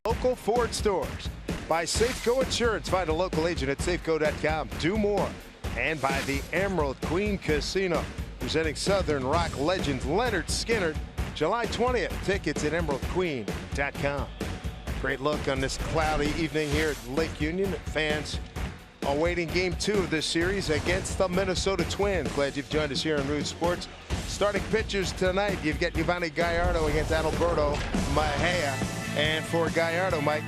local Ford stores. By Safeco Insurance. Find a local agent at safeco.com. Do more. And by the Emerald Queen Casino, presenting Southern Rock legend Leonard Skinner, July 20th. Tickets at emeraldqueen.com. Great look on this cloudy evening here at Lake Union. Fans awaiting game 2 of this series against the Minnesota Twins. Glad you've joined us here on Root Sports. Starting pitchers tonight, you've got Yovani Gallardo against Adalberto Mejia. And for Gallardo, Mike,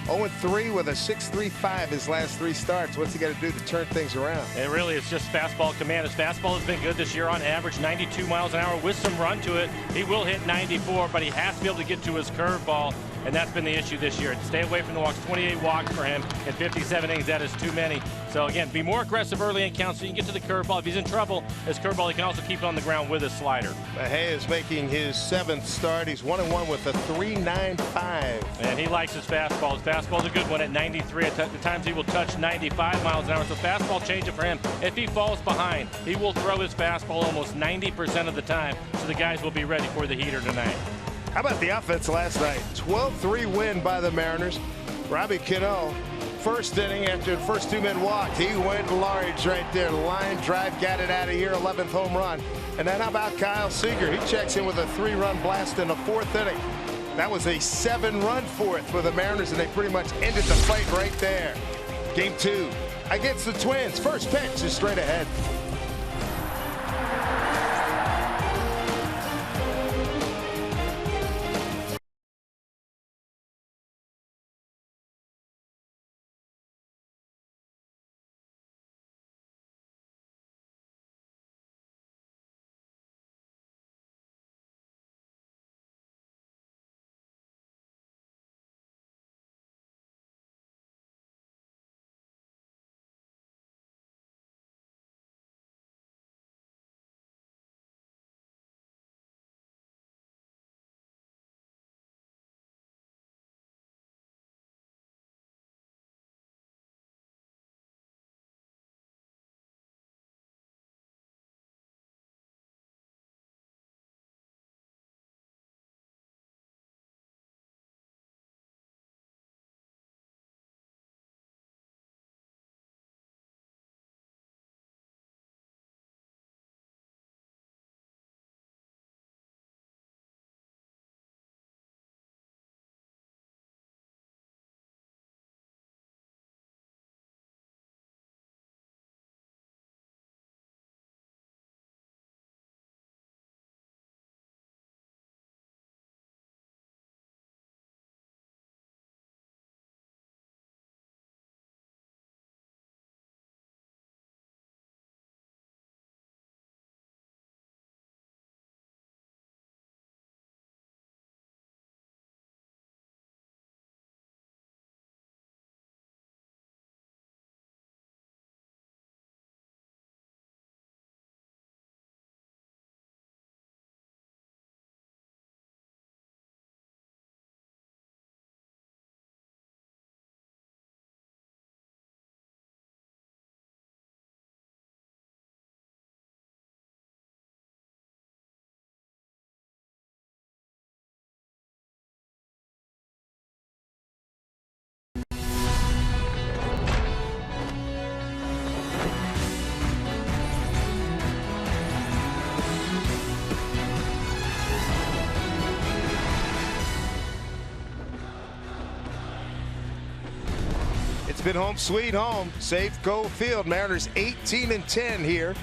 0-3 with a 6.35 his last 3 starts. What's he got to do to turn things around? It really is just fastball command. His fastball has been good this year, on average 92 miles an hour with some run to it. He will hit 94, but he has to be able to get to his curveball, and that's been the issue this year. Stay away from the walks. 28 walks for him in 57 innings. That is too many. So again, be more aggressive early in counts so you can get to the curveball. If he's in trouble, his curveball, he can also keep it on the ground with his slider. Mejia is making his 7th start. He's 1-1 with a 3.95. And he likes his fastball. His fastball is a good one at 93. At times he will touch 95 miles an hour. So fastball change it for him. If he falls behind, he will throw his fastball almost 90% of the time. So the guys will be ready for the heater tonight. How about the offense last night? 12-3 win by the Mariners. Robbie Cano, first inning after the first 2-minute walk, he went large right there. Line drive, got it out of here, 11th home run. And then how about Kyle Seager? He checks in with a 3-run blast in the 4th inning. That was a 7-run 4th for the Mariners, and they pretty much ended the fight right there. Game 2 against the Twins. First pitch is straight ahead. It's been home sweet home. Safeco Field. Mariners 18-10 here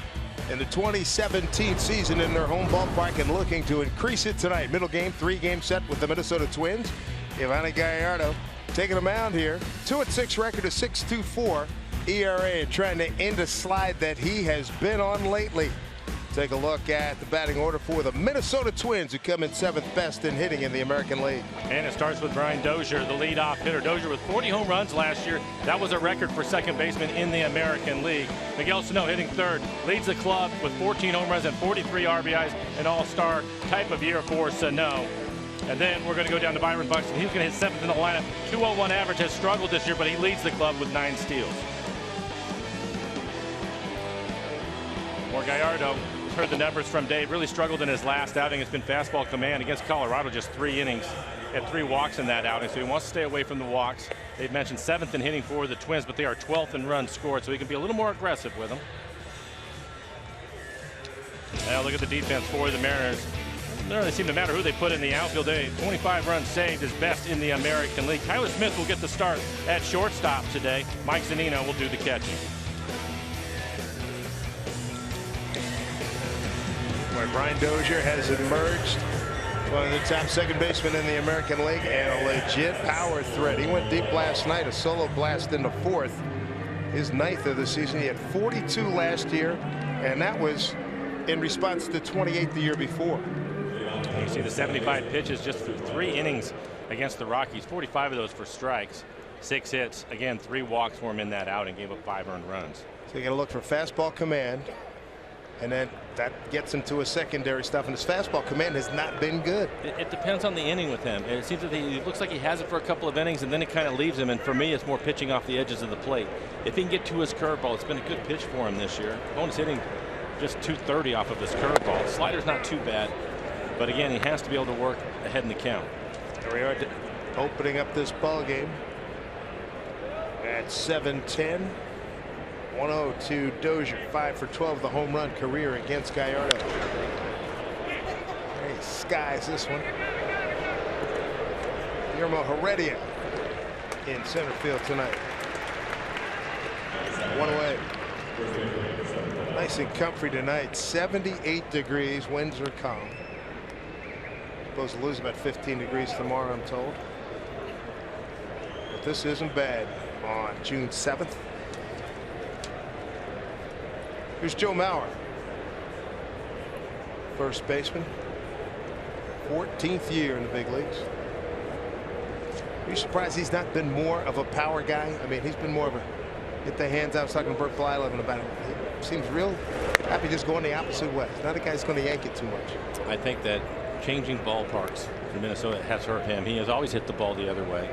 in the 2017 season in their home ballpark and looking to increase it tonight. Middle game, 3-game set with the Minnesota Twins. Yovani Gallardo taking a mound here. 2-6 record, a 6.24 ERA, and trying to end a slide that he has been on lately. Take a look at the batting order for the Minnesota Twins, who come in 7th best in hitting in the American League. And it starts with Brian Dozier, the leadoff hitter. Dozier with 40 home runs last year. That was a record for second baseman in the American League. Miguel Sano hitting 3rd, leads the club with 14 home runs and 43 RBIs, an all-star type of year for Sano. And then we're going to go down to Byron Buxton. He's going to hit 7th in the lineup. 201 average, has struggled this year, but he leads the club with 9 steals. More Gallardo. heard the numbers from Dave. Really struggled in his last outing. It's been fastball command against Colorado, just 3 innings. Had 3 walks in that outing, so he wants to stay away from the walks. They've mentioned 7th in hitting for the Twins, but they are 12th in runs scored, so he can be a little more aggressive with them. Now look at the defense for the Mariners. It doesn't really seem to matter who they put in the outfield. 25 runs saved is best in the American League. Tyler Smith will get the start at shortstop today. Mike Zunino will do the catching. Where Brian Dozier has emerged one of the top second basemen in the American League and a legit power threat. He went deep last night, a solo blast in the 4th, his 9th of the season. He had 42 last year, and that was in response to 28 the year before. You see the 75 pitches just through 3 innings against the Rockies, 45 of those for strikes, 6 hits, again 3 walks for him in that outing, gave up 5 earned runs. So you got to look for fastball command, and then that gets him to his secondary stuff, and his fastball command has not been good. It depends on the inning with him. It seems that he looks like he has it for a couple of innings, and then it kind of leaves him, and for me it's more pitching off the edges of the plate. If he can get to his curveball, it's been a good pitch for him this year. Opponent's hitting just 230 off of his curveball. Slider's not too bad, but again, he has to be able to work ahead in the count. There we are, opening up this ball game at 7:10. 1-0 to Dozier, 5 for 12, the home run career against Gallardo. He skies this one. Guillermo Heredia in center field tonight. 1 away. Nice and comfy tonight. 78 degrees. Winds are calm. Supposed to lose about 15 degrees tomorrow, I'm told. But this isn't bad on June 7th. Here's Joe Mauer, first baseman, 14th year in the big leagues. Are you surprised he's not been more of a power guy? I mean, he's been more of a get the hands out. I was talking to Bert Blyleven about it. He seems real happy just going the opposite way. He's not a guy that's going to yank it too much. I think that changing ballparks in Minnesota has hurt him. He has always hit the ball the other way.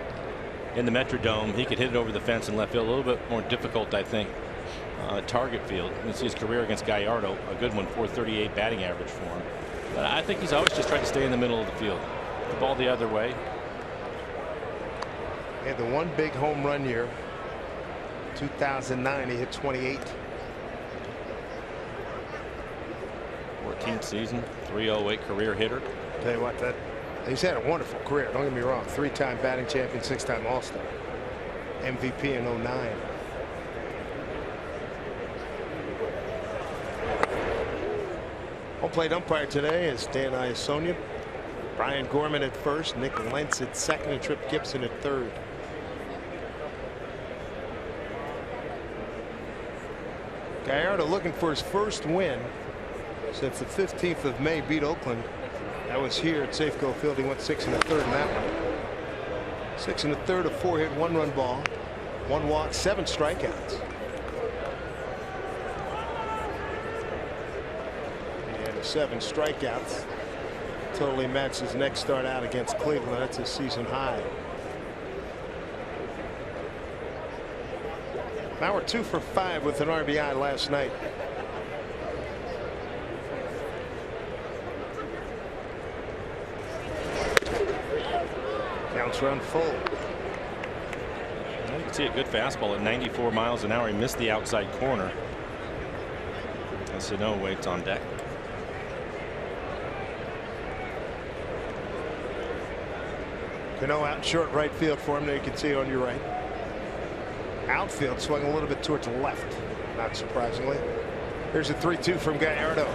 In the Metrodome, he could hit it over the fence and left field. A little bit more difficult, I think. Target field. You can see his career against Gallardo, a good one, 438 batting average for him. But I think he's always just tried to stay in the middle of the field. The ball the other way. He had the one big home run year. 2009, he hit 28. 14th season, 308 career hitter. Tell you what, he's had a wonderful career. Don't get me wrong. 3-time batting champion, 6-time All-Star, MVP in 09. Home plate umpire today is Dan Iasonia. Brian Gorman at first, Nick Lentz at second, and Trip Gibson at third. Gallardo looking for his first win since the 15th of May, beat Oakland. That was here at Safeco Field. He went 6 1/3 in that one. 6 1/3, a 4-hit, 1-run ball, 1 walk, 7 strikeouts. And 7 strikeouts totally matched his next start out against Cleveland. That's his season high. Mauer 2 for 5 with an RBI last night. Counts run full. You can see a good fastball at 94 miles an hour. He missed the outside corner. And Sano waits on deck. Cano out short right field for him. There you can see on your right. Outfield swung a little bit towards the left, not surprisingly. Here's a 3-2 from Gallardo,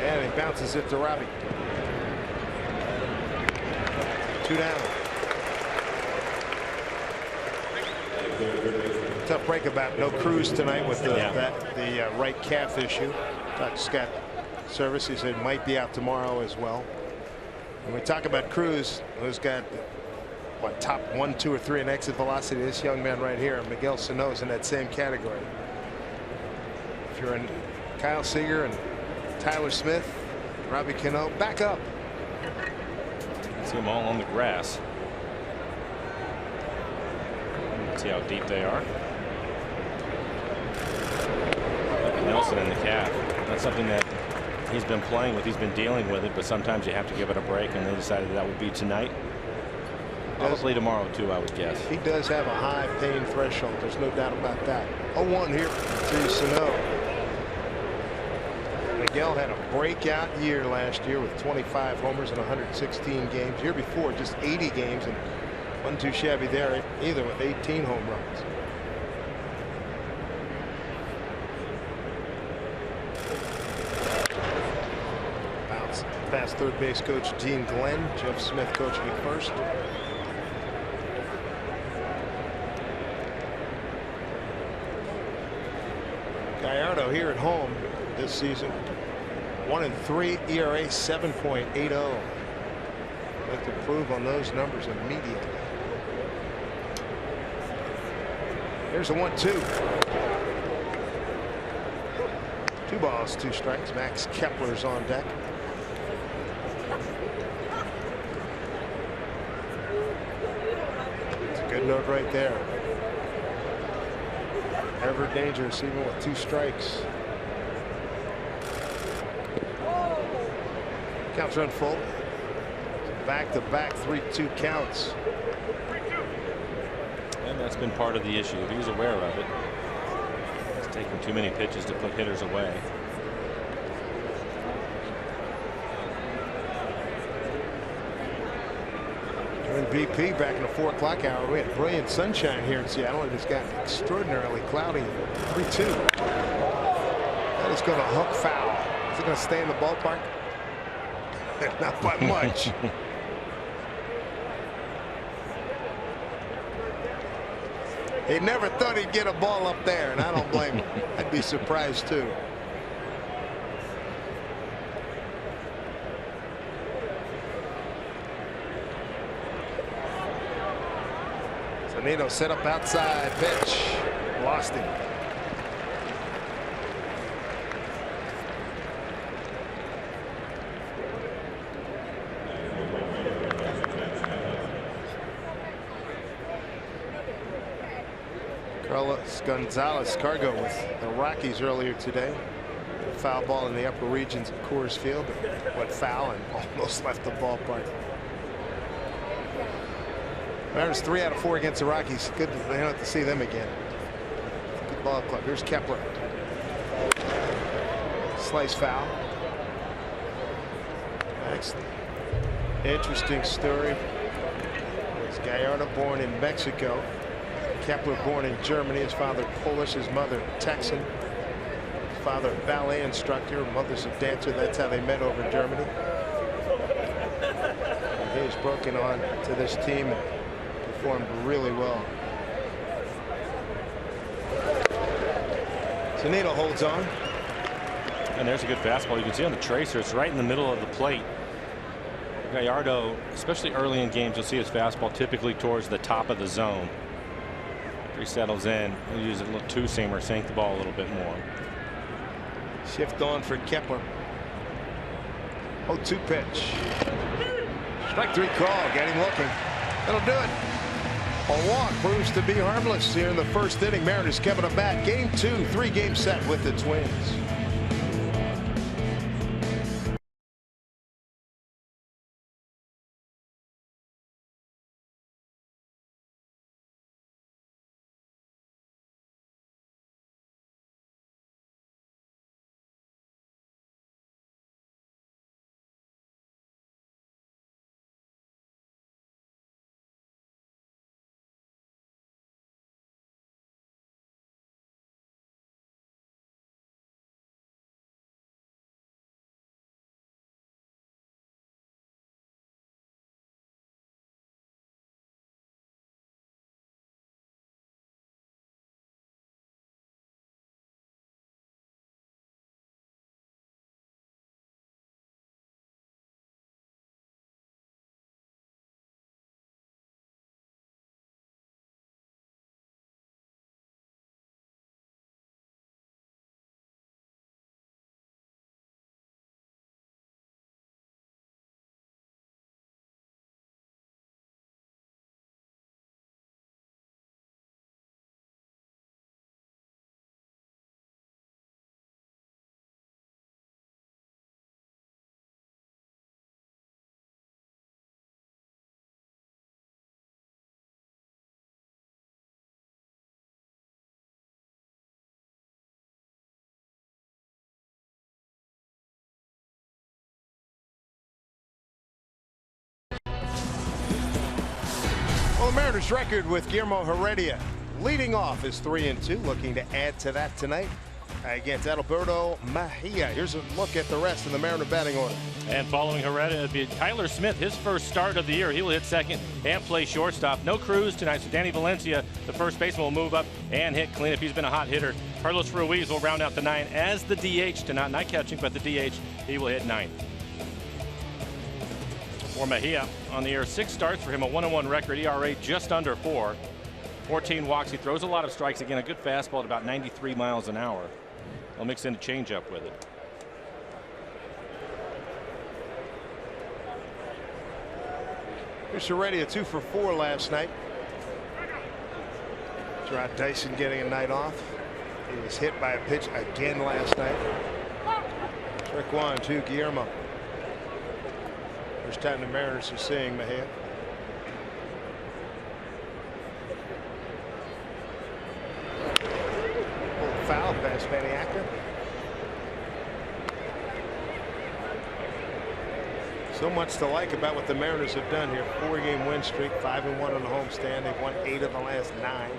and he bounces it to Robbie. 2 down. Tough break about no Cruz tonight with the right calf issue. Talked to Scott Service. He said might be out tomorrow as well. When we talk about Cruz, who's got what, top 1, 2, or 3 in exit velocity, this young man right here, Miguel Sano's in that same category. If you're in Kyle Seager and Tyler Smith, Robbie Cano, back up. See them all on the grass. See how deep they are. Nelson in the calf. That's something that he's been playing with. He's been dealing with it, but sometimes you have to give it a break, and they decided that would be tonight. Probably tomorrow too, I would guess. He does have a high pain threshold. There's no doubt about that. 0-1 here to Zunino. Miguel had a breakout year last year with 25 homers in 116 games. Year before, just 80 games, and wasn't too shabby there either with 18 home runs. Bounce past third base coach Dean Glenn. Jeff Smith coaching at first. Gallardo here at home this season. 1-3 ERA, 7.80. Like to improve on those numbers immediately. Here's a 1-2. 2 balls, 2 strikes. Max Kepler's on deck. It's a good note right there. Ever dangerous even with 2 strikes. Counts run full. Back-to-back 3-2 counts. And that's been part of the issue. He was aware of it. He's taking too many pitches to put hitters away. During BP back in the 4 o'clock hour, we had brilliant sunshine here in Seattle, and it's got extraordinarily cloudy. 3-2. That is going to hook foul. Is it going to stay in the ballpark? Not by much. He never thought he'd get a ball up there, and I don't blame him. I'd be surprised too. Zunino set up outside pitch. Lost him. Gonzalez Cargo with the Rockies earlier today. A foul ball in the upper regions of Coors Field. Went foul and almost left the ballpark. Mariners 3 out of 4 against the Rockies. Good to see them again. Good ball club. Here's Kepler. Slice foul. Next interesting story. It's Gallardo, born in Mexico. Kepler born in Germany. His father Polish, his mother Texan. His father ballet instructor, mother's a dancer. That's how they met over in Germany. And he's broken on to this team and performed really well. Zunino holds on. And there's a good fastball. You can see on the tracer, it's right in the middle of the plate. Gallardo, especially early in games, you'll see his fastball typically towards the top of the zone. After he settles in, he'll use a little 2-seamer, sink the ball a little bit more. Shift on for Kepler. 0-2 pitch. Strike 3 call. Got him looking. That'll do it. A walk proves to be harmless here in the first inning. Mariners coming up back. Game 2, 3-game set with the Twins. Well, the Mariners' record with Guillermo Heredia leading off is 3-2, looking to add to that tonight against Alberto Mejia. Here's a look at the rest of the Mariner batting order. And following Heredia, it'd be Tyler Smith, his first start of the year. He will hit second and play shortstop. No Cruz tonight, so Danny Valencia, the first baseman, will move up and hit cleanup. He's been a hot hitter. Carlos Ruiz will round out the 9 as the DH tonight. Not catching, but the DH. He will hit 9th. For Mejia on the year, 6 starts for him, a 1-1 record, ERA just under 4. 14 walks. He throws a lot of strikes. Again, a good fastball at about 93 miles an hour. He'll mix in a changeup with it. Here's Heredia, 2 for 4 last night. Gerard Dyson getting a night off. He was hit by a pitch again last night. Trick 1 to Guillermo. First time the Mariners are seeing Mejia. Foul past Maniaca. So much to like about what the Mariners have done here. 4-game win streak, 5-1 on the homestand. They've won 8 of the last 9.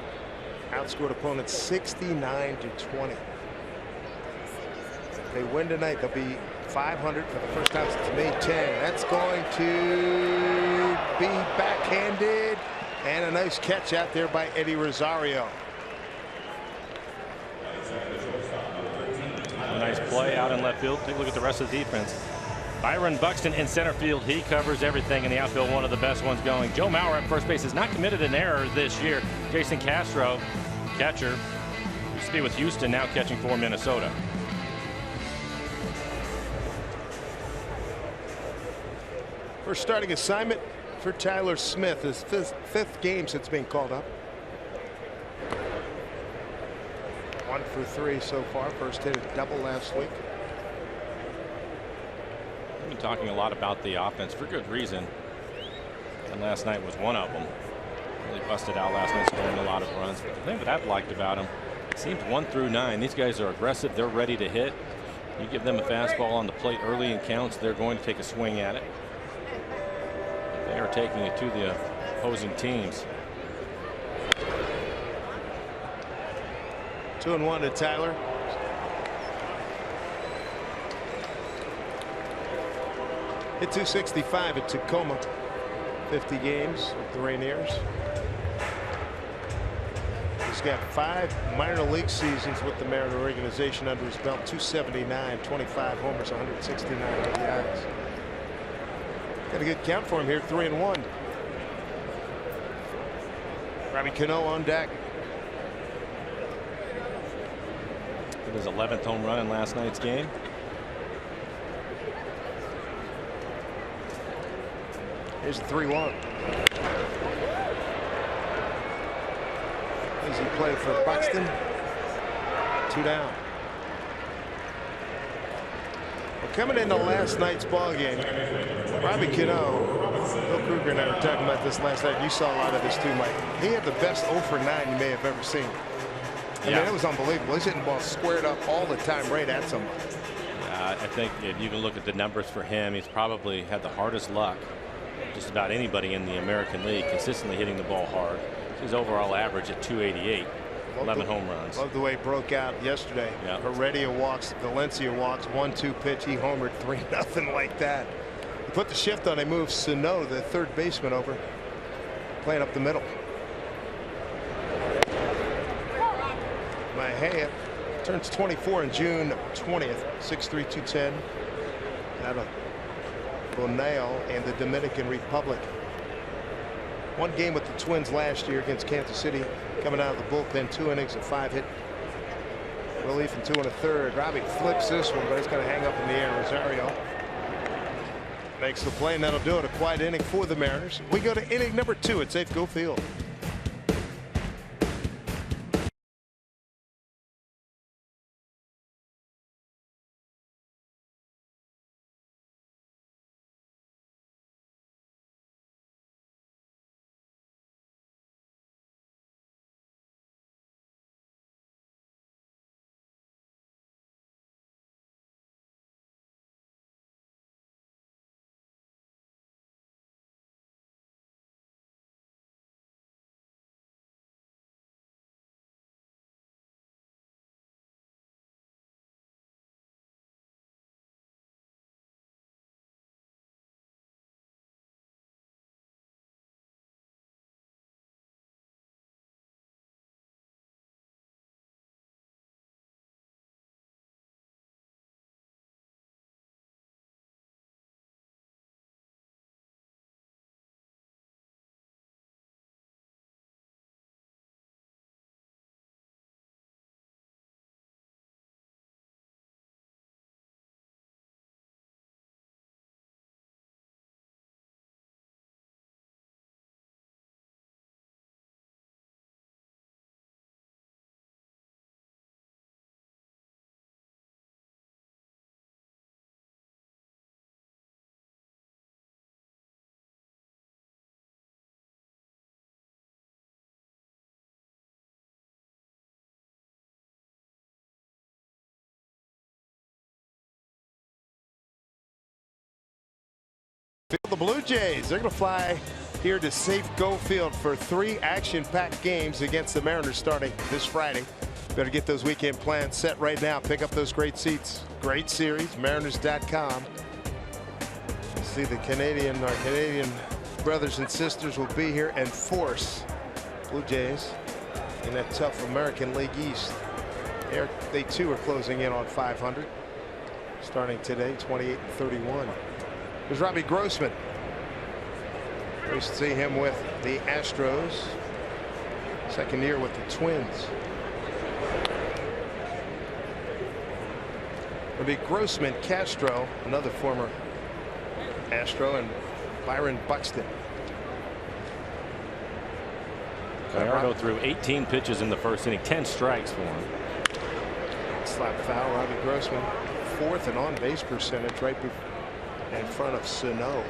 Outscored opponents 69-20. If they win tonight, they'll be 500 for the first time since May 10. That's going to be backhanded, and a nice catch out there by Eddie Rosario. A nice play out in left field. Take a look at the rest of the defense. Byron Buxton in center field. He covers everything in the outfield, one of the best ones going. Joe Mauer at first base has not committed an error this year. Jason Castro, catcher, used to be with Houston, now catching for Minnesota. First starting assignment for Tyler Smith, his fifth game since being called up. 1 for 3 so far. First hit a double last week. We've been talking a lot about the offense for good reason, and last night was one of them. Really busted out last night, scoring a lot of runs. But the thing that I've liked about them, it seems 1 through 9, these guys are aggressive. They're ready to hit. You give them a fastball on the plate early in counts, they're going to take a swing at it. They are taking it to the opposing teams. 2-1 to Tyler. Hit 265 at Tacoma. 50 games with the Rainiers. He's got 5 minor league seasons with the Mariner organization under his belt. 279, 25 homers, 169 RBIs. Got a good count for him here, 3-1. Robbie Cano on deck. Hit his 11th home run in last night's game. Here's the 3-1. Easy play for Buxton. 2 down. Well, coming into last night's ball game, Robbie Cano, Bill Kruger and I were talking about this last night. You saw a lot of this too, Mike. He had the best 0 for 9 you may have ever seen. I mean, it was unbelievable. He's hitting balls squared up all the time, right at somebody. I think if you can look at the numbers for him, he's probably had the hardest luck just about anybody in the American League, consistently hitting the ball hard. His overall average at 288, 11 home runs. Love the way it broke out yesterday. Yeah. Heredia walks, Valencia walks, 1-2 pitch. He homered 3-0 like that. He put the shift on. He moved Zunino, the third baseman, over, playing up the middle. Mejia turns 24 on June 20th. 6'3", 210. Out of Bonao and the Dominican Republic. 1 game with the Twins last year against Kansas City. Coming out of the bullpen, 2 innings and 5 hit relief and 2 1/3. Robbie flips this one, but it's going to hang up in the air. Rosario makes the play, and that'll do it. A quiet inning for the Mariners. We go to inning number 2 at Safeco Field. The Blue Jays, they're going to fly here to Safeco Field for 3 action-packed games against the Mariners starting this Friday. Better get those weekend plans set right now. Pick up those great seats. Great series, Mariners.com. See the our Canadian brothers and sisters will be here and force Blue Jays in that tough American League East. They too are closing in on 500. Starting today, 28-31. Here's Robbie Grossman. We see him with the Astros. Second year with the Twins. It'll be Grossman, Castro, another former Astro, and Byron Buxton. Gallardo threw 18 pitches in the first inning, 10 strikes for him. Slap foul. Robbie Grossman, 4th in on base percentage, right in front of Zunino.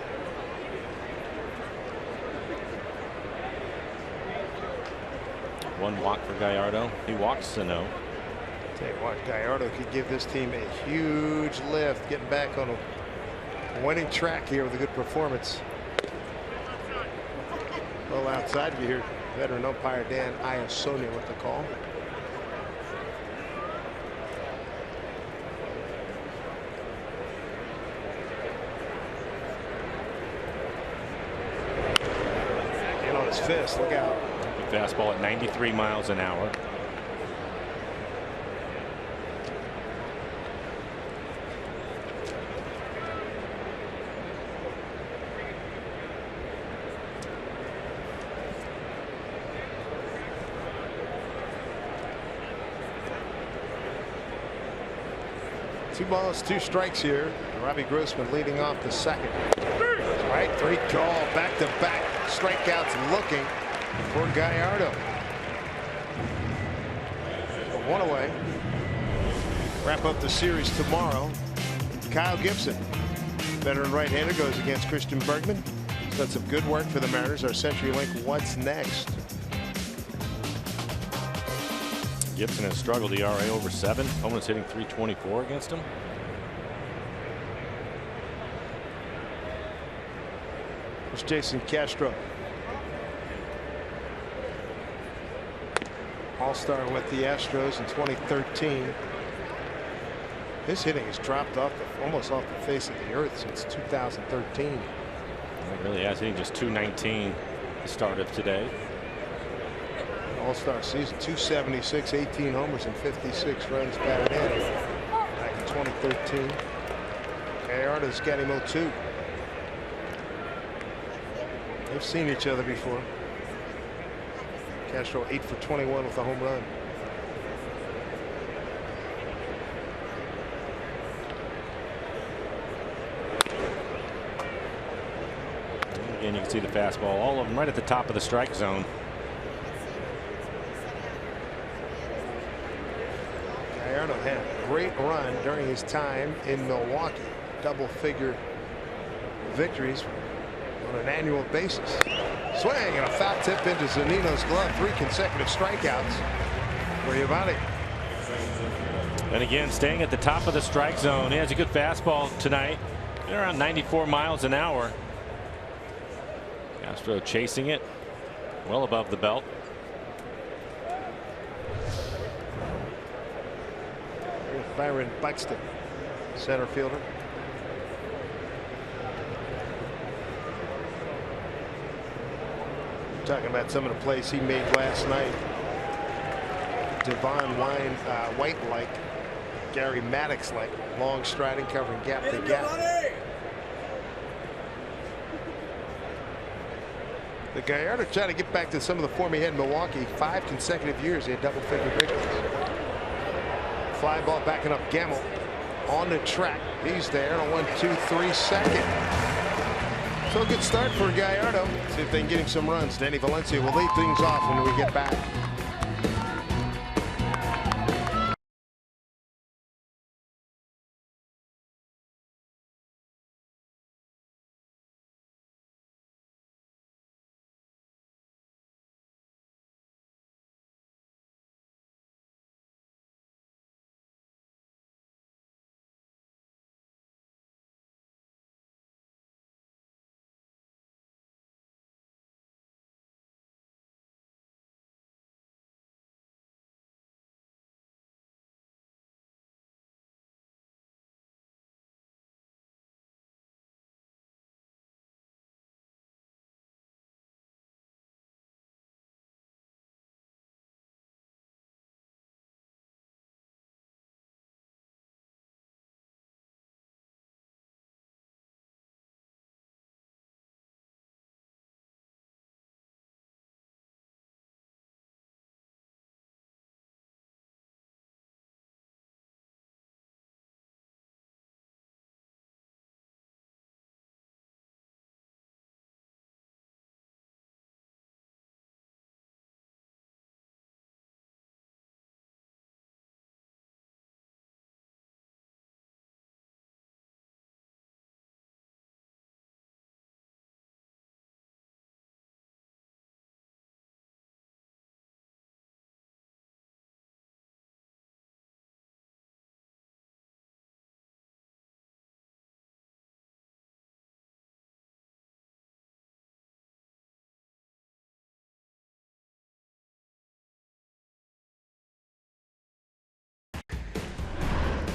One walk for Gallardo. He walks Zunino. Tell you what, Gallardo could give this team a huge lift, getting back on a winning track here with a good performance. A little outside view here. Veteran umpire Dan Iassoni with the call. In on his fist. Look out. The fastball at 93 miles an hour. Two balls, 2 strikes here. Robbie Grossman leading off the second. Right, 3 call, back-to-back strikeouts looking for Gallardo. 1 away. Wrap up the series tomorrow. Kyle Gibson, veteran right-hander, goes against Christian Bergman. He's done some good work for the Mariners. Our CenturyLink, what's next? Gibson has struggled, ERA over 7. Opponent's hitting .324 against him. It's Jason Castro. All-star with the Astros in 2013. His hitting has dropped off almost off the face of the earth since 2013. It really has, hitting just .219 the start of today. All-star season, 276, 18 homers and 56 runs batted in back in 2013. Gallardo's got him 0-2. They've seen each other before. Castro 8 for 21 with a home run. Again, you can see the fastball, all of them right at the top of the strike zone. Gallardo had a great run during his time in Milwaukee. Double-figure victories on an annual basis. Swing and a foul tip into Zunino's glove. 3 consecutive strikeouts for Giovanni. And again, staying at the top of the strike zone. He has a good fastball tonight. Around 94 miles an hour. Castro chasing it well above the belt. Byron Buxton, center fielder. Talking about some of the plays he made last night. Devon White-like, Gary Maddox-like, long striding, covering gap to gap. The Gallardo trying to get back to some of the form he had in Milwaukee. 5 consecutive years he had double-figure victories. Fly ball backing up Gamble on the track. He's there on 1-2-3 second. So a good start for Gallardo. See if they can get him some runs. Danny Valencia will lead things off when we get back.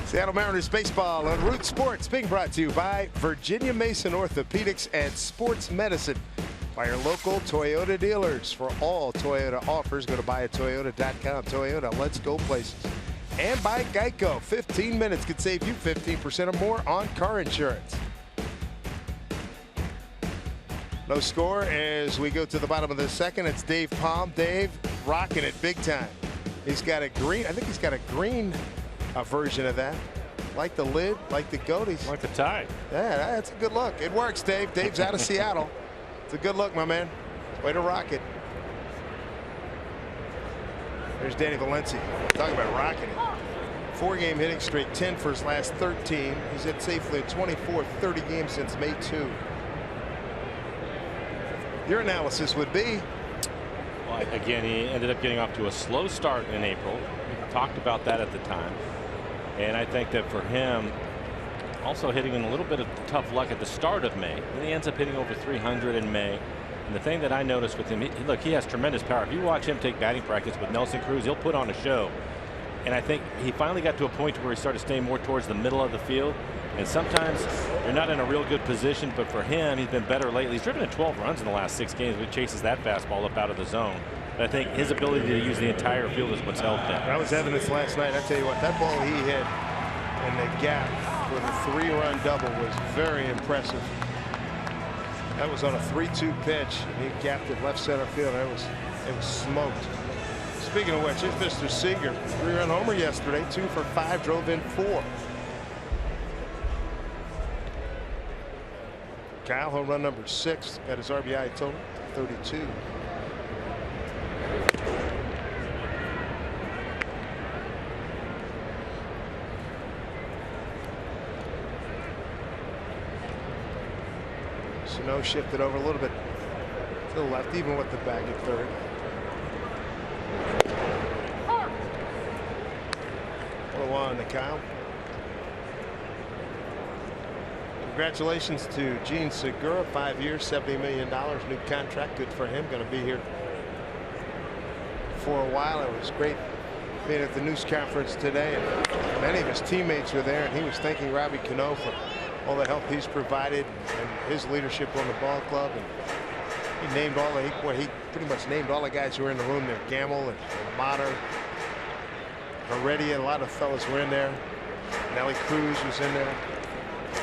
Seattle Mariners baseball on Root Sports, being brought to you by Virginia Mason Orthopedics and Sports Medicine, by your local Toyota dealers. For all Toyota offers, go to buyatoyota.com. Toyota, let's go places. And by Geico, 15 minutes could save you 15% or more on car insurance. No score as we go to the bottom of the second. It's Dave Palm. Dave rocking it big time. He's got a green. I think he's got a green version of that. Like the lid, like the goatees. Like the tie. Yeah, that's a good look. It works, Dave. Dave's out of Seattle. It's a good look, my man. Way to rock it. There's Danny Valencia. Talking about rocking it. 4-game hitting streak, 10 for his last 13. He's hit safely 24 30 games since May 2. Your analysis would be? Well, again, he ended up getting off to a slow start in April. We talked about that at the time. And I think that for him, also hitting in a little bit of tough luck at the start of May. And he ends up hitting over 300 in May. And the thing that I noticed with him, look, he has tremendous power. If you watch him take batting practice with Nelson Cruz, he'll put on a show. And I think he finally got to a point where he started staying more towards the middle of the field. And sometimes you're not in a real good position, but for him, he's been better lately. He's driven in 12 runs in the last 6 games, which chases that fastball up out of the zone. But I think his ability to use the entire field is what's helped him. That was evidence last night. I tell you what, that ball he hit in the gap for the 3-run double was very impressive. That was on a 3-2 pitch, and he gapped it left center field. It was smoked. Speaking of which, here's Mr. Seager, 3-run homer yesterday, 2 for 5, drove in 4. Kyle, home run number 6, got his RBI total 32. Zunino shifted over a little bit to the left, even with the bag at third. One to Kyle. Congratulations to Gene Segura, 5 years, $70 million, new contract. Good for him. Going to be here for a while. It was great being at the news conference today, and many of his teammates were there, and he was thanking Robbie Cano for all the help he's provided and his leadership on the ball club. And he named all the he pretty much named all the guys who were in the room there. Gamble and Mater, Heredia, a lot of fellas were in there. Nelly Cruz was in there.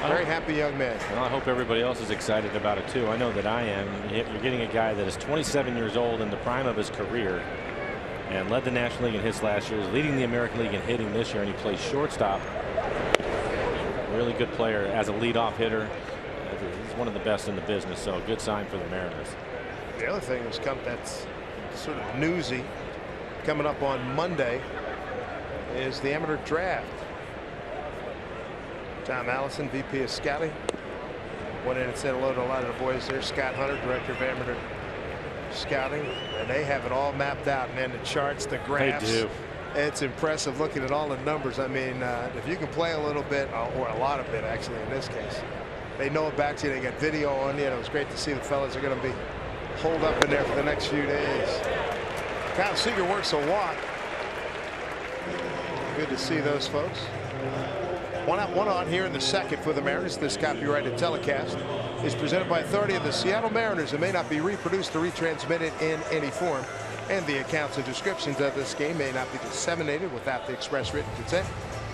Very happy young man. Well, I hope everybody else is excited about it too. I know that I am. You're getting a guy that is 27 years old in the prime of his career and led the National League in hits last year, is leading the American League in hitting this year, and he plays shortstop. Really good player as a leadoff hitter. He's one of the best in the business, so a good sign for the Mariners. The other thing that's sort of newsy coming up on Monday is the amateur draft. Tom Allison, VP of Scouting, went in and said hello to a lot of the boys there. Scott Hunter, Director of Amateur Scouting, and they have it all mapped out, man. The charts, the graphs. They do. It's impressive looking at all the numbers. I mean, if you can play a little bit, or a lot of it actually in this case, they know about you. They got video on you. And it was great to see the fellas are going to be holed up in there for the next few days. Kyle Seager works a walk. Good to see those folks. One out, one on here in the second for the Mariners. This copyrighted telecast is presented by authority of the Seattle Mariners and may not be reproduced or retransmitted in any form. And the accounts and descriptions of this game may not be disseminated without the express written consent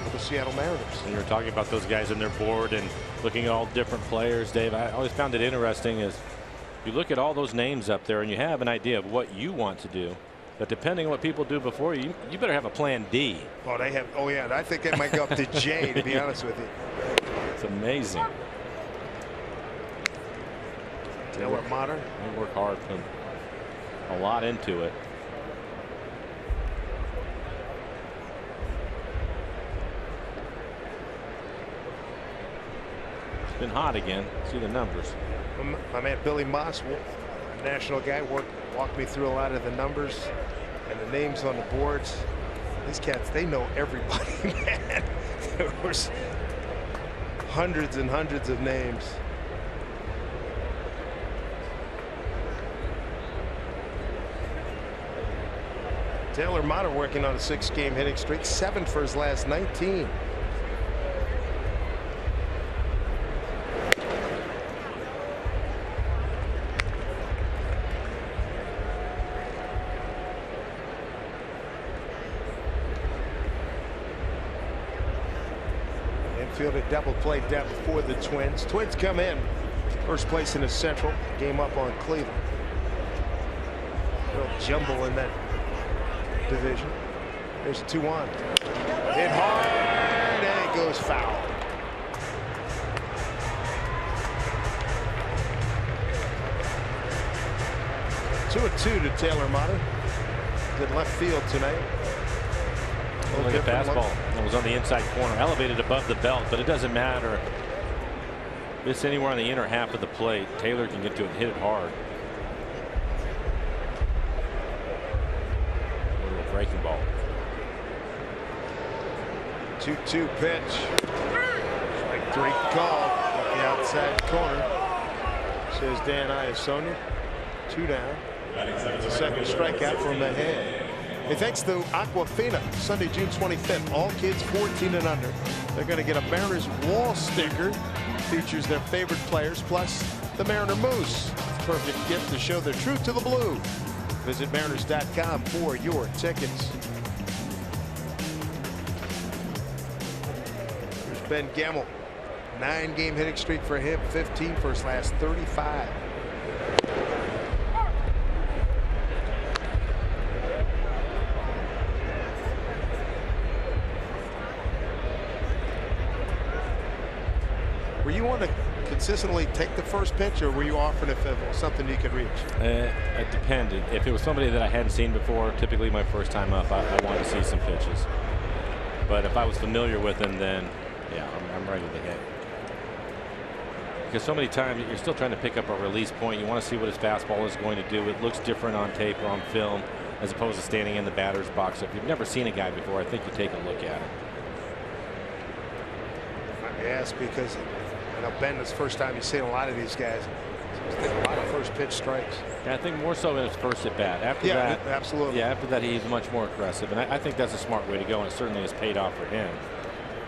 of the Seattle Mariners. And you're talking about those guys on their board and looking at all different players, Dave. I always found it interesting is you look at all those names up there and you have an idea of what you want to do. But depending on what people do before you, you better have a plan D. Oh, they have. Oh, yeah. I think they might go up to J, to be honest with you. It's amazing. Taylor Mater. They work hard, put a lot into it. It's been hot again. See the numbers. My man Billy Moss, a national guy, walked me through a lot of the numbers and the names on the boards. These cats, they know everybody, man. There was hundreds and hundreds of names. Taylor Mater working on a 6-game hitting streak, 7 for his last 19. fielded double play depth for the Twins. Twins come in first place in the Central. Game up on Cleveland. Real jumble in that division. There's a 2-1. Hit hard and it goes foul. Two and 2 to Taylor Motter. Did left field tonight. Look at fastball. It was on the inside corner, elevated above the belt, but it doesn't matter. If it's anywhere on the inner half of the plate, Taylor can get to it and hit it hard. A little breaking ball. 2-2 pitch. Strike 3 called at the outside corner. Says Dan Iassogna. 2 down. It's a second strikeout from the head. Hey, thanks to Aquafina, Sunday, June 25th. All kids 14 and under. They're going to get a Mariners wall sticker. Features their favorite players, plus the Mariner Moose. Perfect gift to show their truth to the blue. Visit Mariners.com for your tickets. Here's Ben Gamel. 9-game hitting streak for him, 15 for his last 35. Were you on to consistently take the first pitch, or were you offering if it was something you could reach? It depended. If it was somebody that I hadn't seen before, typically my first time up, I wanted to see some pitches. But if I was familiar with them, then yeah, I'm ready to hit. Because so many times you're still trying to pick up a release point. You want to see what his fastball is going to do. It looks different on tape or on film as opposed to standing in the batter's box. If you've never seen a guy before, I think you take a look at it. Yes, because I know Ben, it's the first time you've seen a lot of these guys. He's taking a lot of first pitch strikes. Yeah, I think more so in his first at bat. After yeah, that, absolutely. Yeah, after that he's much more aggressive, and I think that's a smart way to go, and it certainly has paid off for him.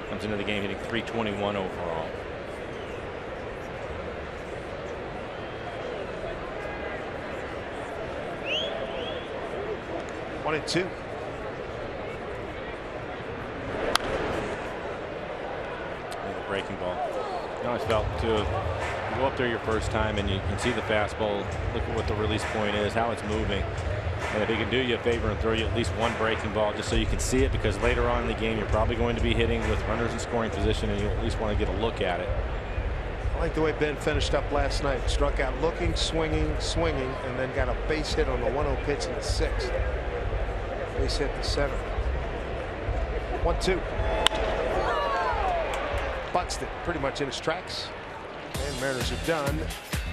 Comes into the game hitting .321 overall. One and 2. Breaking ball. I always felt to you go up there your first time and you can see the fastball, look at what the release point is, how it's moving, and if he can do you a favor and throw you at least one breaking ball just so you can see it, because later on in the game you're probably going to be hitting with runners in scoring position and you at least want to get a look at it. I like the way Ben finished up last night. Struck out looking, swinging, and then got a base hit on the 1-0 pitch in the 6th. Base hit the 7th. 1-2. Buxton pretty much in his tracks, and Mariners are done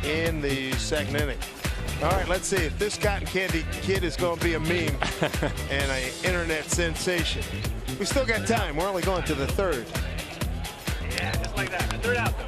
in the 2nd inning. All right, let's see if this cotton candy kid is going to be a meme and an internet sensation. We still got time. We're only going to the 3rd. Yeah, just like that. The 3rd out though.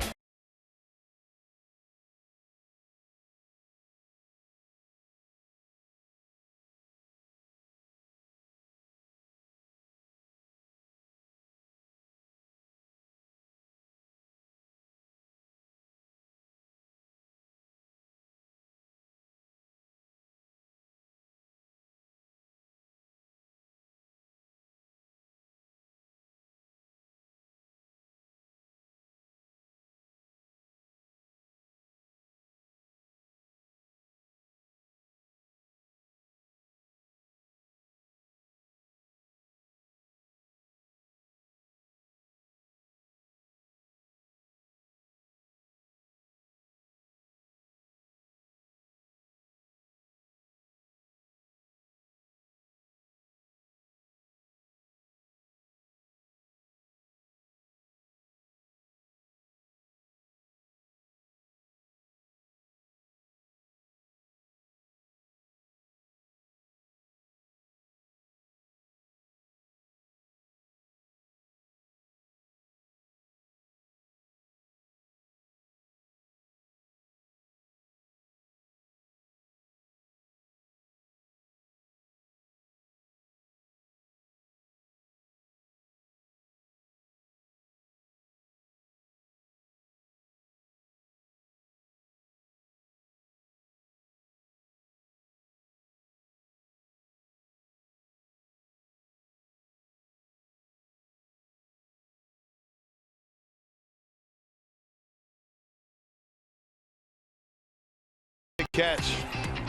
Catch.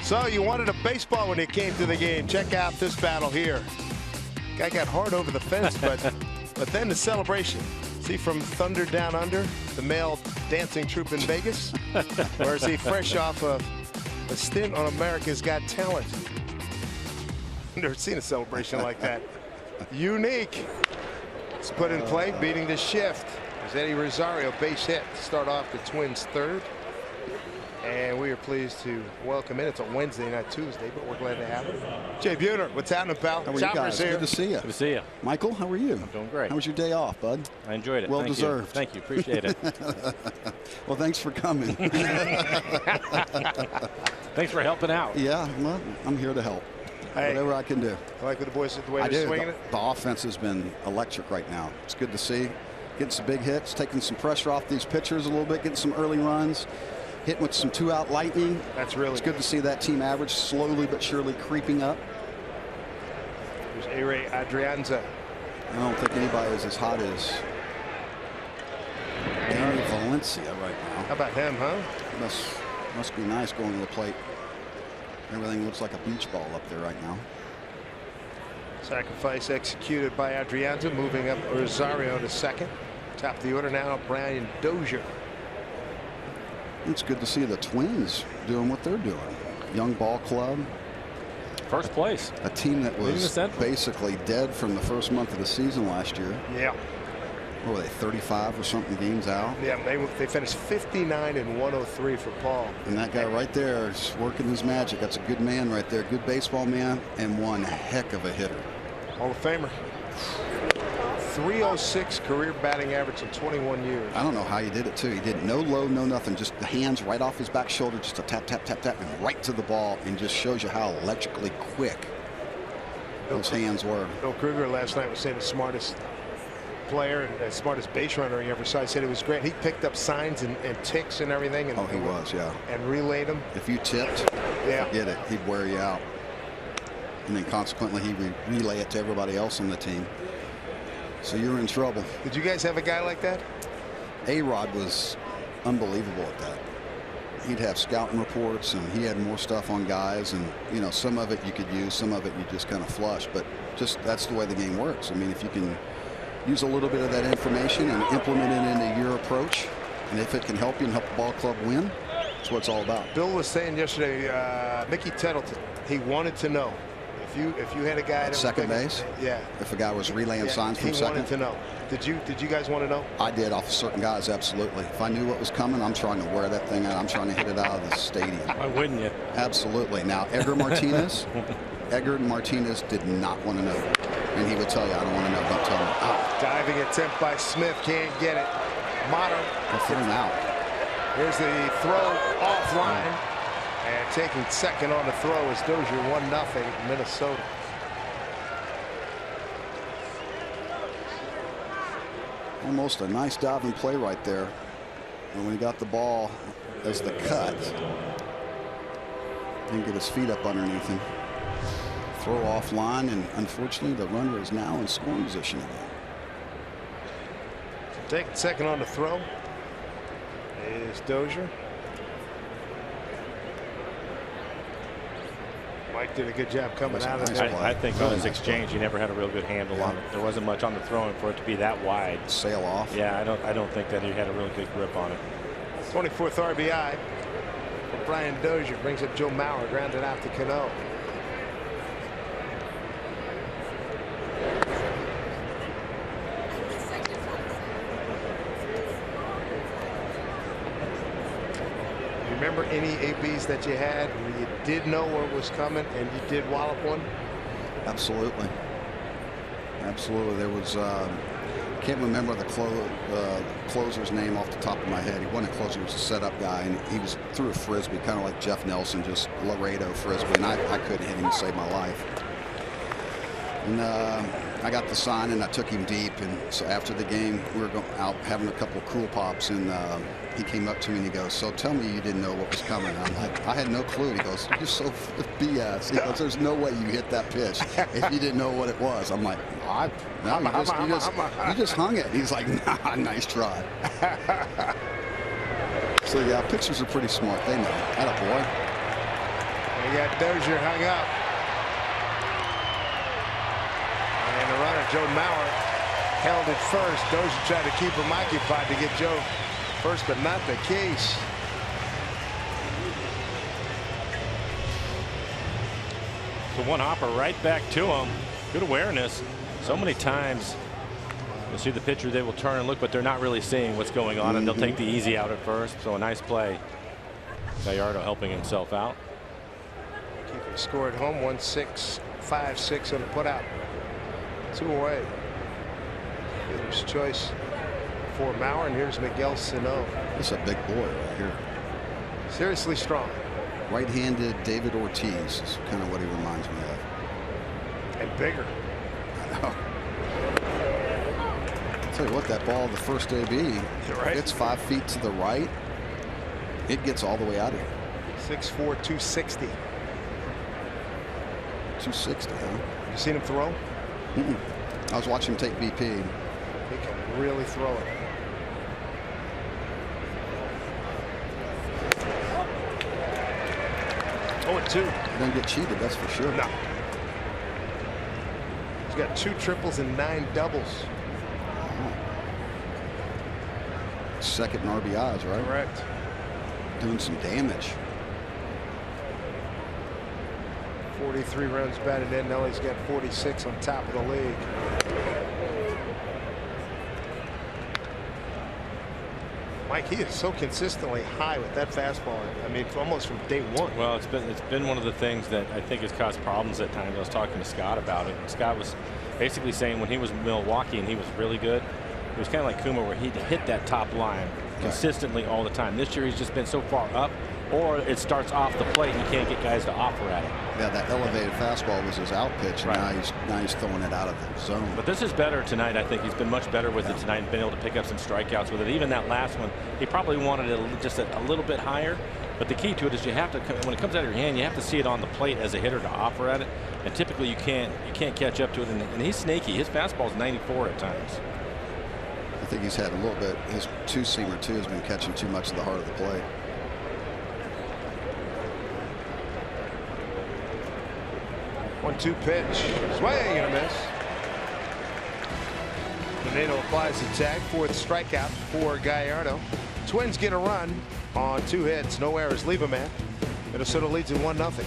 So you wanted a baseball when you came to the game. Check out this battle here. Guy got hard over the fence, but then the celebration. Is he from Thunder Down Under, the male dancing troupe in Vegas? Or is he fresh off of a stint on America's Got Talent? Never seen a celebration like that. Unique. It's put in play, beating the shift. There's Eddie Rosario, base hit to start off the Twins' third. And we are pleased to welcome in. It's a Wednesday, not Tuesday, but we're glad to have it. Jay Buhner, what's happening, pal? How are you guys? Here. Good to see you. Good to see you. Michael, how are you? I'm doing great. How was your day off, bud? I enjoyed it. Well Thank deserved. You. Thank you. Appreciate it. Well, thanks for coming. Thanks for helping out. Yeah, well, I'm here to help. Hey, whatever I can do. I like what the boys did, the way I they're do. swinging it. The offense has been electric right now. It's good to see. Getting some big hits, taking some pressure off these pitchers a little bit, getting some early runs. Hitting with some 2-out lightning. That's really it's good to see that team average slowly but surely creeping up. There's A-Ray Adrianza. I don't think anybody is as hot as Valencia right now. How about him, huh? Must be nice going to the plate. Everything looks like a beach ball up there right now. Sacrifice executed by Adrianza, moving up Rosario to second. Top of the order now, Brian Dozier. It's good to see the Twins doing what they're doing. Young ball club. First place. A team that was basically dead from the first month of the season last year. Yeah. What were they, 35 or something games out? Yeah, they finished 59 and 103 for Paul. And that guy right there is working his magic. That's a good man right there. Good baseball man and one heck of a hitter. Hall of Famer. 306 career batting average in 21 years. I don't know how he did it too. He did no low, no nothing. Just the hands right off his back shoulder, just a tap, tap, tap, tap, and right to the ball, and just shows you how electrically quick those hands were. Bill Kruger last night was saying the smartest player and the smartest base runner he ever saw. He said it was great. He picked up signs and ticks and everything. And, oh, he was, yeah. And relayed them. If you tipped, yeah, forget it. He'd wear you out. And then consequently, he would relay it to everybody else on the team. So you're in trouble. Did you guys have a guy like that? A-Rod was unbelievable at that. He'd have scouting reports, and he had more stuff on guys, and you know, some of it you could use, some of it you just kind of flush, but just that's the way the game works. I mean, if you can use a little bit of that information and implement it into your approach, and if it can help you and help the ball club win, that's what it's all about. Bill was saying yesterday, Mickey Tettleton, he wanted to know if you had a guy at second base. Yeah. If a guy was relaying signs from second. He wanted to know. Did you guys want to know? I did, off of certain guys, absolutely. If I knew what was coming, I'm trying to wear that thing out. I'm trying to hit it out of the stadium. Why wouldn't you? Absolutely. Now, Edgar Martinez did not want to know. And he would tell you, I don't want to know. Don't tell me. Oh, diving attempt by Smith, can't get it. Motto. They'll throw him out. Here's the throw offline. And taking second on the throw is Dozier, 1-0 Minnesota. Almost a nice diving play right there. And when he got the ball as the cut, didn't get his feet up underneath him. Throw offline, and unfortunately the runner is now in scoring position again. Taking second on the throw is Dozier. Mike did a good job coming out of there. I think on his exchange, he never had a real good handle on it. There wasn't much on the throwing for it to be that wide. Sail off. Yeah, I don't think that he had a real good grip on it. 24th RBI for Brian Dozier. Brings up Joe Mauer, grounded out to Cano. Remember any ABs that you had where you did know what was coming and you did wallop one? Absolutely. Absolutely. There was, can't remember the closer's name off the top of my head. He wasn't a closer, he was a setup guy, and he was threw a frisbee, kind of like Jeff Nelson, just Laredo frisbee, and I couldn't hit him to save my life. And I got the sign, and I took him deep, and so after the game, we were out having a couple of cool pops, and he came up to me and he goes, "So tell me you didn't know what was coming." I'm like, "I had no clue." He goes, "You're so BS." He goes, "There's no way you hit that pitch if you didn't know what it was." I'm like, "No, you just hung it." He's like, "Nah, nice try." So yeah, pitchers are pretty smart. They know. Atta boy. They got Dozier hung up. And the runner, Joe Mauer, held it first. Dozier tried to keep him occupied to get Joe first, but not the case. So one hopper right back to him. Good awareness. So many times you'll see the pitcher, they will turn and look, but they're not really seeing what's going on, and they'll take the easy out at first. So a nice play. Gallardo helping himself out. Keeping score at home, 1-6, 5-6 on the putout. 2 away. Hitter's choice for Mauer, and here's Miguel Sano. This is a big boy right here. Seriously strong. Right-handed David Ortiz is kind of what he reminds me of. And bigger. I know. I'll tell you what, that ball, the first AB, right. It's 5 feet to the right. It gets all the way out of here. 6'4", 260. 260, huh? You seen him throw? I was watching him take BP. He can really throw it. Oh, and 2. He doesn't get cheated, that's for sure. No. He's got 2 triples and 9 doubles. Second in RBIs, right? Correct. Doing some damage. 43 runs batted in. Now he's got 46 on top of the league. Mike, he is so consistently high with that fastball. I mean, almost from day one. Well, it's been one of the things that I think has caused problems at times. I was talking to Scott about it. And Scott was basically saying when he was in Milwaukee and he was really good, it was kind of like Kuma, where he'd hit that top line consistently all the time. This year he's just been so far up, or it starts off the plate and you can't get guys to offer at it. Yeah, that elevated fastball was his out pitch, and now he's throwing it out of the zone. But this is better tonight. I think he's been much better with it tonight and been able to pick up some strikeouts with it. Even that last one, he probably wanted it just a little bit higher. But the key to it is you have to, when it comes out of your hand, you have to see it on the plate as a hitter to offer at it. And typically you can't catch up to it. And he's sneaky. His fastball is 94 at times. I think he's had a little bit. His 2-seamer too has been catching too much of the heart of the plate. One-two pitch. Swing and a miss. Zunino applies the tag. 4th strikeout for Gallardo. Twins get a run on 2 hits. No errors. Leave a man. Minnesota leads in 1-0.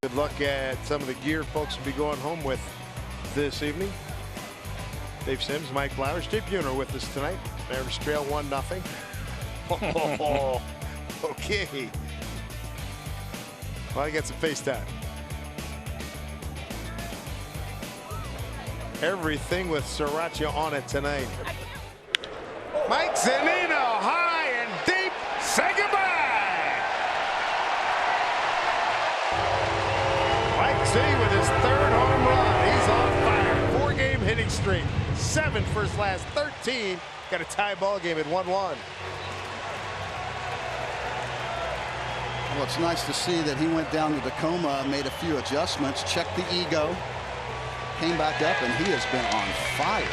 Good luck at some of the gear folks will be going home with this evening. Dave Sims, Mike Flowers, Jay Buhner with us tonight. Mariners trail 1-0. Oh, okay. Well, I got some FaceTime. Everything with Sriracha on it tonight. Mike Zunino, high and deep straight. 7 for his last 13. Got a tie ball game at 1-1. Well, it's nice to see that he went down to Tacoma, made a few adjustments, checked the ego, came back up, and he has been on fire.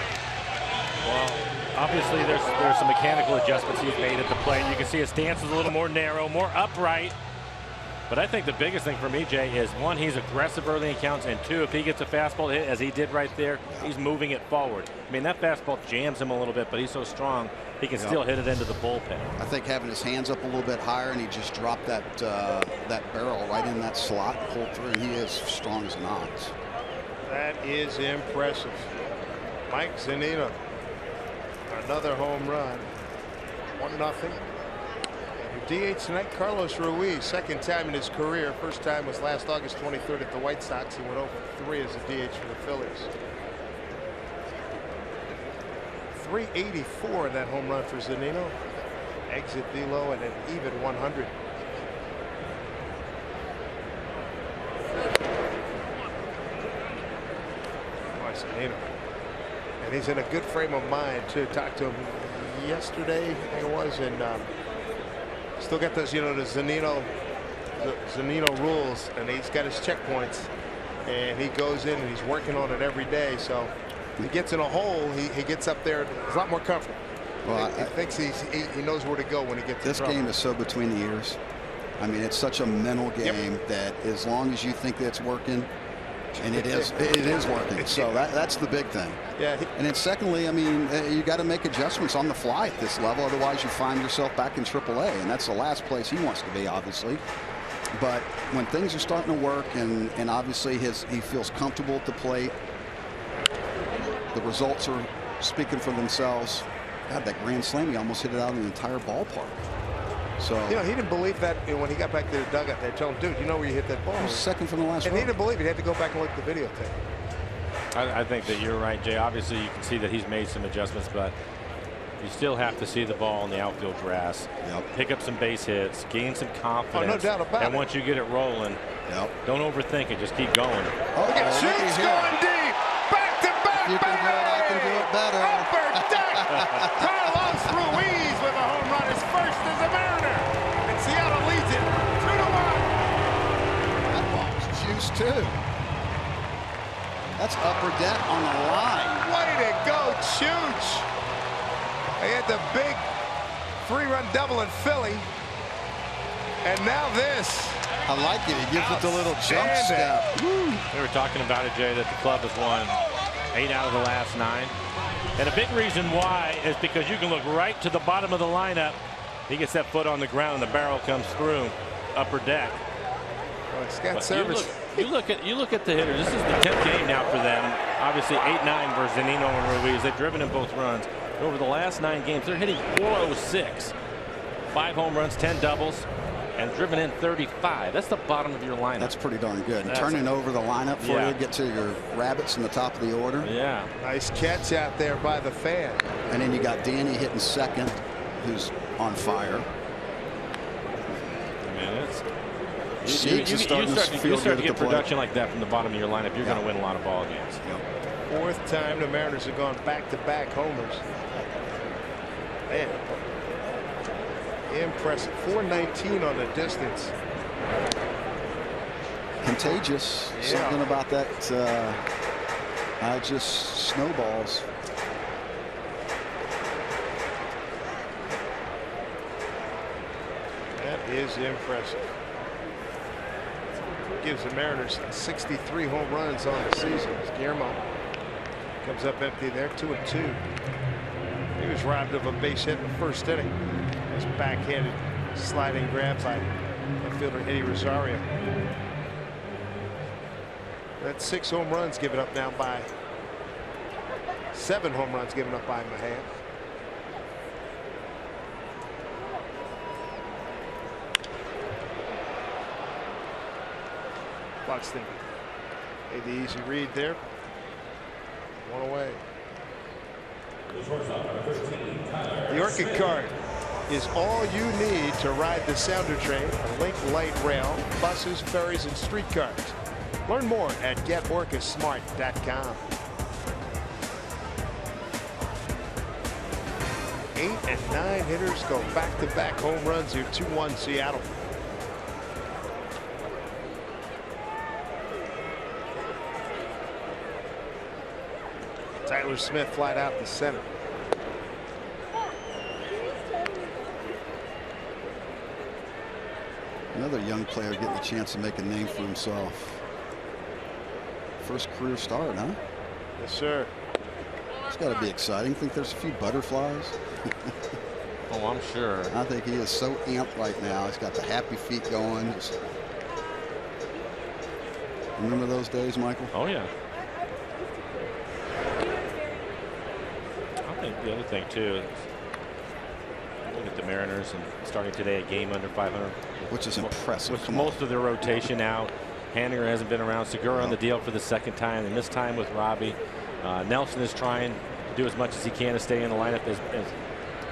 Well, obviously there's some mechanical adjustments he's made at the plate. You can see his stance is a little more narrow, more upright. But I think the biggest thing for me, Jay, is one, he's aggressive early in counts, and two, if he gets a fastball hit, as he did right there, he's moving it forward. I mean, that fastball jams him a little bit, but he's so strong, he can still hit it into the bullpen. I think having his hands up a little bit higher, and he just dropped that barrel right in that slot and pulled through, and he is strong as an ox. That is impressive. Mike Zunino, another home run. 1-0. DH tonight, Carlos Ruiz, second time in his career. First time was last August 23rd at the White Sox. He went over 3 as a DH for the Phillies. 384 in that home run for Zunino. Exit velo and an even 100. Zunino. And he's in a good frame of mind too. Talked to him yesterday, I think it was, and still got those, you know, the Zunino rules, and he's got his checkpoints, and he goes in and he's working on it every day. So he gets in a hole, he gets up there, he's a lot more comfortable. Well, he thinks he knows where to go when he gets this game is so between the ears. I mean, it's such a mental game that as long as you think that it's working, and it is working. So that's the big thing. Yeah. And then secondly, I mean, you got to make adjustments on the fly at this level. Otherwise, you find yourself back in AAA, and that's the last place he wants to be, obviously. But when things are starting to work, and obviously he feels comfortable at the plate, the results are speaking for themselves. God, that grand slam, he almost hit it out of the entire ballpark. So, you know, he didn't believe that when he got back to the dugout. They told him, dude, you know where you hit that ball. It was second from the last And row. he didn't believe it. He had to go back and look at the videotape. I think that you're right, Jay. Obviously, you can see that he's made some adjustments, but you still have to see the ball in the outfield grass. Pick up some base hits, gain some confidence. Oh, no doubt about it. And once you get it rolling, don't overthink it. Just keep going. Oh, look at Shoots going deep. Back to back. You can do it. I can do it better. Upper deck. Carlos Ruiz with a home run. His first as a Mariner. And Seattle leads it 2-1. That ball's juice too. That's upper deck on the line. Way to go, Chooch. They had the big 3-run double in Philly. And now this. I like it. He gives it the little jump step. Woo. We were talking about it, Jay, that the club has won 8 out of the last 9. And a big reason why is because you can look right to the bottom of the lineup. He gets that foot on the ground and the barrel comes through upper deck. Well, it's got service. You look at the hitters. This is the 10th game now for them. Obviously 8-9 versus Zunino and Ruiz. They've driven in both runs. Over the last 9 games, they're hitting .406. 5 home runs, 10 doubles, and driven in 35. That's the bottom of your lineup. That's pretty darn good. And turning over the lineup for you to get to your rabbits in the top of the order. Yeah. Nice catch out there by the fan. And then you got Danny hitting second, who's on fire. I mean, you start to get production like that from the bottom of your lineup, you're going to win a lot of ball games. Fourth time the Mariners have gone back-to-back homers. Man, impressive. 419 on the distance. Contagious. Something about that just snowballs. That is impressive. Gives the Mariners 63 home runs on the season. Guillermo comes up empty there, 2-2. He was robbed of a base hit in the first inning. His backhanded sliding grab by outfielder Eddie Rosario. That's 6 home runs given up now by 7 home runs given up by Mahan. Buxton made the easy read there. 1 away. The Orchid card is all you need to ride the Sounder train, a Link light rail, buses, ferries, and streetcars. Learn more at getorchismart.com. 8 and 9 hitters go back-to-back home runs here. 2-1 Seattle. Tyler Smith flied out to center. Another young player getting a chance to make a name for himself. First career start, huh? Yes, sir. It's got to be exciting. Think there's a few butterflies? Oh, I'm sure. I think he is so amped right now. He's got the happy feet going. Remember those days, Michael? Oh, yeah. I think the other thing, too, is look at the Mariners and starting today a game under 500. Which is impressive. With most of their rotation out. Haniger hasn't been around. Segura on the deal for the second time. They missed time with Robbie. Nelson is trying to do as much as he can to stay in the lineup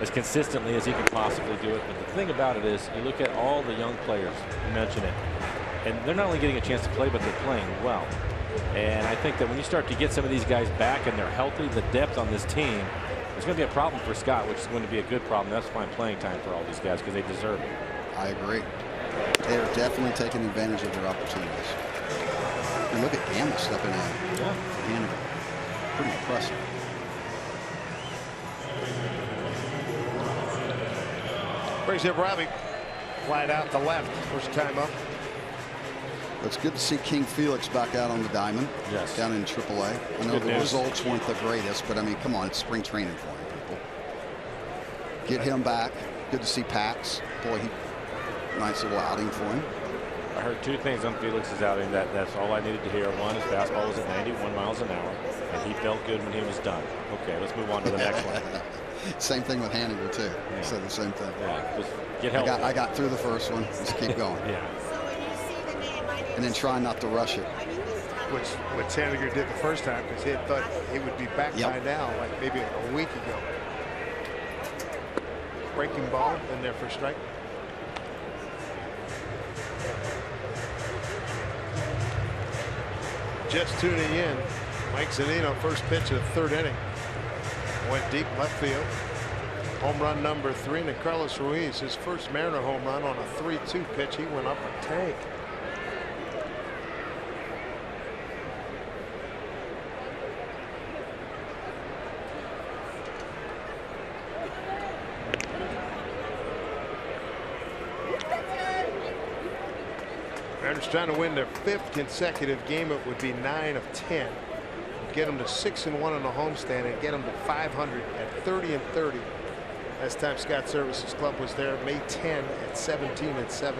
as consistently as he can possibly do it. But the thing about it is, you look at all the young players, you mentioned it, and they're not only getting a chance to play, but they're playing well. And I think that when you start to get some of these guys back and they're healthy, the depth on this team, it's going to be a problem for Scott, which is going to be a good problem. That's fine playing time for all these guys because they deserve it. I agree. They are definitely taking advantage of their opportunities. And look at Gamble stepping in. Yeah. Haniger. Pretty impressive. Brings up Robbie. Flied out to left. First time up. It's good to see King Felix back out on the diamond. Yes. Down in AAA. I know the results weren't the greatest, but I mean, come on, it's spring training for him, people. Get him back. Good to see Pax. Boy, nice little outing for him. I heard two things on Felix's outing. That's all I needed to hear. One, his fastball was at 91 miles an hour, and he felt good when he was done. Okay, let's move on to the next one. Same thing with Haniger, too. Yeah. He said the same thing. Yeah, just get help. I got through the first one. Just keep going. Yeah. And then try not to rush it. Which what Haniger did the first time, because he had thought he would be back by now, like maybe a week ago. Breaking ball in there for strike. Just tuning in, Mike Zunino, first pitch of the third inning. Went deep left field. Home run number 3, and Carlos Ruiz, his first Mariner home run on a 3-2 pitch. He went up a tank. Mariners trying to win their 5th consecutive game. It would be 9 of 10. Get them to 6-1 on the homestand and get them to 500 at 30-30. Last time Scott Services Club was there, May 10 at 17-17.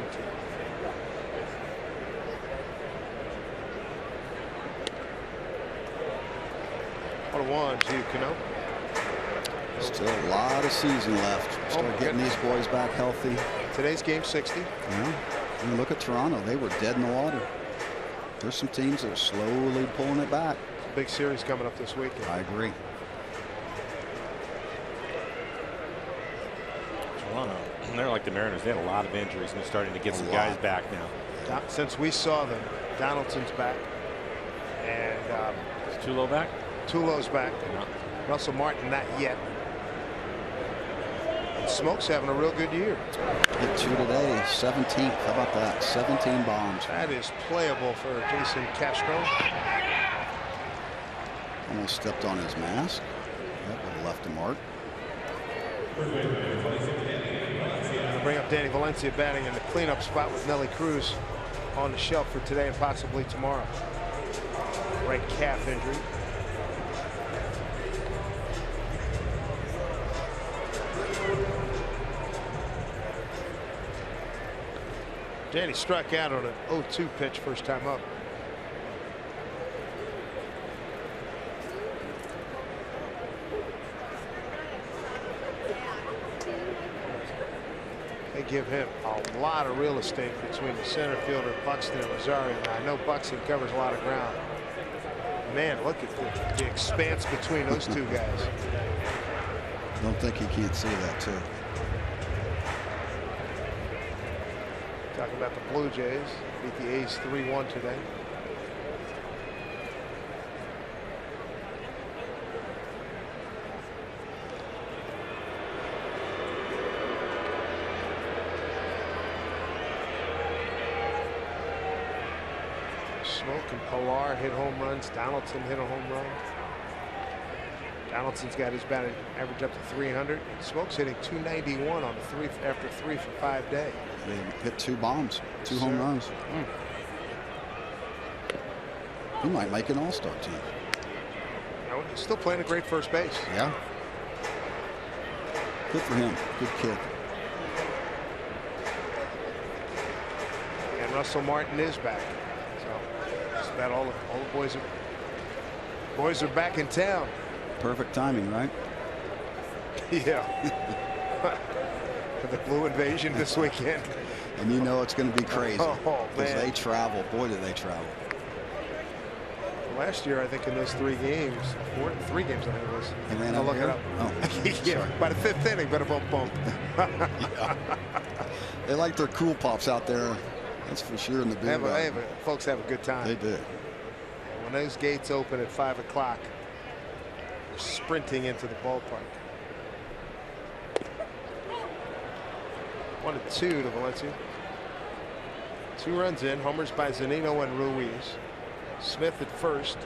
What a one, Gio Cano. Still a lot of season left. Start getting these boys back healthy. Today's game 60. Yeah. I mean, look at Toronto. They were dead in the water. There's some teams that are slowly pulling it back. Big series coming up this weekend. I agree. Toronto, they're like the Mariners. They had a lot of injuries, and they're starting to get some guys back now. Since we saw them, Donaldson's back, and is Tulo back? Tulo's back. No. Russell Martin not yet. And Smoke's having a real good year. Hit 2 today, 17th. How about that? 17 bombs. That is playable for Jason Castro. Almost stepped on his mask. That would have left a mark. Bring up Danny Valencia batting in the cleanup spot with Nelly Cruz on the shelf for today and possibly tomorrow. Right calf injury. Danny struck out on an 0-2 pitch first time up. They give him a lot of real estate between the center fielder Buxton and Rosario. Now, I know Buxton covers a lot of ground. Man, look at the expanse between those two guys. Don't think he can't see that too. Talking about the Blue Jays, beat the A's 3-1 today. Smoke and Pilar hit home runs. Donaldson hit a home run. Donaldson's got his batting average up to 300. Smoke's hitting 291 on after 3 for 5 days. They hit 2 bombs, 2 home runs. He might make an all-star team. No, he's still playing a great first base. Yeah. Good for him. Good kid. And Russell Martin is back. So just about all the boys are back in town. Perfect timing, right? Yeah. For the blue invasion this weekend. And you know it's going to be crazy. Oh, because man. they travel. Boy, do they travel. Last year, I think in those 3 games, 3 games, I think it was. He ran I'll over look here? it up. Oh, yeah, sorry. by the 5th inning, better bump. Yeah. They like their cool pops out there. That's for sure in the beer garden. Folks have a good time. They do. When those gates open at 5 o'clock, they're sprinting into the ballpark. 1-2 to Valencia. 2 runs in. Homers by Zunino and Ruiz. Smith at first.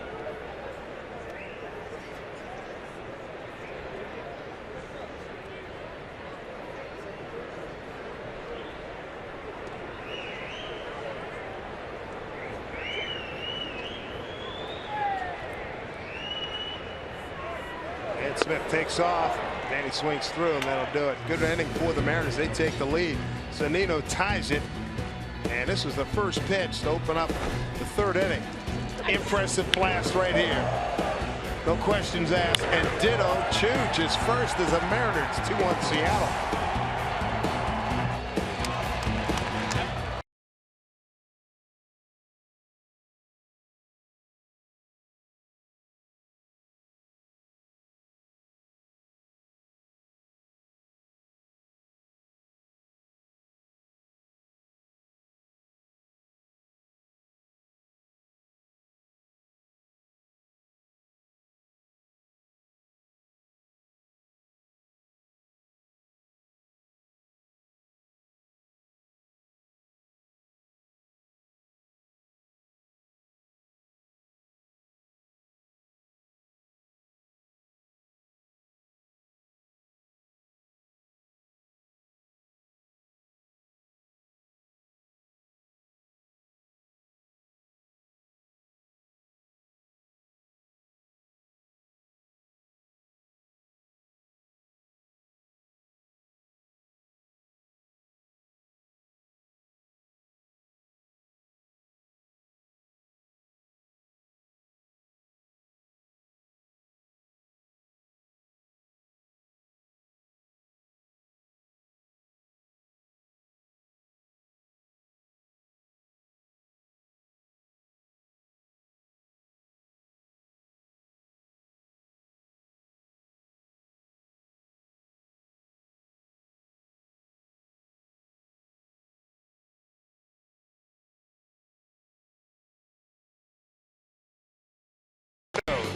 And Smith takes off. And he swings through, and that'll do it. Good inning for the Mariners. They take the lead. Zunino ties it. And this was the first pitch to open up the 3rd inning. Impressive blast right here. No questions asked. And ditto, Chooch is first as the Mariners 2-1 Seattle.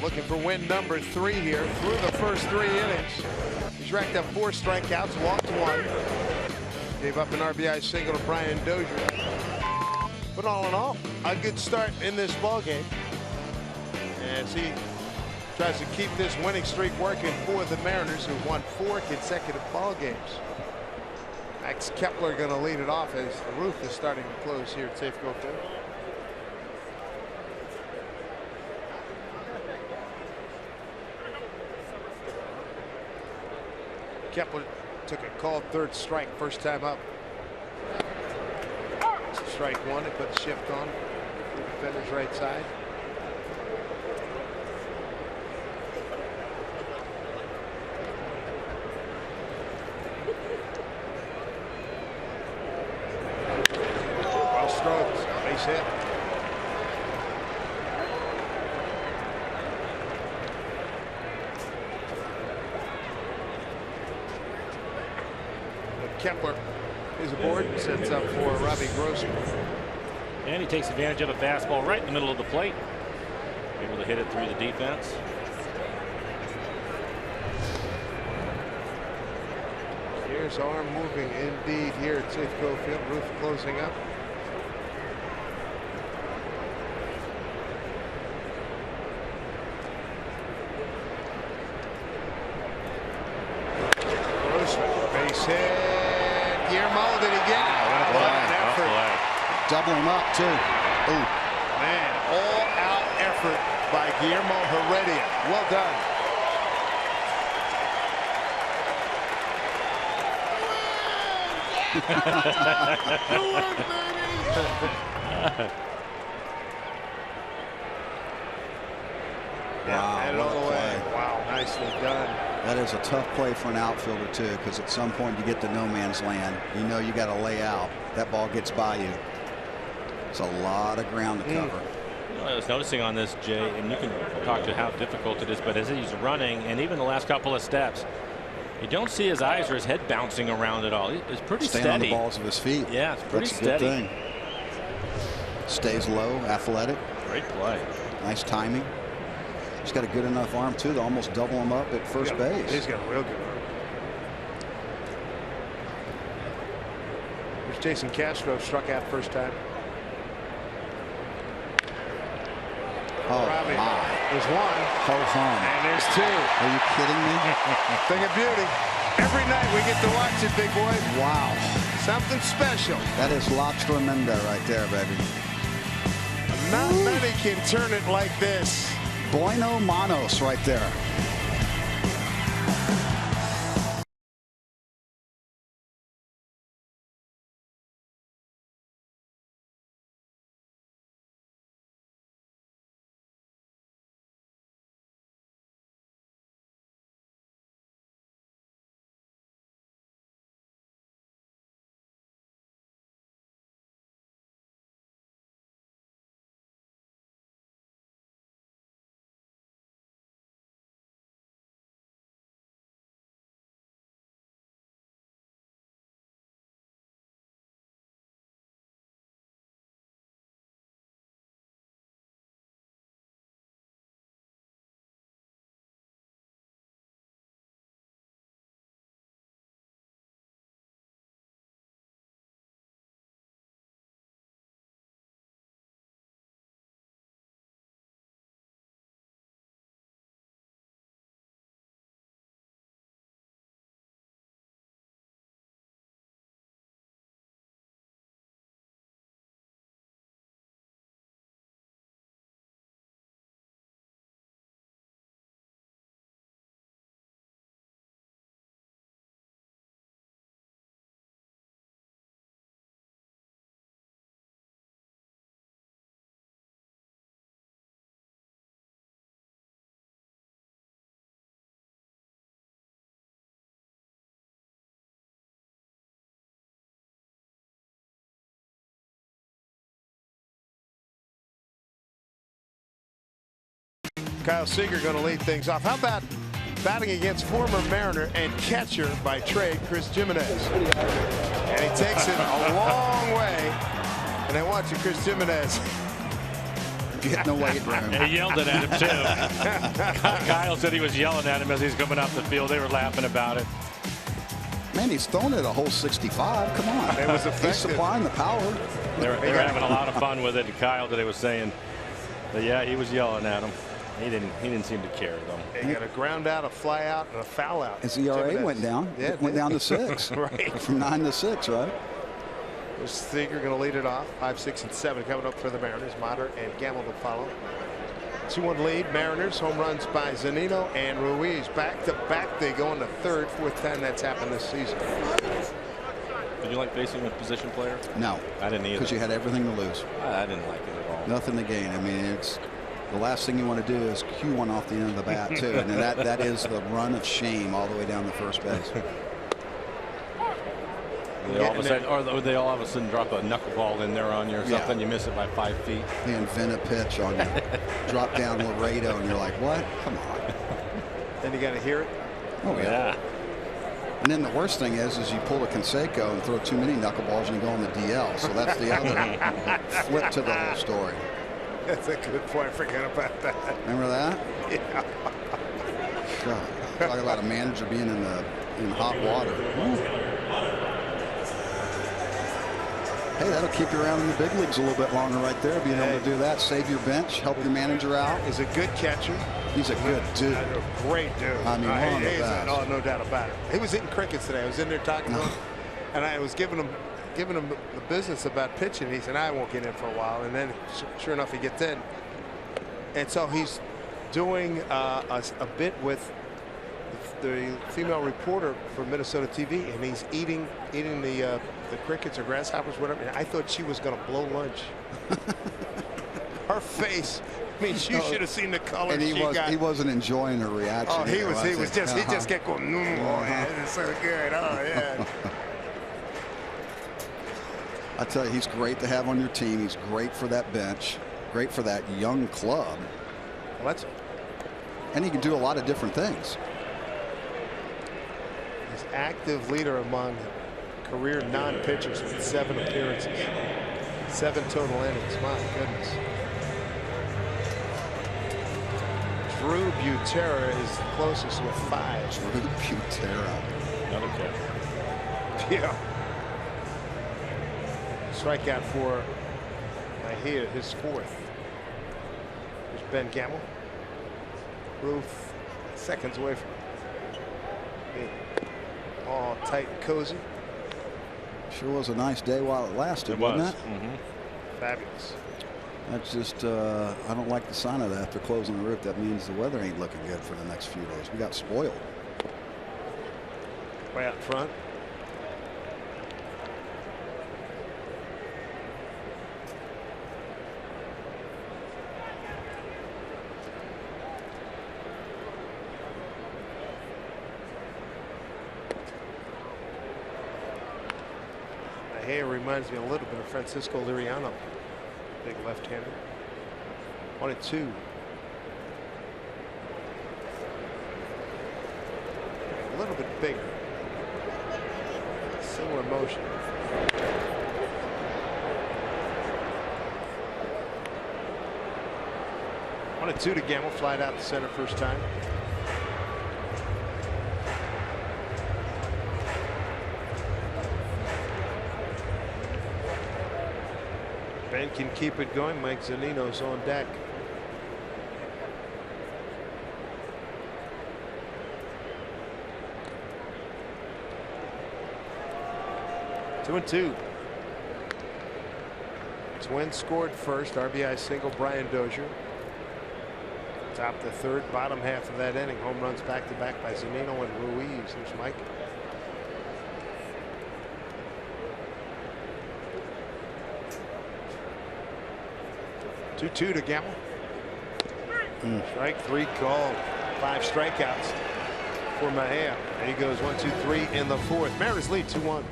Looking for win number 3 here through the first 3 innings. He's racked up 4 strikeouts, walked 1. Gave up an RBI single to Brian Dozier. But all in all, a good start in this ballgame as he tries to keep this winning streak working for the Mariners, who won 4 consecutive ball games. Max Kepler going to lead it off as the roof is starting to close here at Safeco Field. Kepler took a called 3rd strike first time up. Strike 1. They put the shift on the defender's right side. Well stroked. Base hit. Kepler is aboard and sets up for Robbie Grossman. And he takes advantage of a fastball right in the middle of the plate. Able to hit it through the defense. Here's arm moving indeed here at Safeco Field. Roof closing up. double him up, too. Ooh. Man, all-out effort by Guillermo Heredia. Well done. Wow, and what all a the way. play. Wow, nicely done. That is a tough play for an outfielder, too, because at some point you get to no man's land. You know you got to lay out. That ball gets by you. It's a lot of ground to cover. You know, I was noticing on this, Jay, and you can talk to how difficult it is, but as he's running, and even the last couple of steps, you don't see his eyes or his head bouncing around at all. It's pretty Staying steady. on the balls of his feet. Yeah, it's pretty That's steady. a good thing. Stays low, athletic. Great play. Nice timing. He's got a good enough arm, too, to almost double him up at first base. He's got a real good arm. There's Jason Castro, struck out first time. Oh, Robbie. my. There's one. Ho hum. And there's two. Are you kidding me? Thing of beauty. Every night we get to watch it, big boy. Wow. Something special. That is lobster Mendo right there, baby. Not many can turn it like this. Bueno Manos right there. Kyle Seager going to lead things off. How about batting against former Mariner and catcher by trade, Chris Jimenez? And he takes it a long way. And I watch Chris Jimenez Get in the weight room. He yelled it at him, too. Kyle said he was yelling at him as he's coming off the field. They were laughing about it. Man, he's thrown it a whole 65. Come on. It was effective. He's supplying the power. They're having a lot of fun with it. And Kyle today was saying that, yeah, he was yelling at him. He didn't seem to care, though. He got a ground out, a fly out, and a foul out. His ERA went down. Yeah, it went down to 6. Right. From 9 to 6, right? There's Seager going to lead it off. 5, 6, and 7 coming up for the Mariners. Motter and Gamble to follow. 2-1 lead. Mariners. Home runs by Zunino and Ruiz. Back to back. They go in the third, fourth time that's happened this season. Did you like facing a position player? No. I didn't either. Because you had everything to lose. I didn't like it at all. Nothing to gain. I mean, it's the last thing you want to do is cue one off the end of the bat, too. And that is the run of shame all the way down the first base. They all of a sudden drop a knuckleball in there on you or something. You miss it by 5 feet. They invent a pitch on you. Drop down Laredo, and you're like, what? Come on. Then you got to hear it. Oh, yeah. And then the worst thing is you pull a Canseco and throw too many knuckleballs and you go on the DL. So that's the other flip to the whole story. That's a good point. I forgot about that. Remember that? Yeah. God, talk about a manager being in hot water. Hey, that'll keep you around in the big leagues a little bit longer right there, being able to do that. Save your bench, help your manager out. He's a good catcher. He's a good dude. A great dude. I mean, one of the best. Oh, no doubt about it. He was eating crickets today. I was in there talking to him, and I was giving him giving him the business about pitching. He said, I won't get in for a while. And then sure enough, he gets in. And so he's doing a bit with the female reporter for Minnesota TV, and he's eating the crickets or grasshoppers, whatever. And I thought she was going to blow lunch. Her face. I mean, you should have seen the color and she got. He wasn't enjoying her reaction. Oh, he just kept going. Oh, Uh-huh. this is so good. Oh yeah. I tell you, he's great to have on your team. He's great for that bench. Great for that young club. Well, and he can do a lot of different things. He's active leader among career non-pitchers with 7 appearances, 7 total innings. My goodness. Drew Butera is the closest with 5. Drew Butera. Another kid. Yeah. Strikeout for Mejia, his 4th. There's Ben Gamble. Roof seconds away from being all tight and cozy. Sure was a nice day while it lasted, wasn't it? Mm-hmm. Fabulous. That's just, I don't like the sign of that after closing the roof. That means the weather ain't looking good for the next few days. We got spoiled. Way out front. Mejia reminds me a little bit of Francisco Liriano. Big left-hander. 1-2. A little bit bigger. Similar motion. One and 2 to Gamble. Flied out to center first time. Ben can keep it going. Mike Zunino's on deck. Two and 2. Twins scored first. RBI single, Brian Dozier. Top the 3rd, bottom half of that inning. Home runs back to back by Zunino and Ruiz. Here's Mike. Two to Gamble. Strike 3 called. 5 strikeouts for Mejia. And he goes 1, 2, 3 in the 4th. Mariners lead 2-1.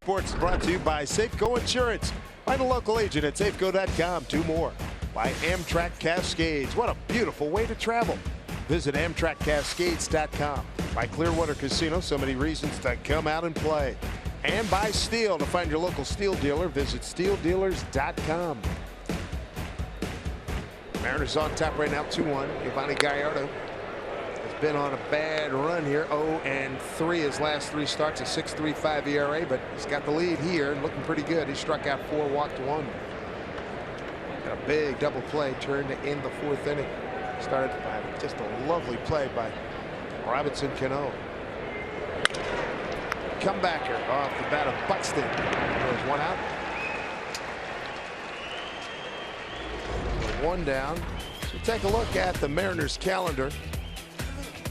Sports is brought to you by Safeco Insurance. Find a local agent at safeco.com. Do more. By Amtrak Cascades. What a beautiful way to travel. Visit AmtrakCascades.com. By Clearwater Casino, so many reasons to come out and play. And by Steel. To find your local Steel dealer, visit SteelDealers.com. Mariners on top right now, 2-1. Giovanni Gallardo has been on a bad run here. 0-3 his last 3 starts, a 6.35 ERA, but he's got the lead here and looking pretty good. He struck out 4, walked 1. Got a big double play turned in the 4th inning. Started by just a lovely play by Robinson Cano. Comebacker off the bat of Buxton. There's 1 out. 1 down. So take a look at the Mariners calendar.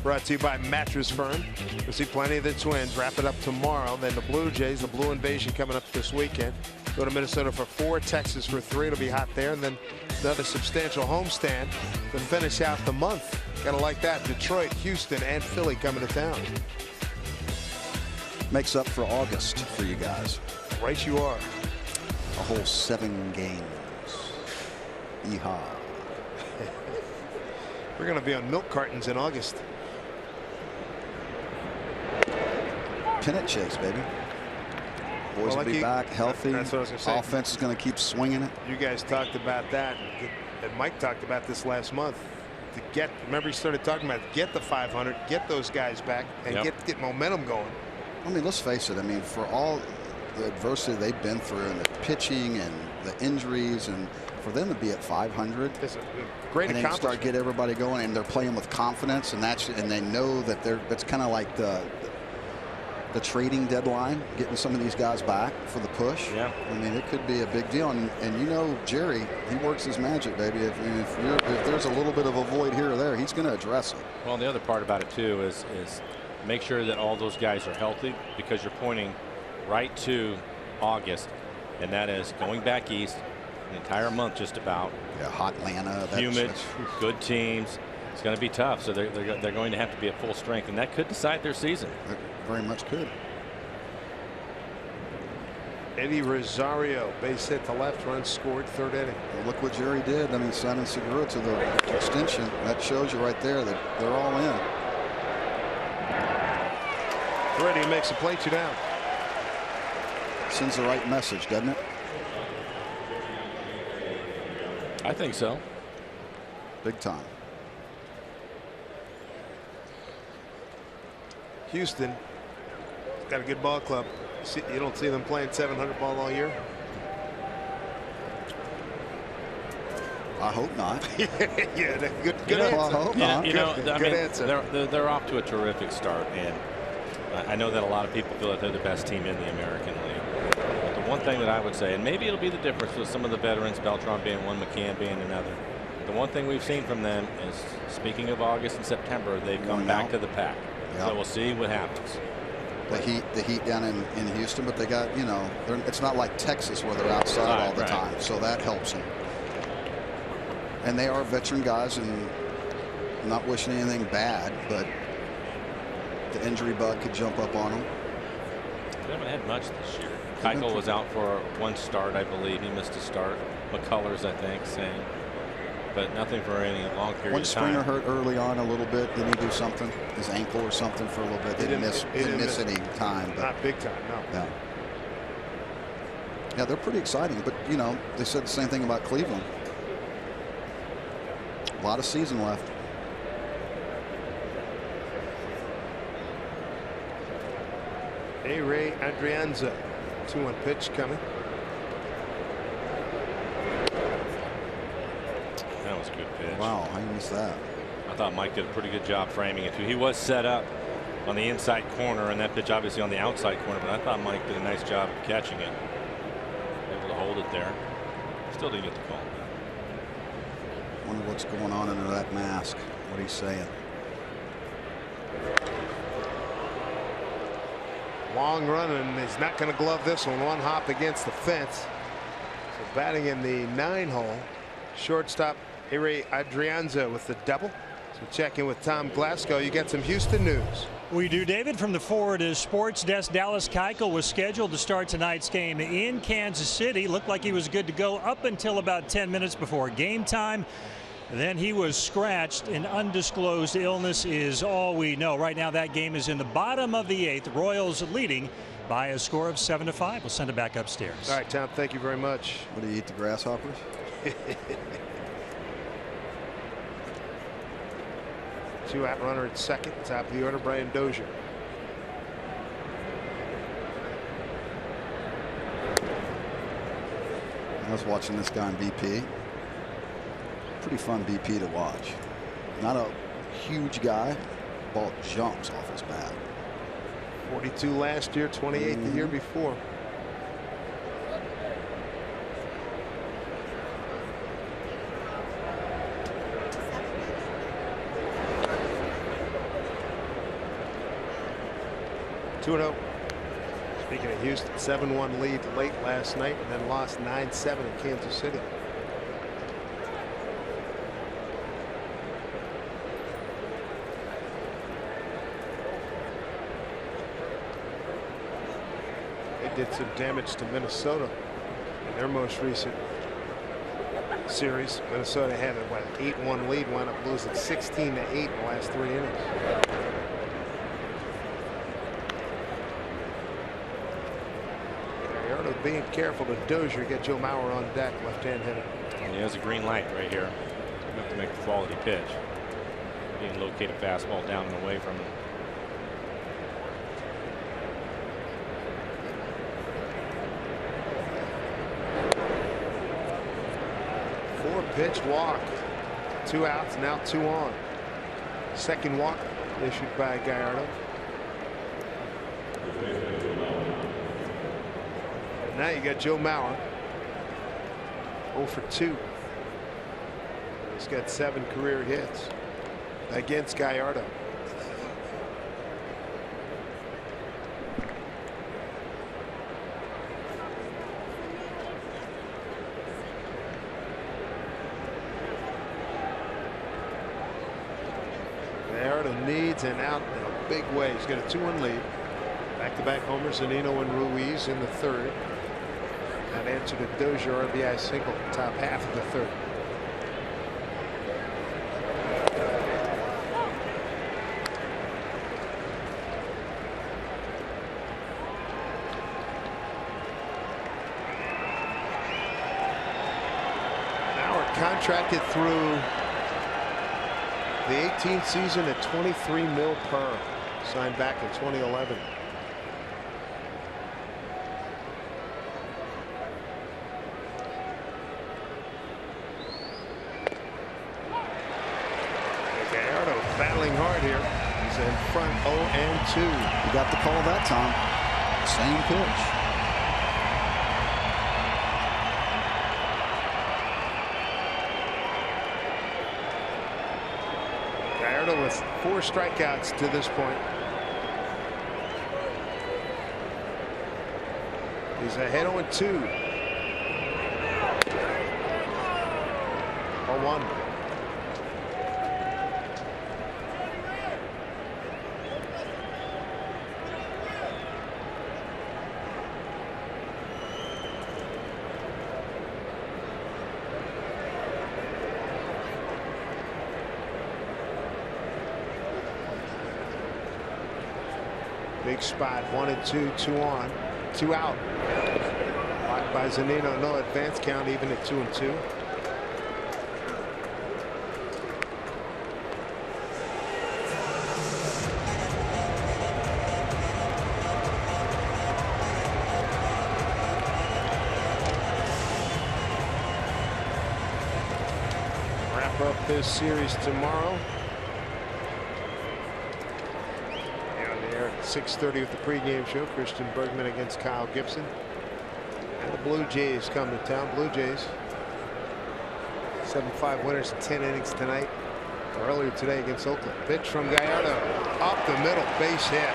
Brought to you by Mattress Firm. We'll see plenty of the Twins. Wrap it up tomorrow. Then the Blue Jays, the Blue Invasion coming up this weekend. Go to Minnesota for 4, Texas for 3. It'll be hot there. And then another substantial homestand to finish out the month. Gotta like that. Detroit, Houston, and Philly coming to town. Makes up for August for you guys. Right you are. A whole 7 games. Yeehaw. We're going to be on milk cartons in August. Pennant chase, baby. Boys will be back healthy. That's what I was going to say. Offense is going to keep swinging it. You guys talked about that, and Mike talked about this last month. To get, remember, he started talking about get the 500, get those guys back, and get momentum going. I mean, let's face it. I mean, for all the adversity they've been through, and the pitching, and the injuries, and for them to be at 500, it's a great and then start get everybody going, and they're playing with confidence, and they know that it's kind of like the trading deadline, getting some of these guys back for the push. Yeah. I mean, it could be a big deal, and you know, Jerry, he works his magic, baby. If there's a little bit of a void here or there, he's going to address it. Well, the other part about it too is make sure that all those guys are healthy, because you're pointing right to August, and that is going back east an entire month just about. Yeah, hot Atlanta, humid, good teams. It's going to be tough, so they're going to have to be at full strength, and that could decide their season. It very much could. Eddie Rosario, base hit to left, run scored, 3rd inning. Well, look what Jerry did. I mean, signing Segura to the extension. That shows you right there that they're all in. Ready makes a play, 2 down. Sends the right message, doesn't it? I think so. Big time. Houston got a good ball club. You don't see them playing 700 ball all year. I hope not. Yeah, good answer. I hope not. You know, good answer. They're off to a terrific start, and I know that a lot of people feel that they're the best team in the American League. But the one thing that I would say, and maybe it'll be the difference with some of the veterans, Beltran being one, McCann being another. The one thing we've seen from them is, speaking of August and September, they've come back to the pack. Yep. So we'll see what happens. The heat down in Houston, but they got, you know, it's not like Texas where they're outside all the time, so that helps them. And they are veteran guys, and I'm not wishing anything bad, but the injury bug could jump up on them. They haven't had much this year. Keuchel was out for 1 start, I believe. He missed a start. McCullers, I think, same. But nothing for any long period of time. Springer hurt early on a little bit. Didn't he do something? His ankle or something for a little bit. Didn't miss any time. But not big time, no. Yeah, they're pretty exciting. But, you know, they said the same thing about Cleveland. A lot of season left. Ray Adrianza, 2-1 pitch coming. That was a good pitch. Wow, how you miss that? I thought Mike did a pretty good job framing it too. He was set up on the inside corner, and that pitch obviously on the outside corner, but I thought Mike did a nice job of catching it. Able to hold it there. Still didn't get the call. Wonder what's going on under that mask. What he's saying. Long run, and he's not going to glove this one. 1 hop against the fence. So batting in the 9-hole. Shortstop Ray Adrianza with the double. So check in with Tom Glasgow. You got some Houston news. We do, David, from the Forward Sports Desk. Dallas Keuchel was scheduled to start tonight's game in Kansas City. Looked like he was good to go up until about 10 minutes before game time. Then he was scratched. An undisclosed illness is all we know. Right now that game is in the bottom of the 8th. Royals leading by a score of 7-5. We'll send it back upstairs. All right, Tom, thank you very much. What do you eat, the grasshoppers? Two-out runner at second. Top of the order, Brian Dozier. I was watching this guy on BP. Pretty fun BP to watch. Not a huge guy. Ball jumps off his bat. 42 last year, 28 the year before. Two and 0. Speaking of Houston, 7-1 lead late last night and then lost 9-7 in Kansas City. They did some damage to Minnesota in their most recent series. Minnesota had a 8-1 lead, wound up losing 16-8 in the last 3 innings. Being careful to Dozier, get Joe Mauer on deck, left-hand hitter. And he has a green light right here. You have to make a quality pitch. You can locate a fastball down and away from him. Four-pitch walk. 2 outs, now 2 on. Second walk issued by Gallardo. Now you got Joe Mauer, 0 for 2. He's got 7 career hits against Gallardo. Gallardo needs an out in a big way. He's got a 2-1 lead. Back-to-back homers, Zunino and Ruiz in the 3rd. That answered a Dozier RBI single, top half of the 3rd. Mauer contracted through the 18th season at $23 million per. Signed back in 2011. Battling hard here. He's in front 0-2. You got the call that time. Same pitch. Gallardo with 4 strikeouts to this point. He's ahead 0-2. 0-1. Big spot, 1-2, 2 on, 2 out. Blocked by Zunino, no advance count even at 2-2. Wrap up this series tomorrow. 6:30 with the pregame show. Christian Bergman against Kyle Gibson. And the Blue Jays come to town. Blue Jays 7-5 winners in 10 innings tonight. Earlier today against Oakland. Pitch from Gallardo. Up the middle. Base hit.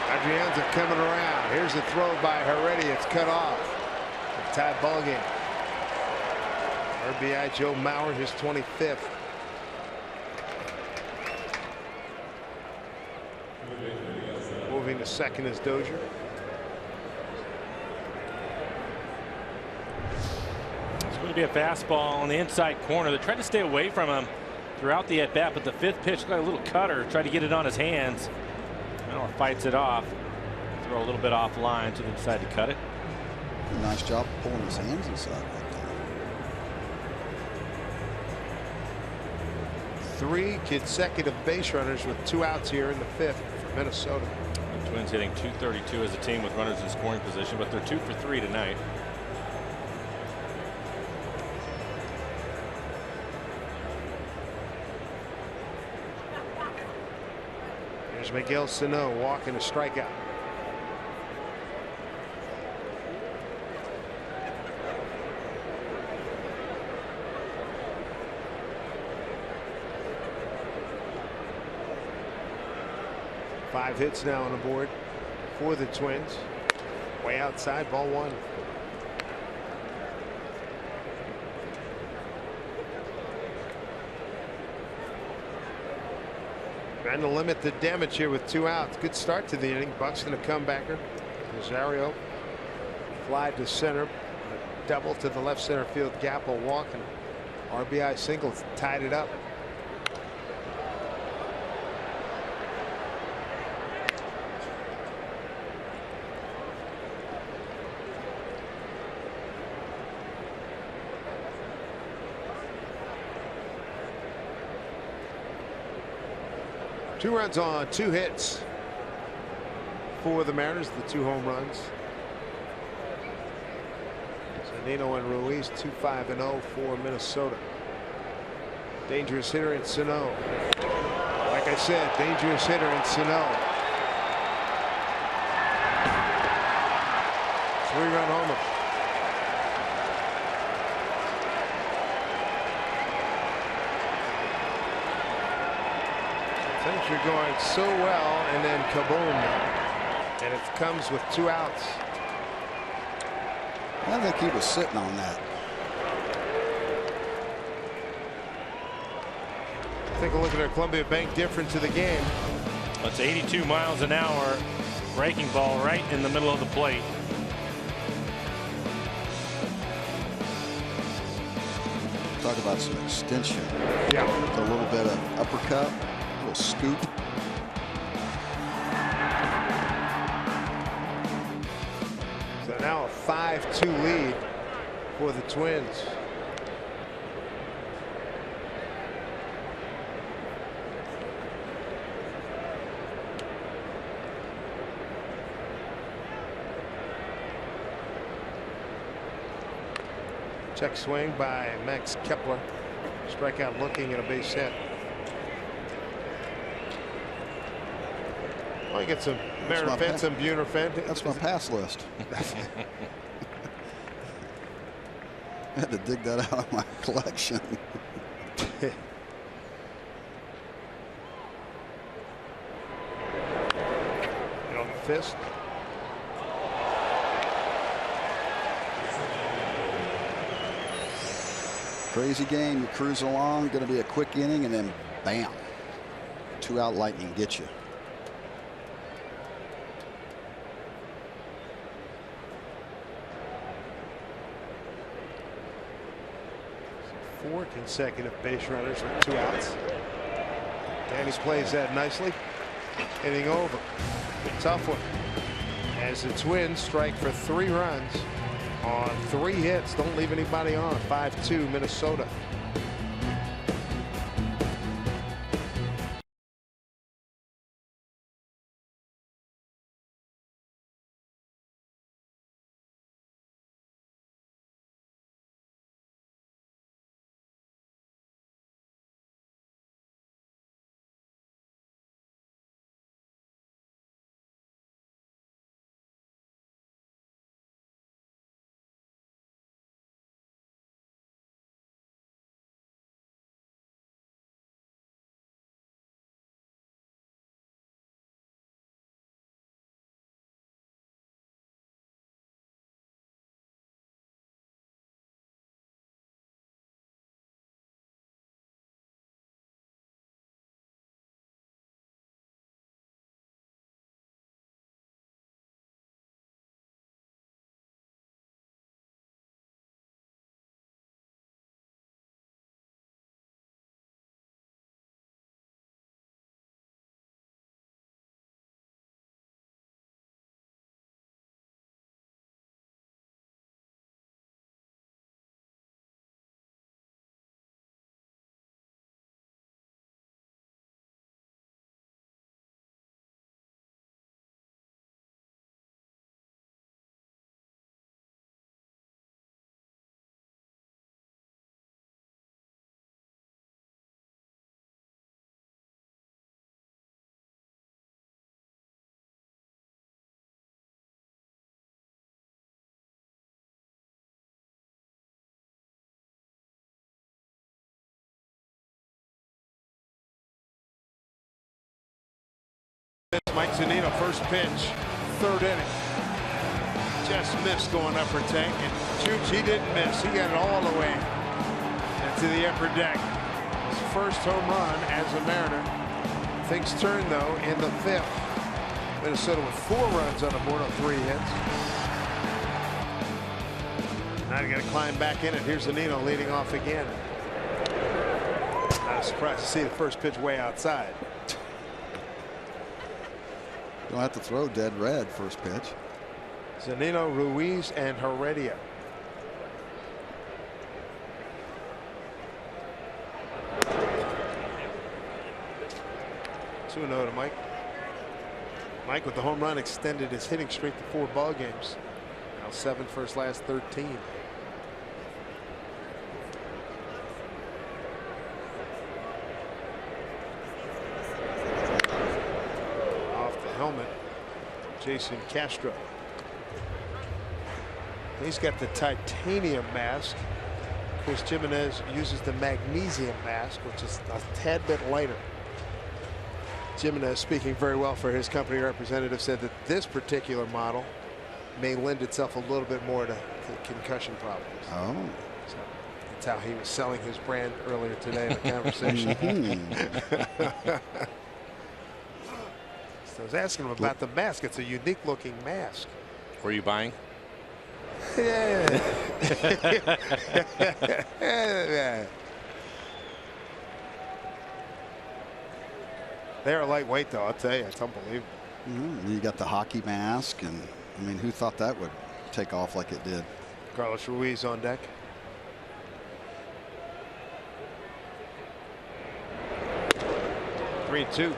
Adrianza coming around. Here's the throw by Heredia. It's cut off. A tied ball game. RBI Joe Mauer, his 25th. Moving to second is Dozier. It's going to be a fastball on the inside corner. They tried to stay away from him throughout the at-bat, but the fifth pitch looked like a little cutter. Tried to get it on his hands. Miller fights it off. Throw a little bit off line, so they decide to cut it. Nice job pulling his hands inside right there. 3 consecutive base runners with 2 outs here in the 5th for Minnesota. The Twins hitting .232 as a team with runners in scoring position, but they're 2 for 3 tonight. Here's Miguel Sano walking a strikeout. Five hits now on the board for the Twins. Way outside, ball 1. Trying to limit the damage here with 2 outs. Good start to the inning. Buxton a comebacker. Rosario fly to center. A double to the left center field gap. A walk and RBI single tied it up. Two runs on 2 hits for the Mariners. The 2 home runs. Zunino and Ruiz 2-5-0 for Minnesota. Dangerous hitter in Sano. Like I said, dangerous hitter in Sano. 3-run homer. Things are going so well, and then kaboom, and it comes with 2 outs. I think he was sitting on that. Take a look at our Columbia Bank difference of the game. That's 82 miles an hour. Breaking ball right in the middle of the plate. Talk about some extension. Yeah. With a little bit of uppercut. Scoop. So now a 5-2 lead for the Twins. Check swing by Max Kepler. Strikeout looking at a base hit. Oh, you get some Marifet, some Bunifet. That's my pass list. I had to dig that out of my collection. On the fist. Crazy game. You cruise along. Going to be a quick inning, and then bam, 2-out lightning gets you. Four consecutive base runners with 2 outs. And he plays that nicely. Inning over. A tough one. As the Twins strike for 3 runs on 3 hits. Don't leave anybody on. 5-2 Minnesota. Mike Zunino, first pitch, third inning. Just missed going upper tank, and Chooch, he didn't miss. He got it all the way into the upper deck. His first home run as a Mariner. Things turned though in the 5th. Minnesota with 4 runs on the board on 3 hits. Now you got to climb back in it. Here's Zunino leading off again. Not surprised to see the first pitch way outside. Don't have to throw dead red first pitch. Zunino, Ruiz, and Heredia. Two 2-0 to Mike. Mike with the home run extended his hitting streak to 4 ball games. Now 7 for his last 13. Off the helmet, Jason Castro. He's got the titanium mask. Of course, Jimenez uses the magnesium mask, which is a tad bit lighter. Jimenez, speaking very well for his company representative, said that this particular model may lend itself a little bit more to concussion problems. Oh. So that's how he was selling his brand earlier today in the conversation. So I was asking him about the mask. It's a unique looking mask. Were you buying? Yeah. They're lightweight, though. I'll tell you, it's unbelievable. You got the hockey mask, and I mean, who thought that would take off like it did? Carlos Ruiz on deck. Three, 2.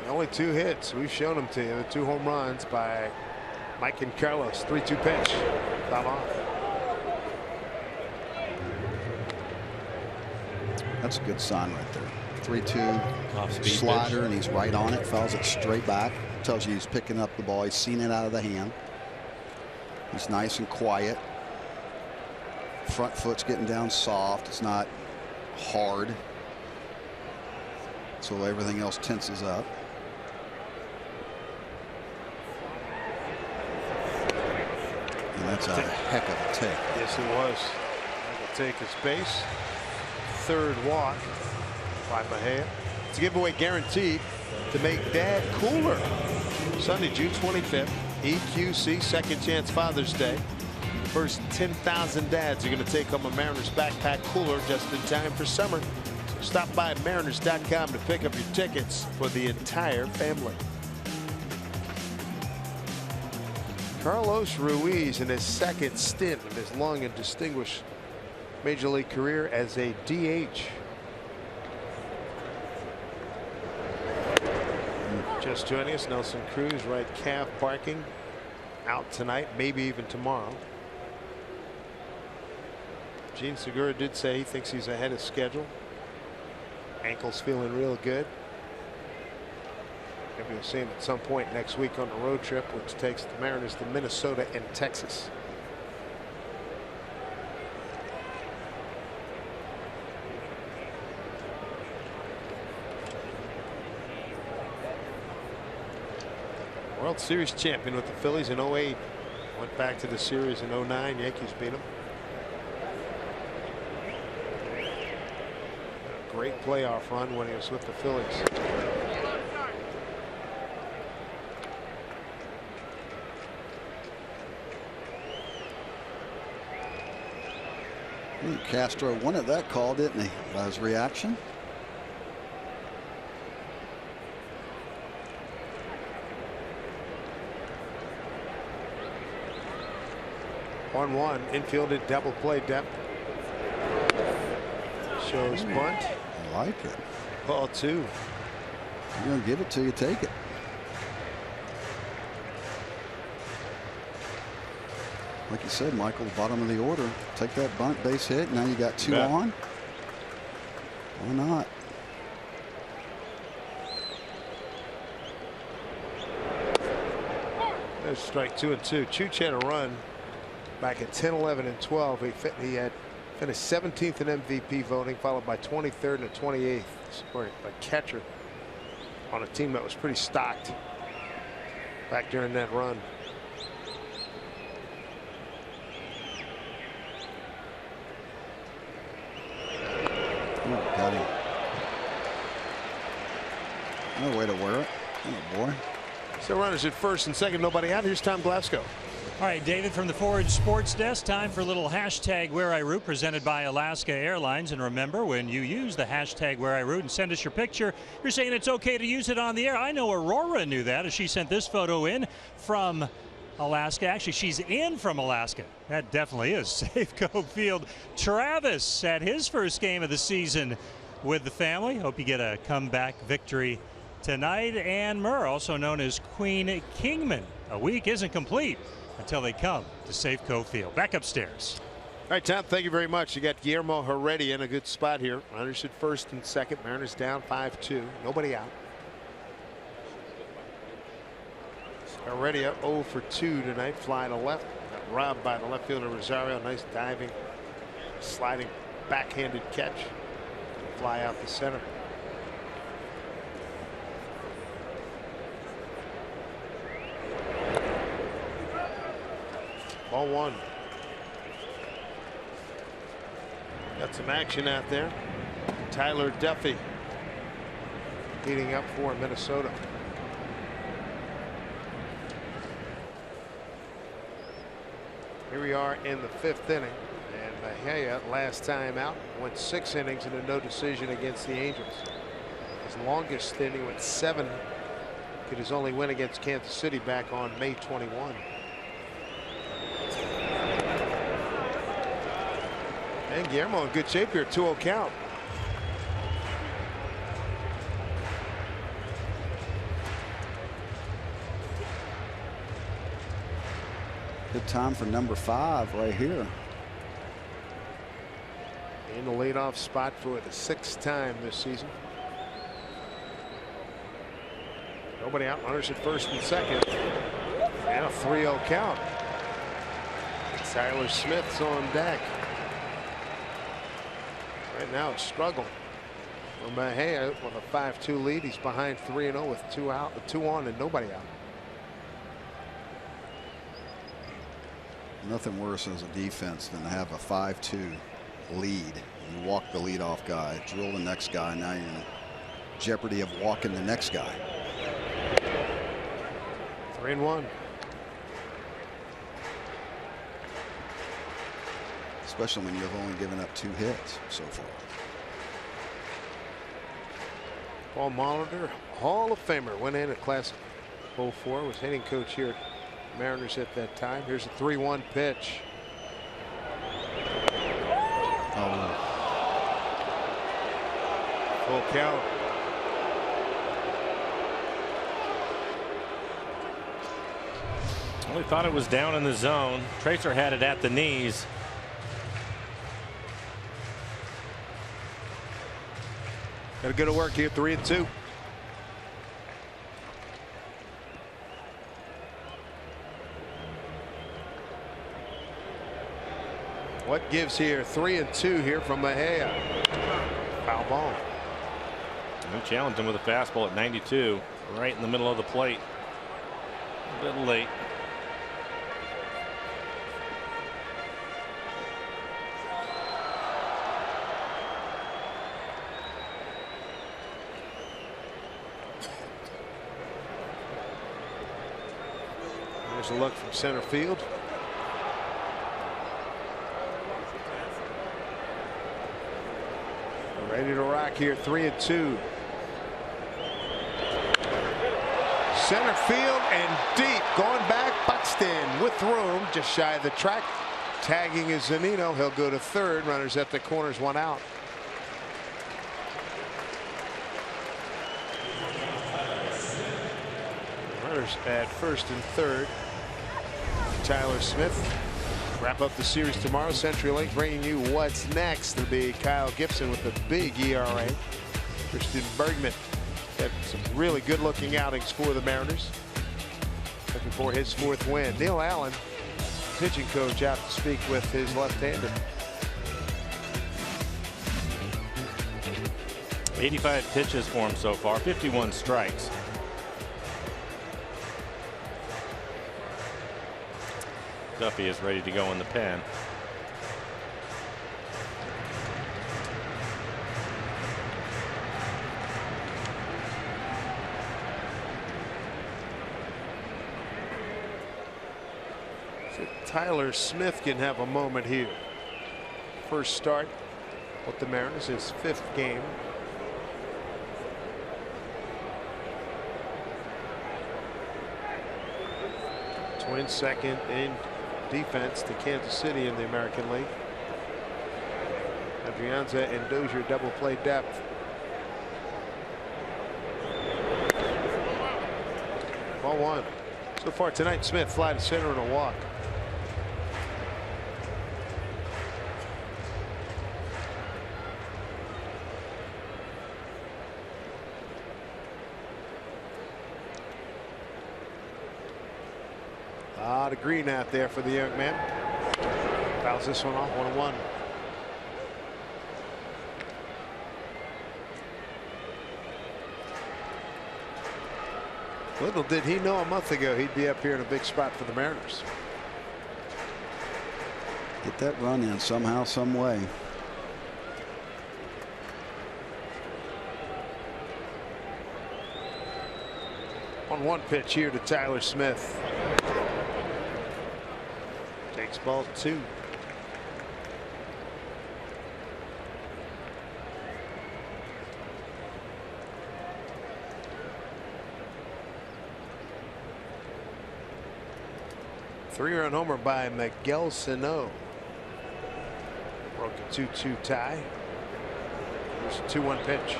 Only 2 hits. We've shown them to you. The 2 home runs by Mike and Carlos. 3-2 pitch. Foul off. That's a good sign right there. 3-2 slider, and he's right on it. Fouls it straight back. Tells you he's picking up the ball. He's seen it out of the hand. He's nice and quiet. Front foot's getting down soft. It's not hard. So everything else tenses up. And that's a heck of a take. Yes, it was. That'll take his base. 3rd walk by Mejia. It's a giveaway guaranteed to make Dad cooler. Sunday, June 25th, EQC Second Chance Father's Day. First 10,000 dads are going to take home a Mariners backpack cooler just in time for summer. So stop by Mariners.com to pick up your tickets for the entire family. Carlos Ruiz in his 2nd stint of his long and distinguished major league career as a DH. Just joining us, Nelson Cruz, right calf barking, out tonight, maybe even tomorrow. Gene Segura did say he thinks he's ahead of schedule. Ankle's feeling real good. Maybe we'll see him at some point next week on the road trip, which takes the Mariners to Minnesota and Texas. World Series champion with the Phillies in 08. Went back to the series in 09. Yankees beat him. A great playoff run when he was with the Phillies. Castro wanted that call, didn't he? By his reaction. On 1, infielded double play depth. Shows bunt. I like it. Ball 2. You're going to give it to you, take it. Like you said, Michael, bottom of the order. Take that bunt, base hit. Now you got 2 on. Why not? There's strike 2 and 2. Chooch had a run back at 10, 11, and 12. He had finished 17th in MVP voting, followed by 23rd and 28th, scoring a catcher on a team that was pretty stocked back during that run. Oh, got him. No way to wear it. Oh, boy. So runners at first and second, nobody out. Here's Tom Glasgow. All right, David from the Forward Sports Desk. Time for a little hashtag Where I Root presented by Alaska Airlines. And remember, when you use the hashtag Where I Root and send us your picture, you're saying it's okay to use it on the air. I know Aurora knew that as she sent this photo in from Alaska. Actually, she's in from Alaska. That definitely is Safeco Field. Travis at his first game of the season with the family. Hope you get a comeback victory tonight. And Murr, also known as Queen Kingman. A week isn't complete until they come to Safeco Field. Back upstairs. All right, Tom, thank you very much. You got Guillermo Heredia in a good spot here. Runners at first and second. Mariners down 5-2. Nobody out. Heredia 0 for 2 tonight. Fly to left. Got robbed by the left fielder Rosario. Nice diving, sliding, backhanded catch. Fly out the center. Ball 1. Got some action out there. Tyler Duffy heating up for Minnesota. Here we are in the 5th inning, and Mejia last time out went 6 innings and a no decision against the Angels. His longest inning went 7. Get his only win against Kansas City back on May 21. And Guillermo in good shape here. 2-0 count. Good time for number 5 right here. In the leadoff spot for the 6th time this season. Nobody out. Runners at first and second. And a 3-0 count. Tyler Smith's on deck. Right now it's struggle for Mejia with a 5-2 lead. He's behind 3-0 with 2 out, 2 on and nobody out. Nothing worse as a defense than to have a 5-2 lead. You walk the leadoff guy, drill the next guy. Now you're in jeopardy of walking the next guy. 3-1. Especially when you've only given up 2 hits so far. Paul Molitor, Hall of Famer, went in at Class of 04, was hitting coach here at Mariners at that time. Here's a 3-1 pitch. Oh. Full count. Well, he thought it was down in the zone. Tracer had it at the knees. Got to go to work here. 3-2. What gives here? 3-2 here from Mejia. Foul ball. And challenged him with a fastball at 92, right in the middle of the plate. A bit late. There's a look from center field. Ready to rock here. 3-2. Center field and deep. Going back. Buxton with room. Just shy of the track. Tagging is Zunino. He'll go to third. Runners at the corners. 1 out. Runners at first and third. Tyler Smith. Wrap up the series tomorrow. CenturyLink bringing you what's next. It'll be Kyle Gibson with the big ERA. Christian Bergman had some really good looking outings for the Mariners. looking for his 4th win. Neil Allen, pitching coach, out to speak with his left-hander. 85 pitches for him so far, 51 strikes. Duffy is ready to go in the pen. So Tyler Smith can have a moment here. First start with the Mariners, his 5th game. Twins second in defense to Kansas City in the American League. Adrianza and Dozier double play depth. Ball 1. So far tonight, Smith fly to center and a walk. A lot of green out there for the young man. Fouls this one off, 1-1. Little did he know a month ago he'd be up here in a big spot for the Mariners. Get that run in somehow, some way. On 1 pitch here to Tyler Smith. Takes ball 2. Three-run homer by Miguel Sano. Broke a 2-2 tie. Here's a 2-1 pitch.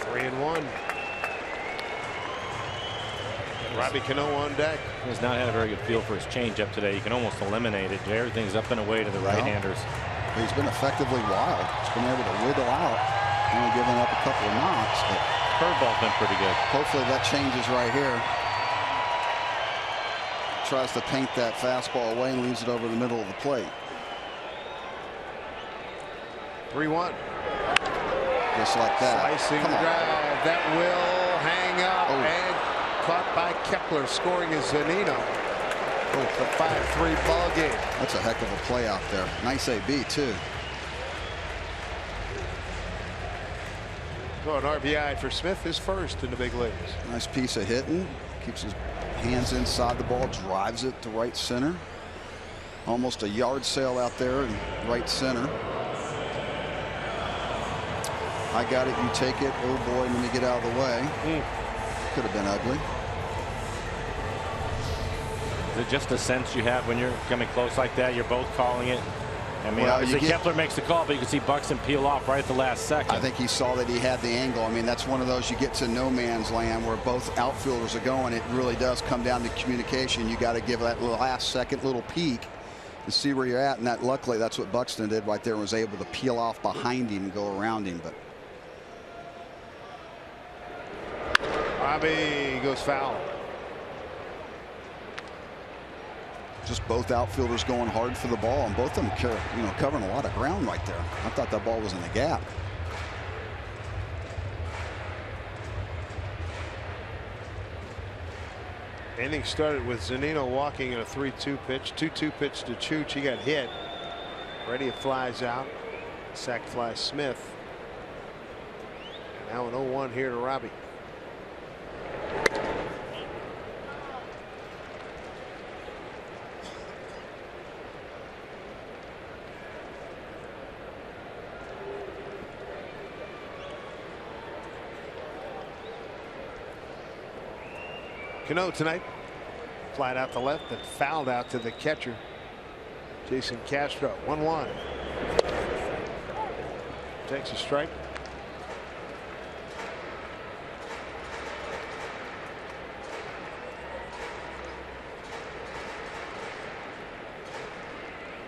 3-1. Robbie Cano on deck. He's not had a very good feel for his changeup today. You can almost eliminate it. Everything's up and away to the right-handers. He's been effectively wild. He's been able to wiggle out, only giving up a couple of knocks. But curveball's been pretty good. Hopefully that changes right here. Tries to paint that fastball away and leaves it over the middle of the plate. 3-1. Just like that. Slicing drive. That will hang up and caught by Kepler, scoring is Zunino. It's a 5-3 ball game. That's a heck of a play out there. Nice AB too. So an RBI for Smith, his first in the big leagues. Nice piece of hitting. Keeps his hands inside the ball, drives it to right center. Almost a yard sale out there in right center. I got it, you take it. Oh boy, let me get out of the way. Could have been ugly. Is it just a sense you have when you're coming close like that? You're both calling it. I mean, well, obviously Kepler makes the call, but you can see Buxton peel off right at the last second. I think he saw that he had the angle. I mean, that's one of those you get to no man's land where both outfielders are going. It really does come down to communication. You got to give that last second little peek to see where you're at, and that luckily that's what Buxton did right there, and was able to peel off behind him and go around him. But Robbie goes foul. Just both outfielders going hard for the ball, and both of them, covering a lot of ground right there. I thought that ball was in the gap. Inning started with Zunino walking in a 3-2 pitch. 2-2 pitch to Chooch. He got hit. Ready, it flies out. Sack flies Smith. And now an 0-1 here to Robbie. Cano tonight, flat out to left, and fouled out to the catcher, Jason Castro. 1-1. Takes a strike.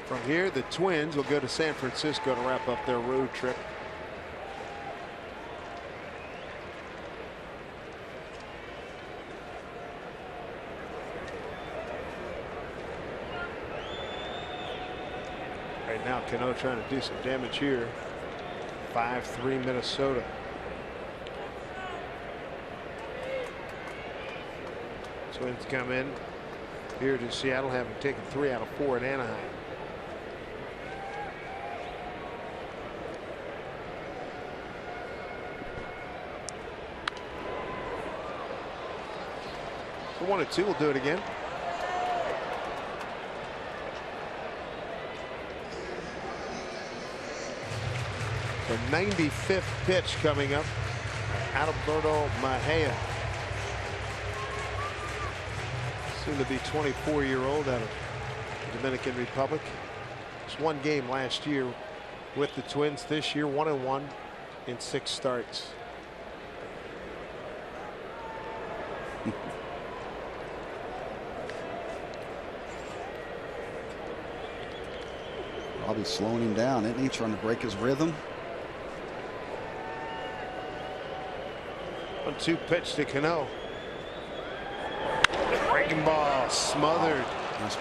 From here, the Twins will go to San Francisco to wrap up their road trip. Right now, Cano trying to do some damage here. 5-3 Minnesota. Twins come in here to Seattle, having taken 3 out of 4 in Anaheim. So 1-2 will do it again. The 95th pitch coming up. Alberto Mejia. Soon to be 24-year-old out of the Dominican Republic. Just 1 game last year with the Twins. This year 1-1 in 6 starts. Probably slowing him down, isn't he? Trying to break his rhythm. 1-2 pitch to Cano. Breaking ball smothered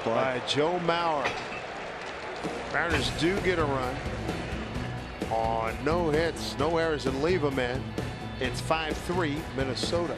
by Joe Mauer. Mariners do get a run on no hits, no errors, and leave them in. It's 5-3 Minnesota.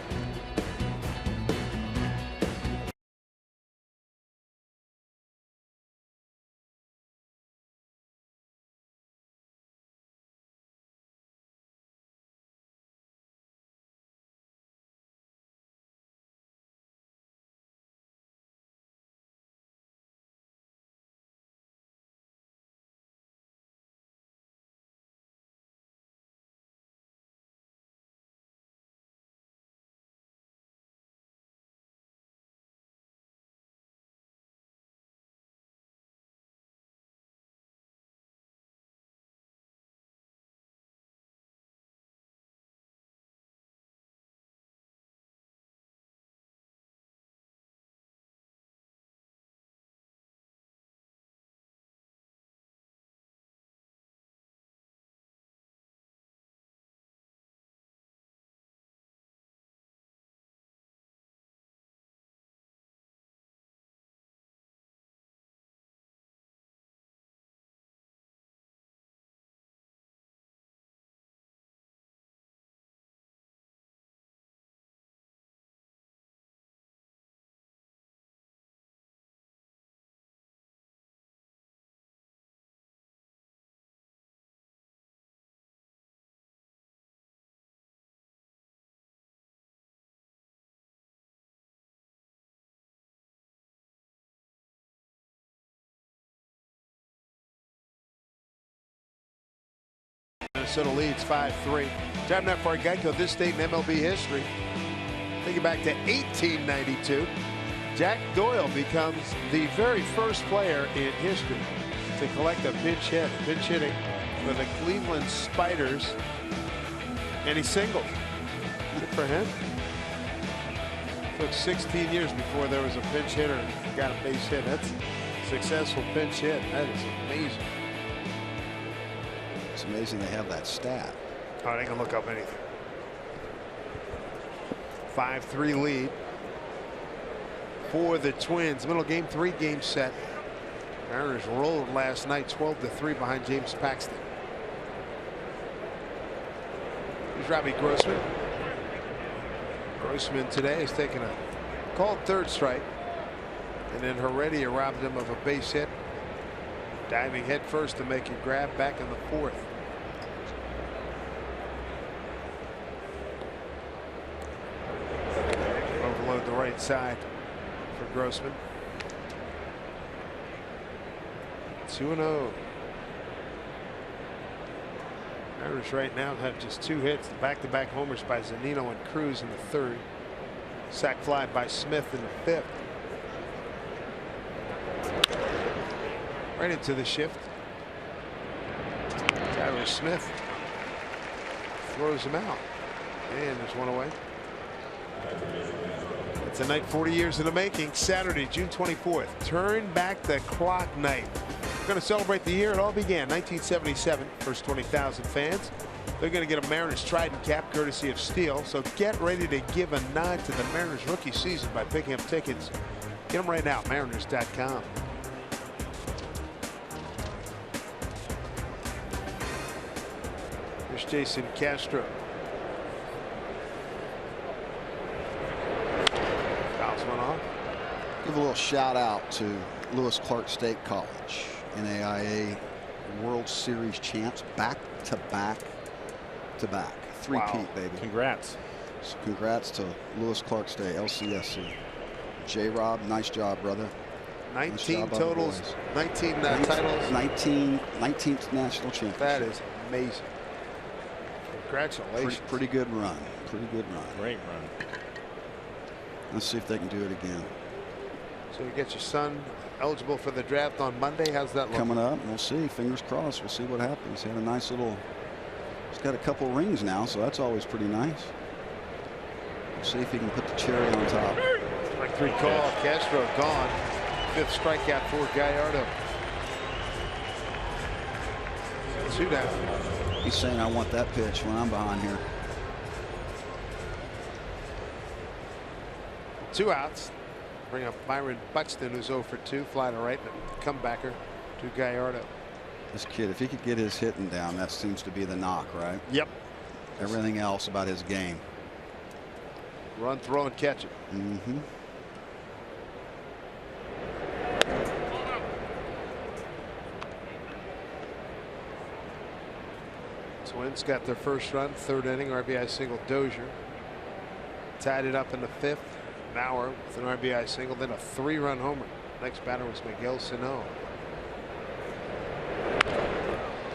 Minnesota leads 5-3. Time now for a Geico. This date in MLB history. Thinking back to 1892, Jack Doyle becomes the very first player in history to collect a pinch hit. Pinch hitting for the Cleveland Spiders, and he singled. Good for him. Took 16 years before there was a pinch hitter who got a base hit. That's a successful pinch hit. That is amazing. It's amazing they have that stat. Oh, they can look up anything. 5-3 lead for the Twins. Middle game, 3 game set. Mariners rolled last night 12-3 behind James Paxton. Here's Robbie Grossman. Grossman today has taken a called third strike, and then Heredia robbed him of a base hit, diving head first to make a grab back in the 4th. Overload the right side for Grossman. 2-0. Mariners right now have just 2 hits. Back-to-back homers by Zunino and Cruz in the 3rd. Sac fly by Smith in the 5th. Right into the shift. Tyler Smith throws him out, and there's one away. It's a night 40 years in the making. Saturday, June 24th. Turn back the clock night. We're going to celebrate the year it all began. 1977. First 20,000 fans. They're going to get a Mariners Trident cap courtesy of Steel. So get ready to give a nod to the Mariners rookie season by picking up tickets. Get them right now. Mariners.com. Here's Jason Castro. Fouls one off. Give a little shout out to Lewis Clark State College, NAIA World Series champs, back to back. Three-peat, baby. Congrats. So congrats to Lewis Clark State, LCSC. J-Rob, nice job, brother. 19 totals, 19 titles. 19th national championship. That is amazing. Congratulations. Pretty good run. Pretty good run. Great run. Let's see if they can do it again. So you get your son eligible for the draft on Monday. How's that look? Coming up, we'll see. Fingers crossed. We'll see what happens. He had a nice little. He's got a couple rings now, so that's always pretty nice. We'll see if he can put the cherry on top. Strike 3 call. Castro gone. 5th strikeout for Gallardo. 2 down. He's saying, I want that pitch when I'm behind here. 2 outs. Bring up Byron Buxton, who's 0 for 2. Fly to right, and comebacker to Gallardo. This kid, if he could get his hitting down, that seems to be the knock, right? Yep. Everything else about his game. Run, throw, and catch it. Mm-hmm. Twins got their first run, 3rd inning, RBI single Dozier. Tied it up in the 5th. Mauer with an RBI single, then a 3-run homer. Next batter was Miguel Sano.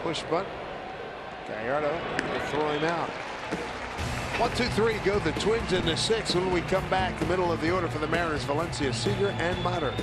Push bunt. Gallardo will throw him out. 1, 2, 3 go the Twins in the 6th. When we come back, the middle of the order for the Mariners, Valencia, Seager, and Motter.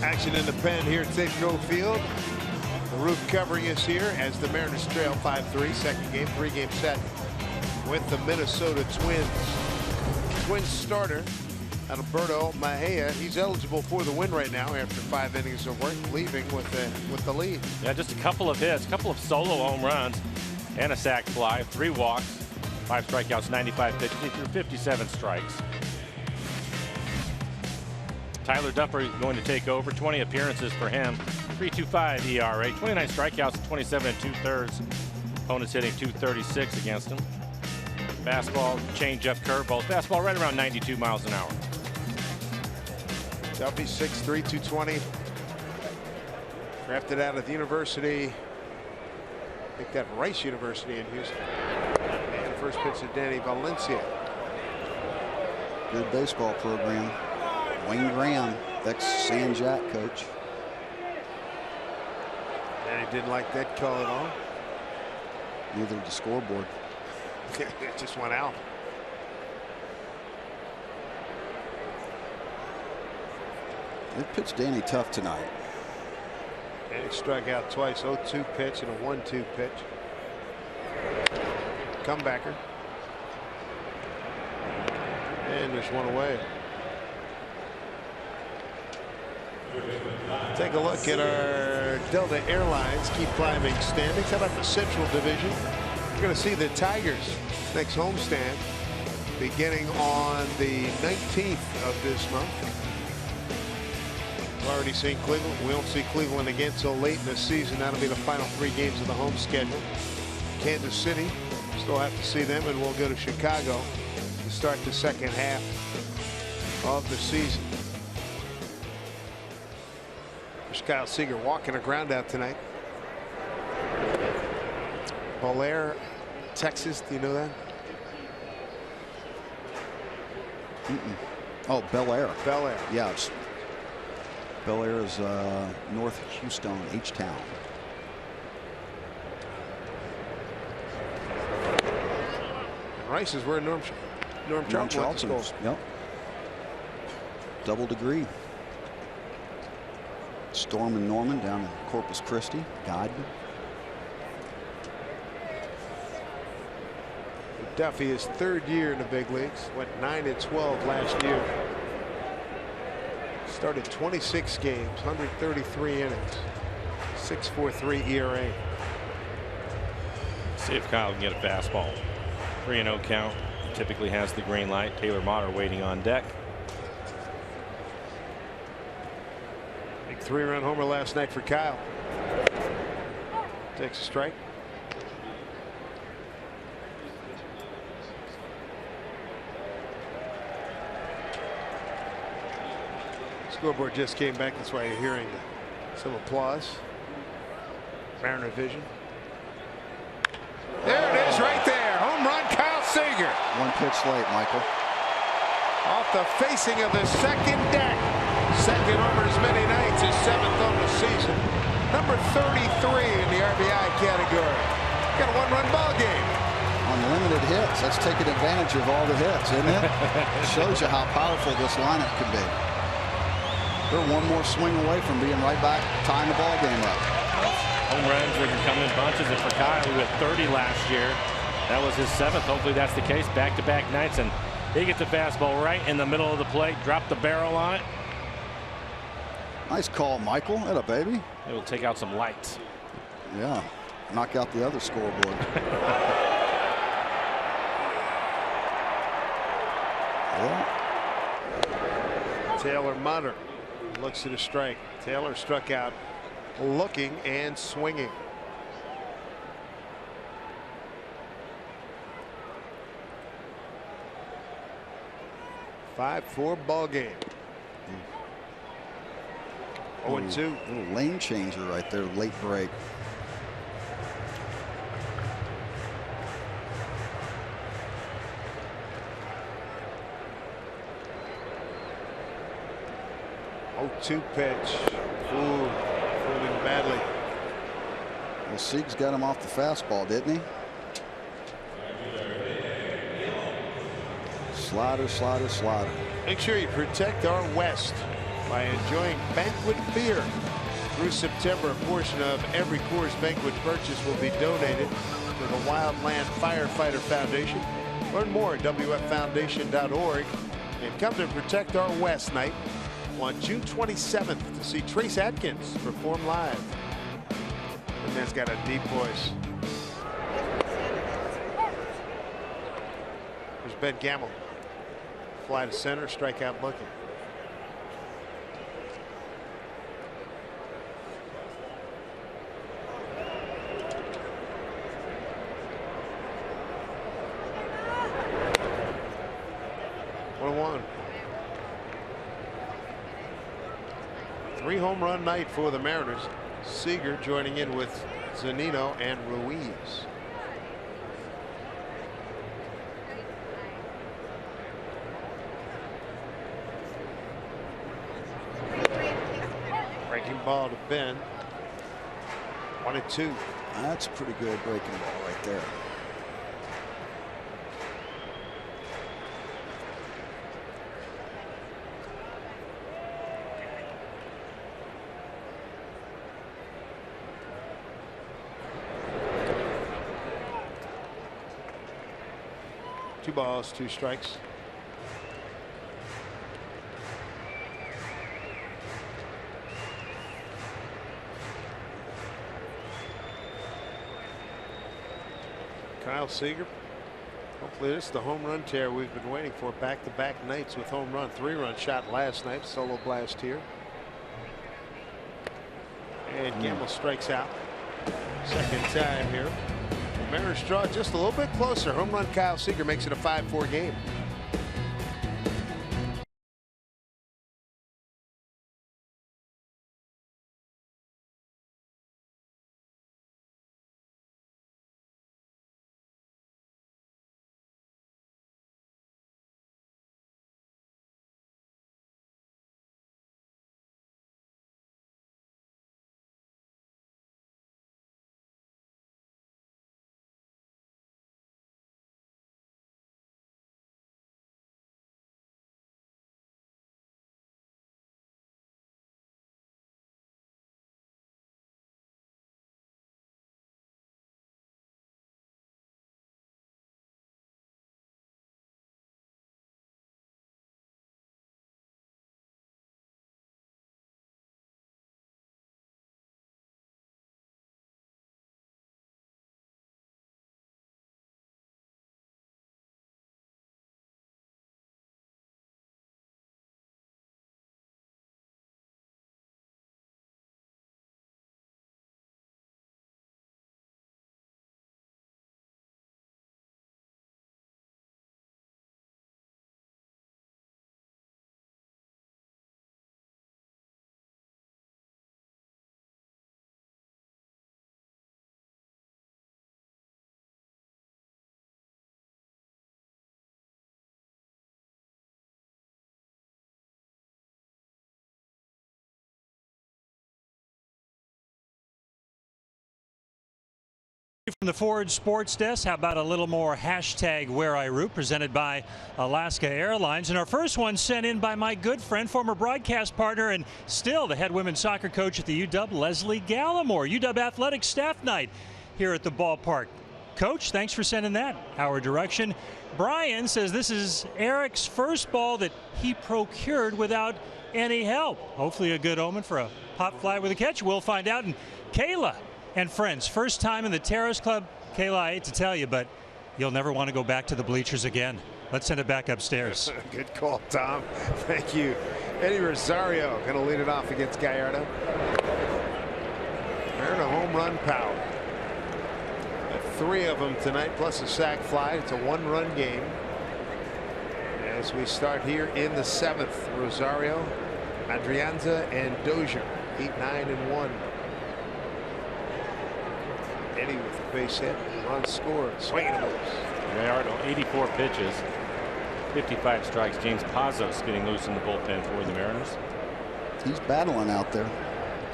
Action in the pen here at Safeco Field. The roof covering us here as the Mariners trail 5-3. Second game, 3-game set with the Minnesota Twins. Twins starter Alberto Mejia. He's eligible for the win right now after 5 innings of work, leaving with the lead. Yeah, just a couple of hits, a couple of solo home runs, and a sac fly, 3 walks, 5 strikeouts, 95 pitches. He threw 57 strikes. Tyler Dupper going to take over. 20 appearances for him. 3.25 ERA. 29 strikeouts, 27 2/3. Opponents hitting .236 against him. Fastball, changeup, curveball. Fastball right around 92 miles an hour. Duffy 6'3", 220. Drafted out of the university. I think that Rice University in Houston. And first pitch to Danny Valencia. Good baseball program. Wayne Graham, ex-San Jack coach. And he didn't like that call at all. Neither did the scoreboard. It just went out. They pitched Danny tough tonight. And struck out twice. 0-2 pitch and a 1-2 pitch. Comebacker. And there's one away. Take a look at our Delta Airlines keep climbing standings. How about the Central Division? We're going to see the Tigers next homestand beginning on the 19th of this month. We've already seen Cleveland. We won't see Cleveland again until late in the season. That'll be the final 3 games of the home schedule. Kansas City, still have to see them, and we'll go to Chicago to start the second half of the season. There's Kyle Seager walking a ground out tonight. Bel-Air, Texas. Do you know that? Oh, Bel-Air. Bel-Air. Yeah, Bel-Air is north of Houston, H-Town. Rice is where Norm Charlton is. Yep. Double degree. Storm and Norman down in Corpus Christi. Godby. Duffy, his 3rd year in the big leagues, went 9-12 last year. Started 26 games, 133 innings, 6.43 ERA. See if Kyle can get a fastball. 3-0 count. Typically has the green light. Taylor Motter waiting on deck. Big 3-run homer last night for Kyle. Takes a strike. Scoreboard just came back. That's why you're hearing some applause. Mariner Vision. There it is, right there. Home run, Kyle Seager. 1 pitch late, Michael. Off the facing of the second deck. Second homer as many nights, his 7th on the season. Number 33 in the RBI category. Got a 1-run ball game. Unlimited hits. That's taking advantage of all the hits, isn't it? Shows you how powerful this lineup can be. They're one more swing away from being right back, tying the ball game up. Home runs they can come in bunches, and for Kyle, who had 30 last year, that was his 7th. Hopefully that's the case. Back-to-back nights, and he gets the fastball right in the middle of the plate. Drop the barrel on it. Nice call, Michael. Atta baby. It will take out some lights. Yeah, knock out the other scoreboard. Yeah. Taylor Motter looks at a strike. Taylor struck out looking and swinging. Mm. 5-4 ball game. 0-2. Little lane changer right there, late break. Two pitch. Ooh, fooling badly. Well, Sieg's got him off the fastball, didn't he? Slider, slider, slider. Make sure you protect our West by enjoying banquet beer. Through September, a portion of every Coors Banquet purchase will be donated to the Wildland Firefighter Foundation. Learn more at WFFoundation.org and come to Protect Our West night on June 27th to see Trace Atkins perform live. The man's got a deep voice. There's Ben Gamble. Fly to center, strikeout looking. Home run night for the Mariners. Seager joining in with Zunino and Ruiz. Breaking ball to Ben. 1-2. That's a pretty good breaking ball right there. 2 balls, 2 strikes. Kyle Seager. Hopefully this is the home run tear we've been waiting for. Back-to-back nights with home run. 3-run shot last night. Solo blast here. And Gamble strikes out. Second time here. The Mariners draw just a little bit closer. Home run Kyle Seager makes it a 5-4 game. From the Ford Sports Desk, how about a little more hashtag where I root, presented by Alaska Airlines. And our first one sent in by my good friend, former broadcast partner, and still the head women's soccer coach at the UW, Leslie Gallimore. UW Athletics Staff Night here at the ballpark. Coach, thanks for sending that our direction. Brian says this is Eric's first ball that he procured without any help. Hopefully a good omen for a pop fly with a catch. We'll find out. And Kayla and friends, first time in the Terrace Club. Kayla, I hate to tell you, but you'll never want to go back to the bleachers again. Let's send it back upstairs. Good call, Tom. Thank you. Eddie Rosario going to lead it off against Gallardo. They're in a home run power. 3 of them tonight, plus a sac fly. It's a 1-run game. As we start here in the 7th, Rosario, Adrianza, and Dozier, 8, 9, and 1. Eddie with the base hit, run scored, swinging a moves. Gallardo, 84 pitches, 55 strikes. James Pazos getting loose in the bullpen for the Mariners. He's battling out there.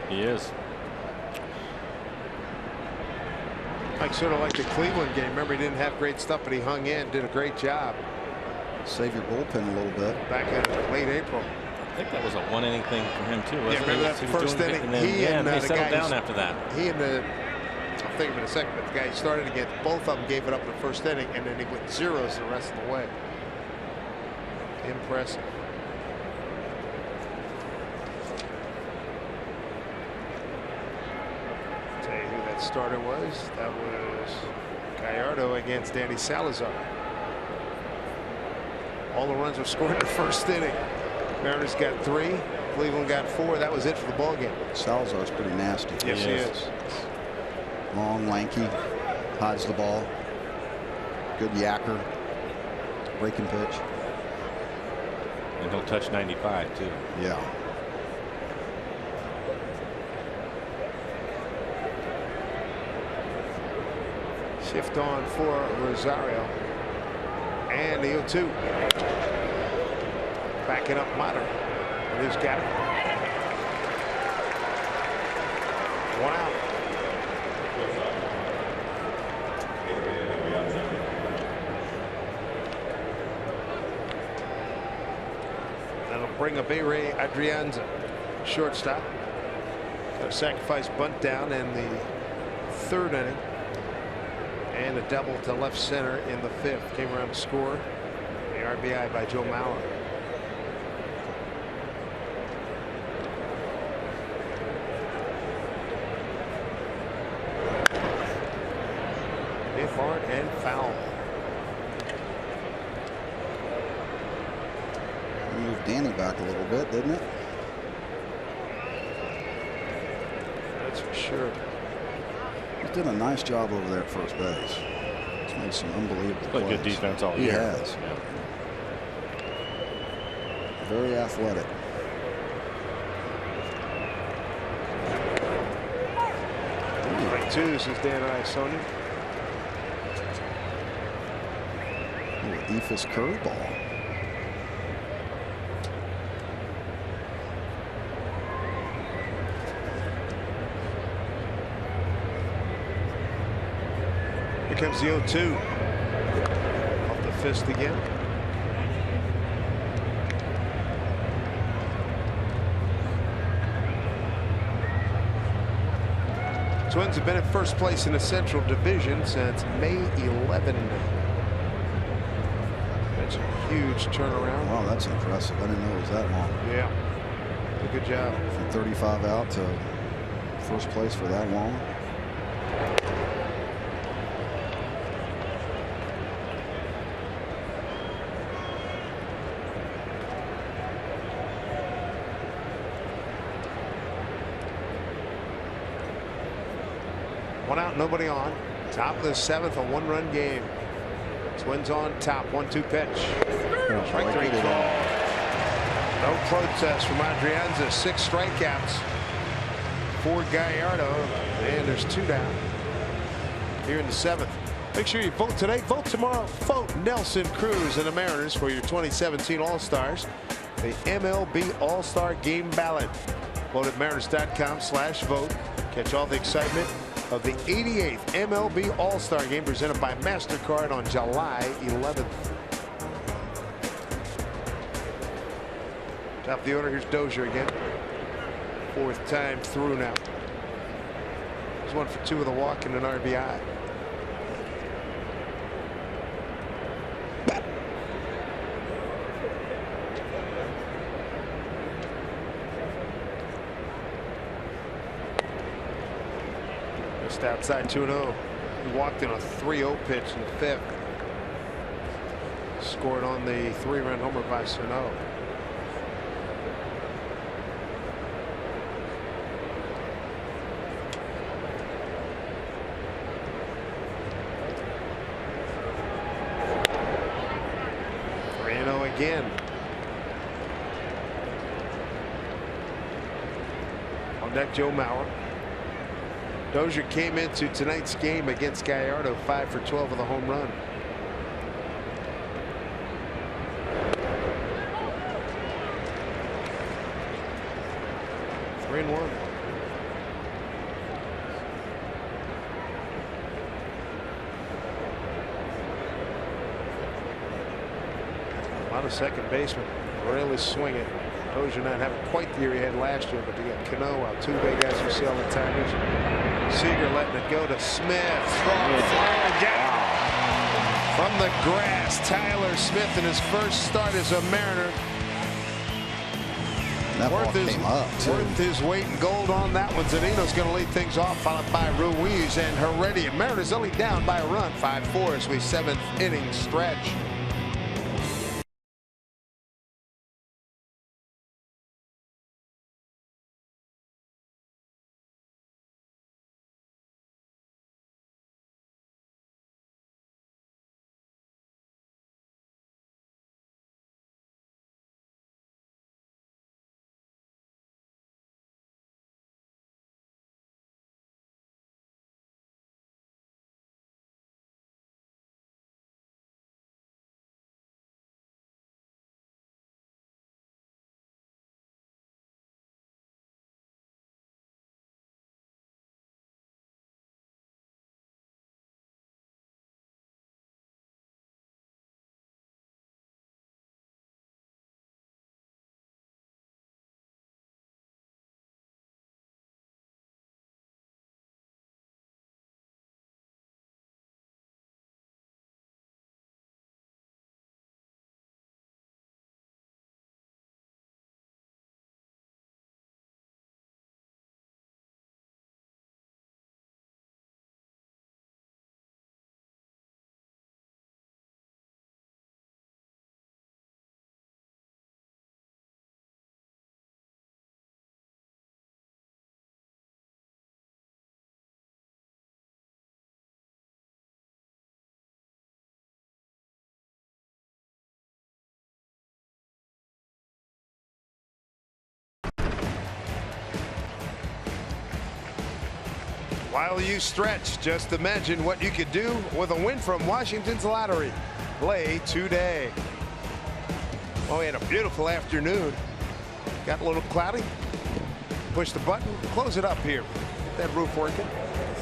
He is. Like sort of like the Cleveland game. Remember, he didn't have great stuff, but he hung in, did a great job. Save your bullpen a little bit. Back in late April. I think that was a 1-inning thing for him too. Wasn't Yeah, remember that first inning? He settled down after that. He and the, I'll think of it in a second, but the guy he started against, both of them gave it up in the first inning, and then he went zeros the rest of the way. Impressive. Tell you who that starter was. That was Gallardo against Danny Salazar. All the runs were scored in the first inning. Mariners got 3. Cleveland got 4. That was it for the ball game. Salazar's pretty nasty. Yes, he is. Long, lanky, hides the ball. Good yacker. Breaking pitch. And he'll touch 95 too. Yeah. Shift on for Rosario. And the 0-2. Backing up Mater. With his gap. 1 out. That'll bring up A-Ray Adrianza, shortstop. Got a sacrifice bunt down in the 3rd inning. And a double to left center in the 5th. Came around to score. The RBI by Joe Mauer. Hit hard and foul. Moved Danny back a little bit, didn't it? That's for sure. He's done a nice job over there at first base. He's made some unbelievable Played plays. good defense all He year. has. Yeah. Very athletic. Strike 2. This is Dan Isoni. Little Ephus curveball. Here comes the 0-2. Off the fist again. Twins have been in first place in the Central Division since May 11. That's a huge turnaround. Wow, that's impressive. I didn't know it was that long. Yeah. Did a good job. From 35 out to first place for that long. One out, nobody on. Top of the 7th, a 1-run game. Twins on top. 1-2 pitch. Strike 3 call. No protest from Adrianza. 6 strikeouts for Gallardo. And there's 2 down here in the 7th. Make sure you vote today, vote tomorrow. Vote Nelson Cruz and the Mariners for your 2017 All-Stars. The MLB All-Star Game Ballot. Vote at mariners.com/vote. Catch all the excitement of the 88th MLB All-Star Game presented by MasterCard on July 11th. Top of the order, here's Dozier again. 4th time through now. He's 1 for 2 with a walk and an RBI. Just outside 2-0. He walked in a 3-0 pitch in the 5th. Scored on the 3-run homer by Zunino. Again. On deck, Joe Mauer. Dozier came into tonight's game against Gallardo 5 for 12 with a home run. Three and 1. On a second baseman, really swinging. Dozier not having quite the year he had last year, but you got Cano out. 2 big guys who sell the Tigers. Seager letting it go to Smith. From the grass, Tyler Smith in his first start as a Mariner. That ball came up too. Worth his weight in gold on that one. Zunino's going to lead things off, followed by Ruiz and Heredia. Mariners only down by a run, 5-4 as we 7th inning stretch. While you stretch, just imagine what you could do with a win from Washington's lottery. Play today. Oh, we had a beautiful afternoon. Got a little cloudy. Push the button, close it up here. Get that roof working.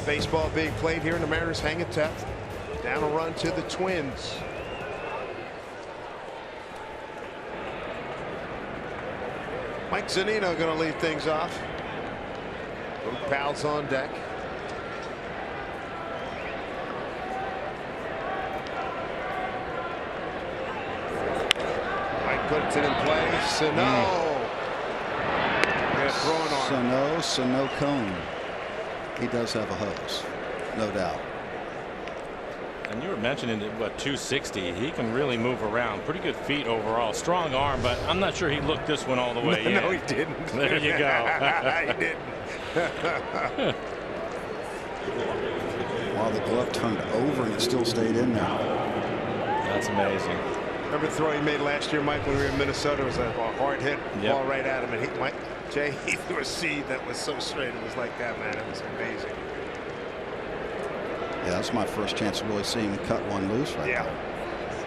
Baseball being played here, and the Mariners hanging tough. Down a run to the Twins. Mike Zunino going to lead things off. Luke Powell's on deck. Mike puts it in play. Sano. Sano Cone. He does have a hose, no doubt. And you were mentioning that, what, 260. He can really move around. Pretty good feet overall. Strong arm, but I'm not sure he looked this one all the way. No, he didn't. There you go. He didn't. While the glove turned over and it still stayed in there. That's amazing. Remember the throw he made last year, Mike, when we were in Minnesota? It was a hard hit, ball right at him, and he threw a seed that was so straight. It was like that, man. It was amazing. Yeah, that's my first chance to really see him cut one loose right there.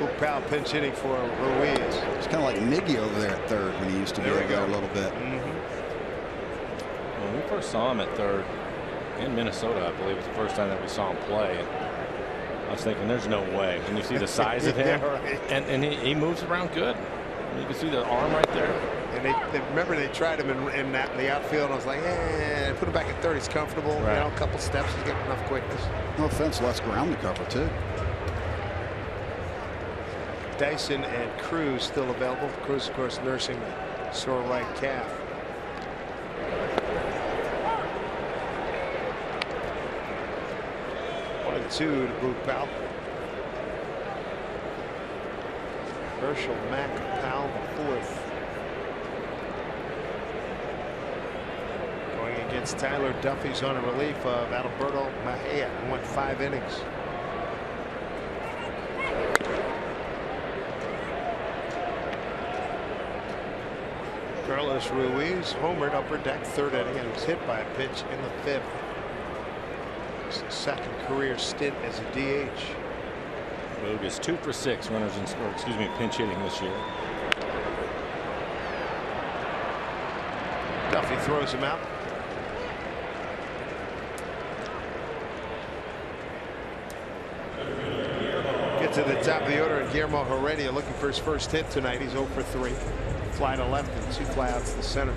Luke Powell pinch hitting for Ruiz. It's kind of like Miggy over there at third when he used to be over there a little bit. When we first saw him at third in Minnesota, I believe it was the first time that we saw him play. I was thinking, there's no way. When you see the size of him, and he moves around good. You can see the arm right there. And they remember they tried him in the outfield, and I was like, put him back at third. He's comfortable. Right. You know, a couple steps, he's getting enough quickness. No offense, less ground to cover too. Dyson and Cruz still available. Cruz, of course, nursing a sore right calf. One and two to Luke Powell. Herschel, Mack, Powell, the fourth. Going against Tyler Duffy's on a relief of Adalberto Mejia, who went 5 innings. Carlos Ruiz homered upper deck, 3rd inning, and was hit by a pitch in the 5th. It's his 2nd career stint as a DH. Boog is 2 for 6 runners in, or excuse me, pinch hitting this year. Duffy throws him out. Get to the top of the order, and Guillermo Heredia looking for his first hit tonight. He's 0 for 3. Fly to left and 2 fly outs to center.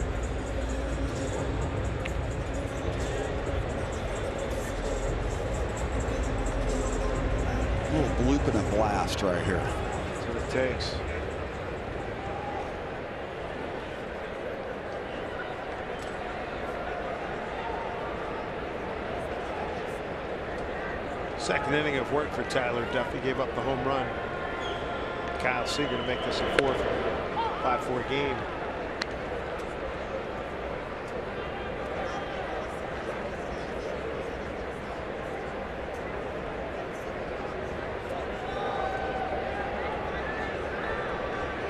A little bloop and a blast right here. That's what it takes. Second inning of work for Tyler Duffy. Gave up the home run. Kyle Seager to make this a 4th 5-4 game.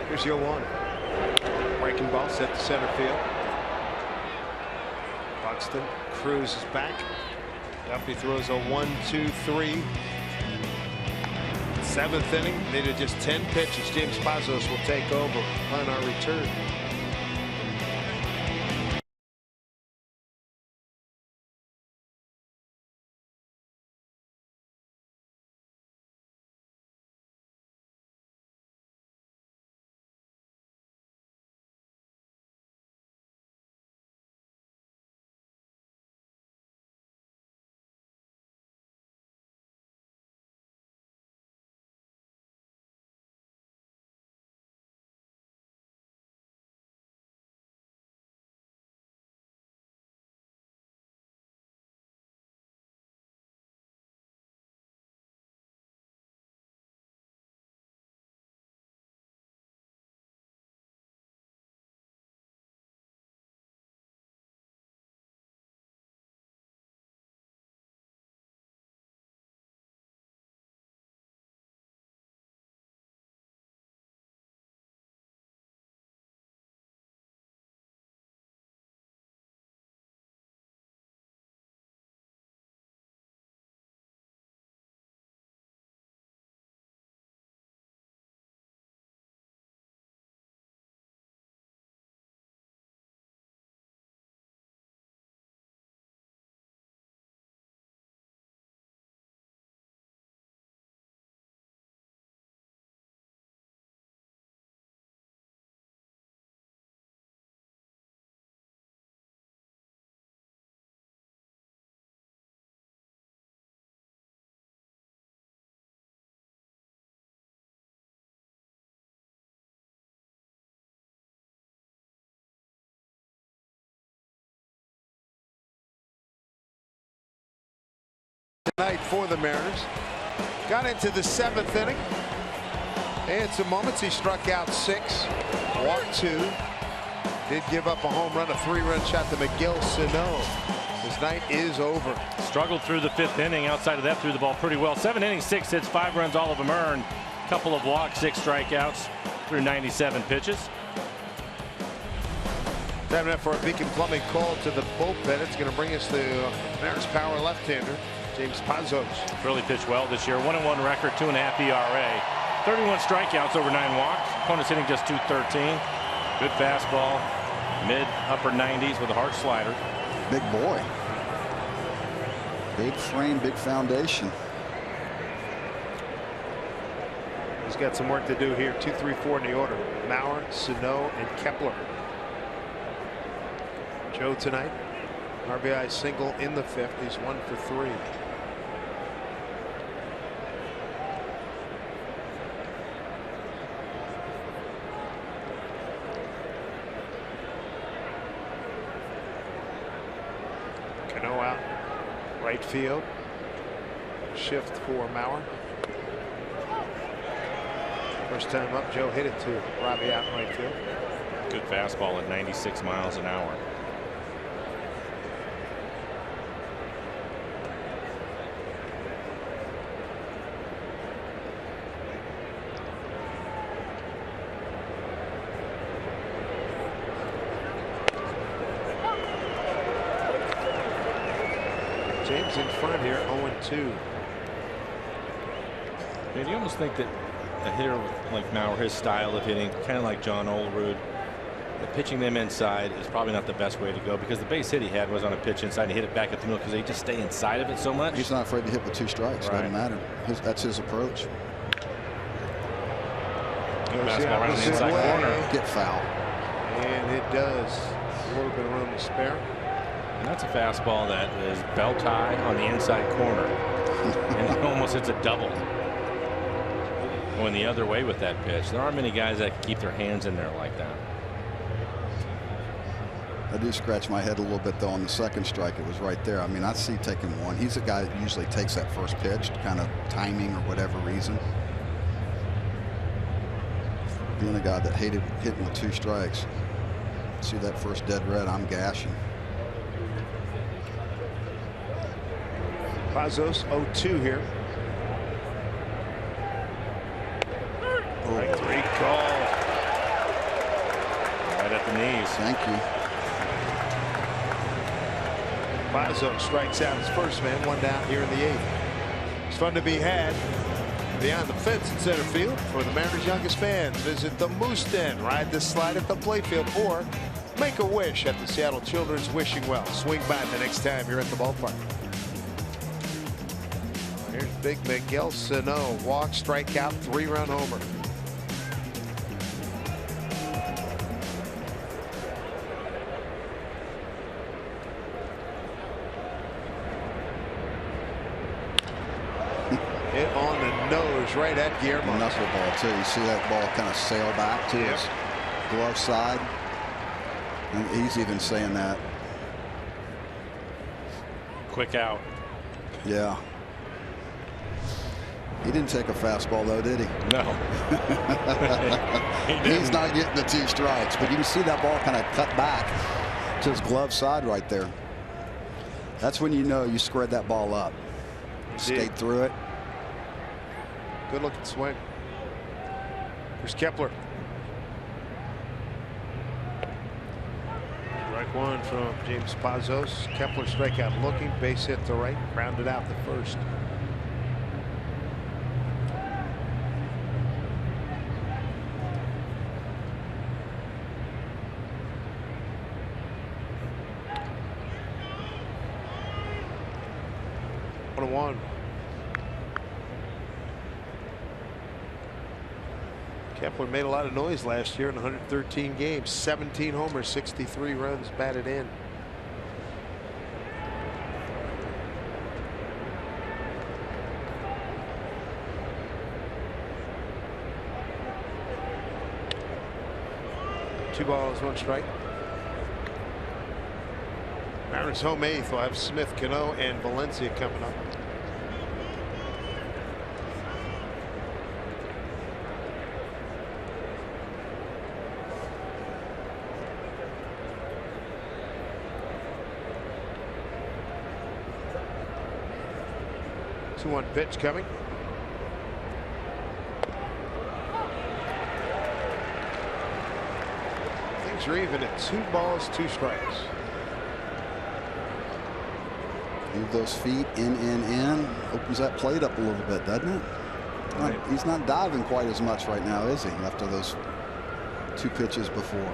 Here's your 1. Breaking ball set to center field. Buxton. Cruz is back. Duffy throws a 1-2-3. 7th inning. Needed just 10 pitches. James Pazos will take over on our return. night for the Mariners. Got into the 7th inning. And some moments he struck out 6, walked 2. Did give up a home run, a 3-run shot to Miguel Sano. His night is over. Struggled through the 5th inning. Outside of that, threw the ball pretty well. 7 innings, 6 hits, 5 runs, all of them earned. Couple of walks, 6 strikeouts through 97 pitches. Time now for a Beacon Plumbing call to the bullpen. It's going to bring us to Mariners power left-hander, James Pazos. Really pitched well this year. 1-1 record, 2.5 ERA. 31 strikeouts over 9 walks. Opponents hitting just .213. Good fastball, mid-upper 90s with a hard slider. Big boy. Big frame, big foundation. He's got some work to do here. 2, 3, 4 in the order. Mauer, Sano, and Kepler. Joe tonight, RBI single in the 5th. He's 1 for 3. Cano out right field. Shift for Mauer. First time up, Joe hit it to Robbie out in right field. Good fastball at 96 miles an hour. James in front here, 0-2. Man, you almost think that a hitter like Mauer, his style of hitting, kind of like John Olerud, pitching them inside is probably not the best way to go, because the base hit he had was on a pitch inside and he hit it back at the middle because they just stay inside of it so much. He's not afraid to hit with 2 strikes. Right. Doesn't matter. That's his approach. Good basketball right on the inside corner. Get foul. And it does. A little bit of room to spare. And that's a fastball that is belt high on the inside corner. And it almost hits a double. Going the other way with that pitch. There aren't many guys that can keep their hands in there like that. I do scratch my head a little bit, though, on the second strike. It was right there. I mean, I see taking 1. He's a guy that usually takes that first pitch, kind of timing or whatever reason. Being a guy that hated hitting with 2 strikes. See that first dead red, I'm gashing. Pazos 0-2 here. Right, 3 call. Right at the knees. Thank you. Pazos strikes out his first man, 1 down here in the 8th. It's fun to be had beyond the fence in center field. For the Mariners' youngest fans, visit the Moose Den, ride the slide at the playfield, or make a wish at the Seattle Children's Wishing Well. Swing by the next time you're at the ballpark. Here's big Miguel Sano. Walk, strikeout, 3-run homer. Hit on the nose right at Guillermo. Knuckleball, too. You see that ball kind of sail back to his glove side. And he's even saying that. Quick out. Yeah. He didn't take a fastball, though, did he? No. He's not getting the 2 strikes, but you can see that ball kind of cut back to his glove side right there. That's when you know you squared that ball up. Skate through it. Good looking swing. Here's Kepler. Strike 1 from James Pazos. Kepler strikeout looking, base hit to right, grounded out the first. One. Kepler made a lot of noise last year in 113 games. 17 homers, 63 runs batted in. Two balls, 1 strike. Mariners home 8th will have Smith, Cano, and Valencia coming up. 2-1 pitch coming. Things are even at 2 balls, 2 strikes. Move those feet in. Opens that plate up a little bit, doesn't it? Right. He's not diving quite as much right now, is he? After those 2 pitches before.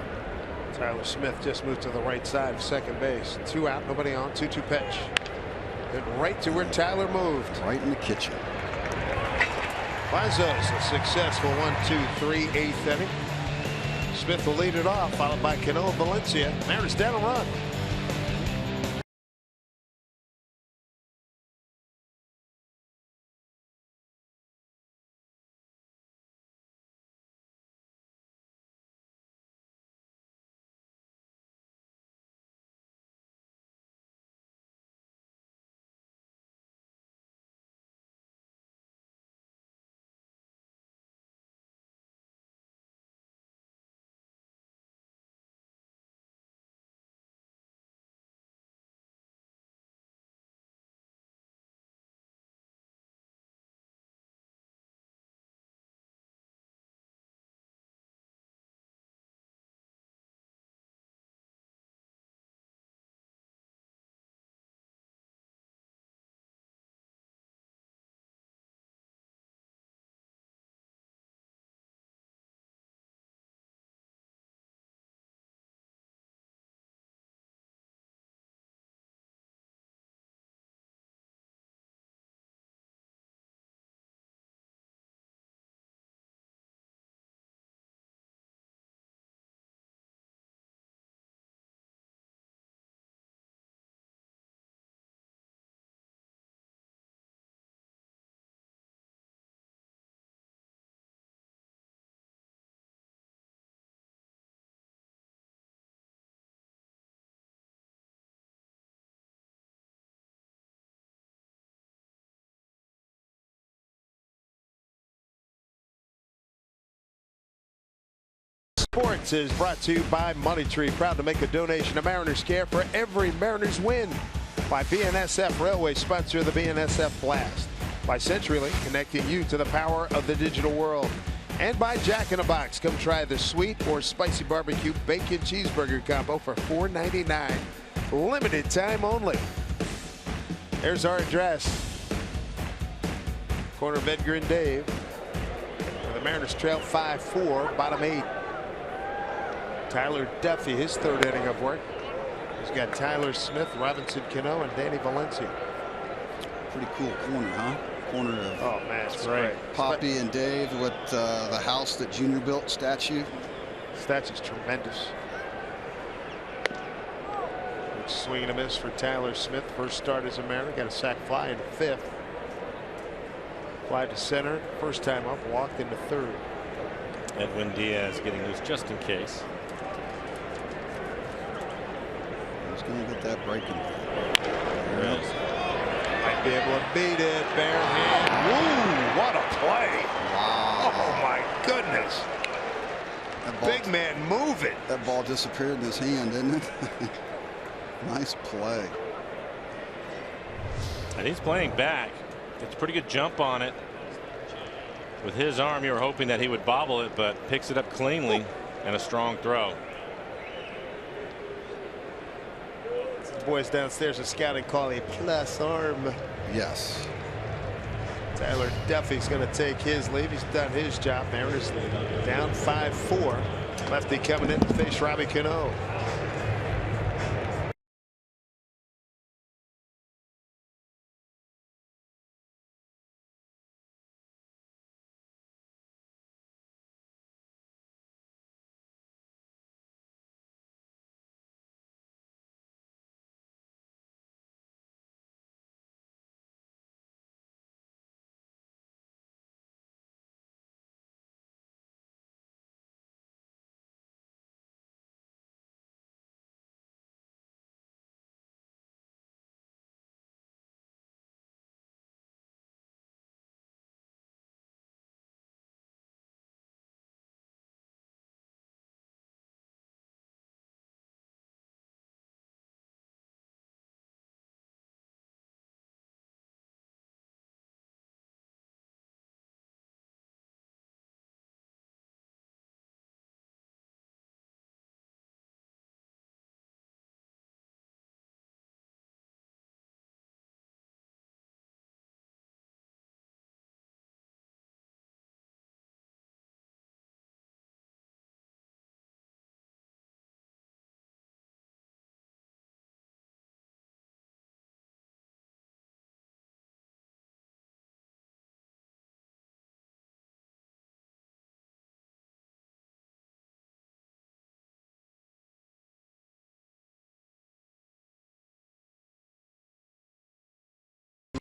Tyler Smith just moved to the right side of second base. 2 out, nobody on. 2-2 pitch. Hit right to where Tyler moved. Right in the kitchen. Pazos a successful 1-2-3 8th inning. Smith will lead it off, followed by Cano and Valencia. Mariners down a run. Sports is brought to you by Money Tree, proud to make a donation to Mariners Care for every Mariners win. By BNSF Railway, sponsor of the BNSF Blast. By CenturyLink, connecting you to the power of the digital world. And by Jack in the Box. Come try the sweet or spicy barbecue bacon cheeseburger combo for $4.99. Limited time only. There's our address. Corner of Edgar and Dave. The Mariners trail 5-4, bottom 8. Tyler Duffy, his 3rd inning of work. He's got Tyler Smith, Robinson Cano, and Danny Valencia. Pretty cool corner, huh? Corner of oh man, it's great. Poppy and Dave with the house that Junior built statue. Statue's tremendous. Swing and a miss for Tyler Smith. First start as a Mariner. Got a sac fly in 5th. Fly to center. First time up. Walked into 3rd. Edwin Diaz getting loose just in case. He's going to get that breaking. There it is. Might be able to beat it. Bare hand. Woo! What a play! Wow! Oh my goodness! Big man, move it. That ball disappeared in his hand, didn't it? Nice play. And he's playing back. It's a pretty good jump on it. With his arm, you were hoping that he would bobble it, but picks it up cleanly and a strong throw. The boys downstairs are scouting, call a plus arm. Yes. Tyler Duffy's going to take his leave. He's done his job. Mariners down 5-4. Lefty coming in to face Robbie Cano.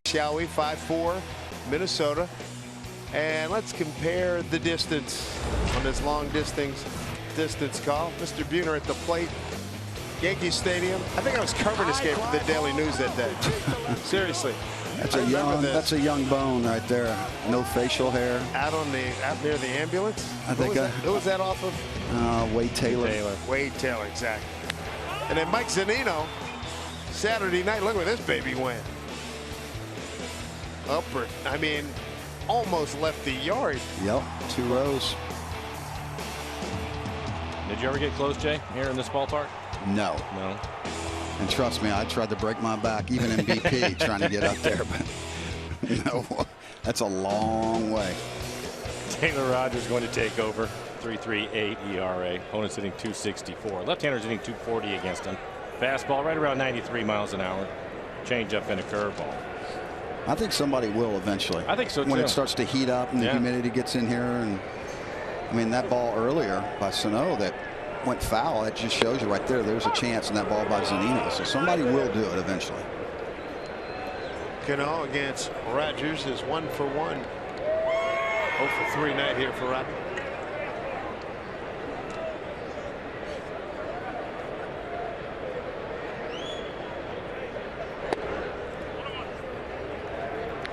Shall we? 5-4, Minnesota. And let's compare the distance on this long distance call. Mr. Buhner at the plate. Yankee Stadium. I think I was covering this game for the Daily News that day. Seriously. That's a young bone right there. No facial hair. Out near the ambulance. Who was that off of? Wade Taylor. Wade Taylor, exactly. And then Mike Zunino, Saturday night. Look where this baby went. Upward. I mean, almost left the yard. Yep, 2 rows. Did you ever get close, Jay, here in this ballpark? No. No. And trust me, I tried to break my back, even in BP, trying to get up there, but no, that's a long way. Taylor Rogers going to take over. 3.38 ERA. Opponent's hitting .264. Left-hander's hitting .240 against him. Fastball right around 93 miles an hour. Changeup and a curveball. I think somebody will eventually. I think so too. When it starts to heat up and the humidity gets in here, and I mean that ball earlier by Sano that went foul, that just shows you right there. There's a chance in that ball by Zunino. So somebody will do it eventually. Cano against Rogers is 1 for 1. 0 for 3 night here for Rogers.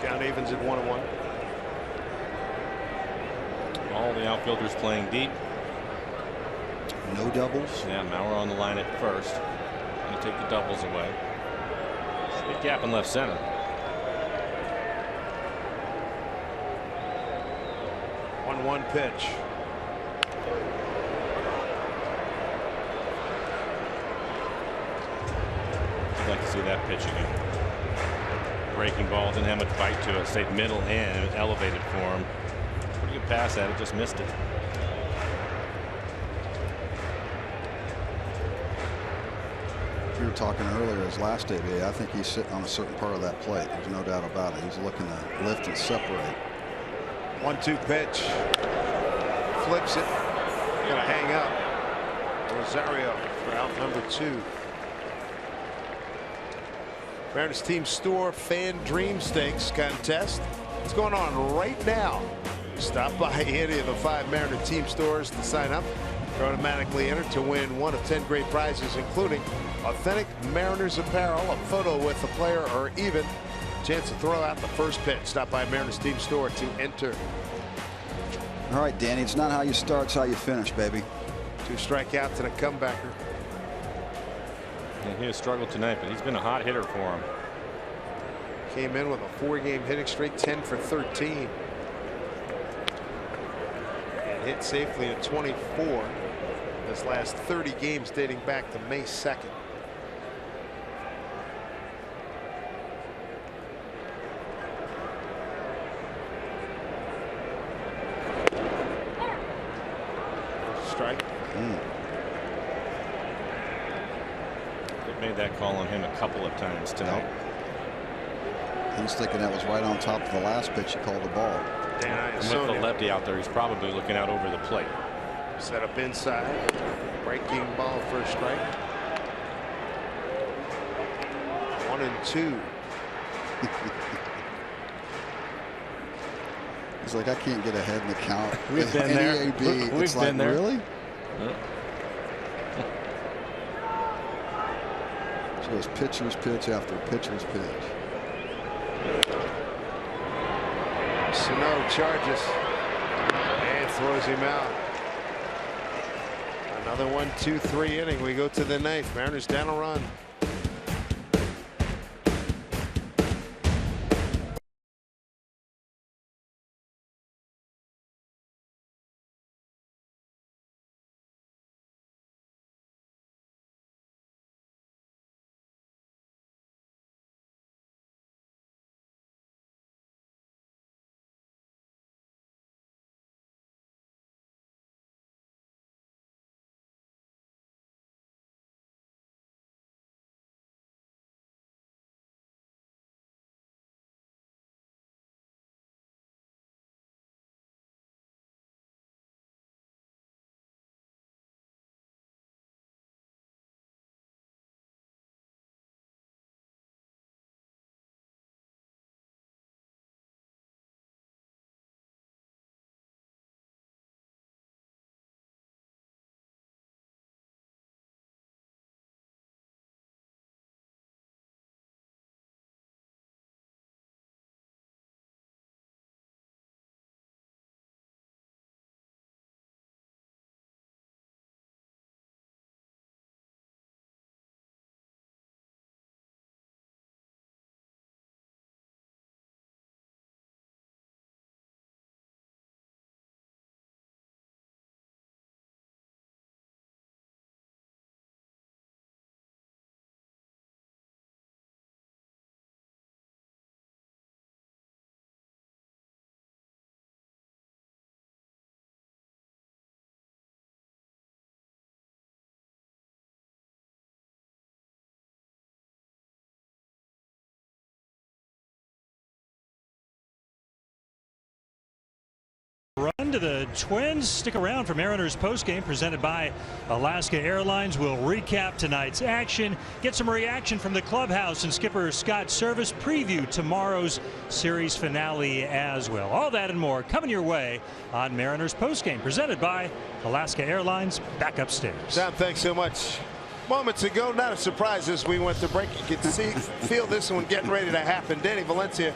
Count evens at 1-1. All the outfielders playing deep. No doubles. Yeah, Maurer on the line at first. Going to take the doubles away. Big gap in left center. One pitch. I'd like to see that pitch again. Breaking ball, didn't have much bite to it. Stayed middle and elevated for him. Pretty good pass at it, just missed it. We were talking earlier his last debut. I think he's sitting on a certain part of that plate. There's no doubt about it. He's looking to lift and separate. 1-2 pitch. Flips it. Gonna hang up. Rosario for out number 2. Mariners Team Store Fan Dream Stakes contest. It's going on right now. Stop by any of the 5 Mariner Team stores to sign up. You're automatically entered to win one of 10 great prizes, including authentic Mariners apparel, a photo with the player, or even a chance to throw out the first pitch. Stop by Mariners Team Store to enter. All right, Danny, it's not how you start, it's how you finish, baby. 2 strikeouts and a comebacker. And he has struggled tonight, but he's been a hot hitter for him. Came in with a 4-game hitting streak, 10 for 13. And hit safely in 24. His last 30 games dating back to May 2nd. Strike. They've made that call on him a couple of times tonight. He's thinking that was right on top of the last pitch he called the ball. And with the lefty out there, he's probably looking out over the plate. Set up inside. Breaking ball for a strike. 1-2. He's like, I can't get ahead in the count. We've been there. We've been there. Really? So it's pitcher's pitch after pitcher's pitch. Sano charges and throws him out. Another 1-2-3 inning. We go to the 9th. Mariners down a run. run to the Twins. Stick around for Mariners postgame presented by Alaska Airlines. We'll recap tonight's action, get some reaction from the clubhouse, and skipper Scott Service preview tomorrow's series finale as well. All that and more coming your way on Mariners postgame presented by Alaska Airlines. Back upstairs. Sam, thanks so much. Moments ago, not a surprise as we went to break. You could feel this one getting ready to happen. Danny Valencia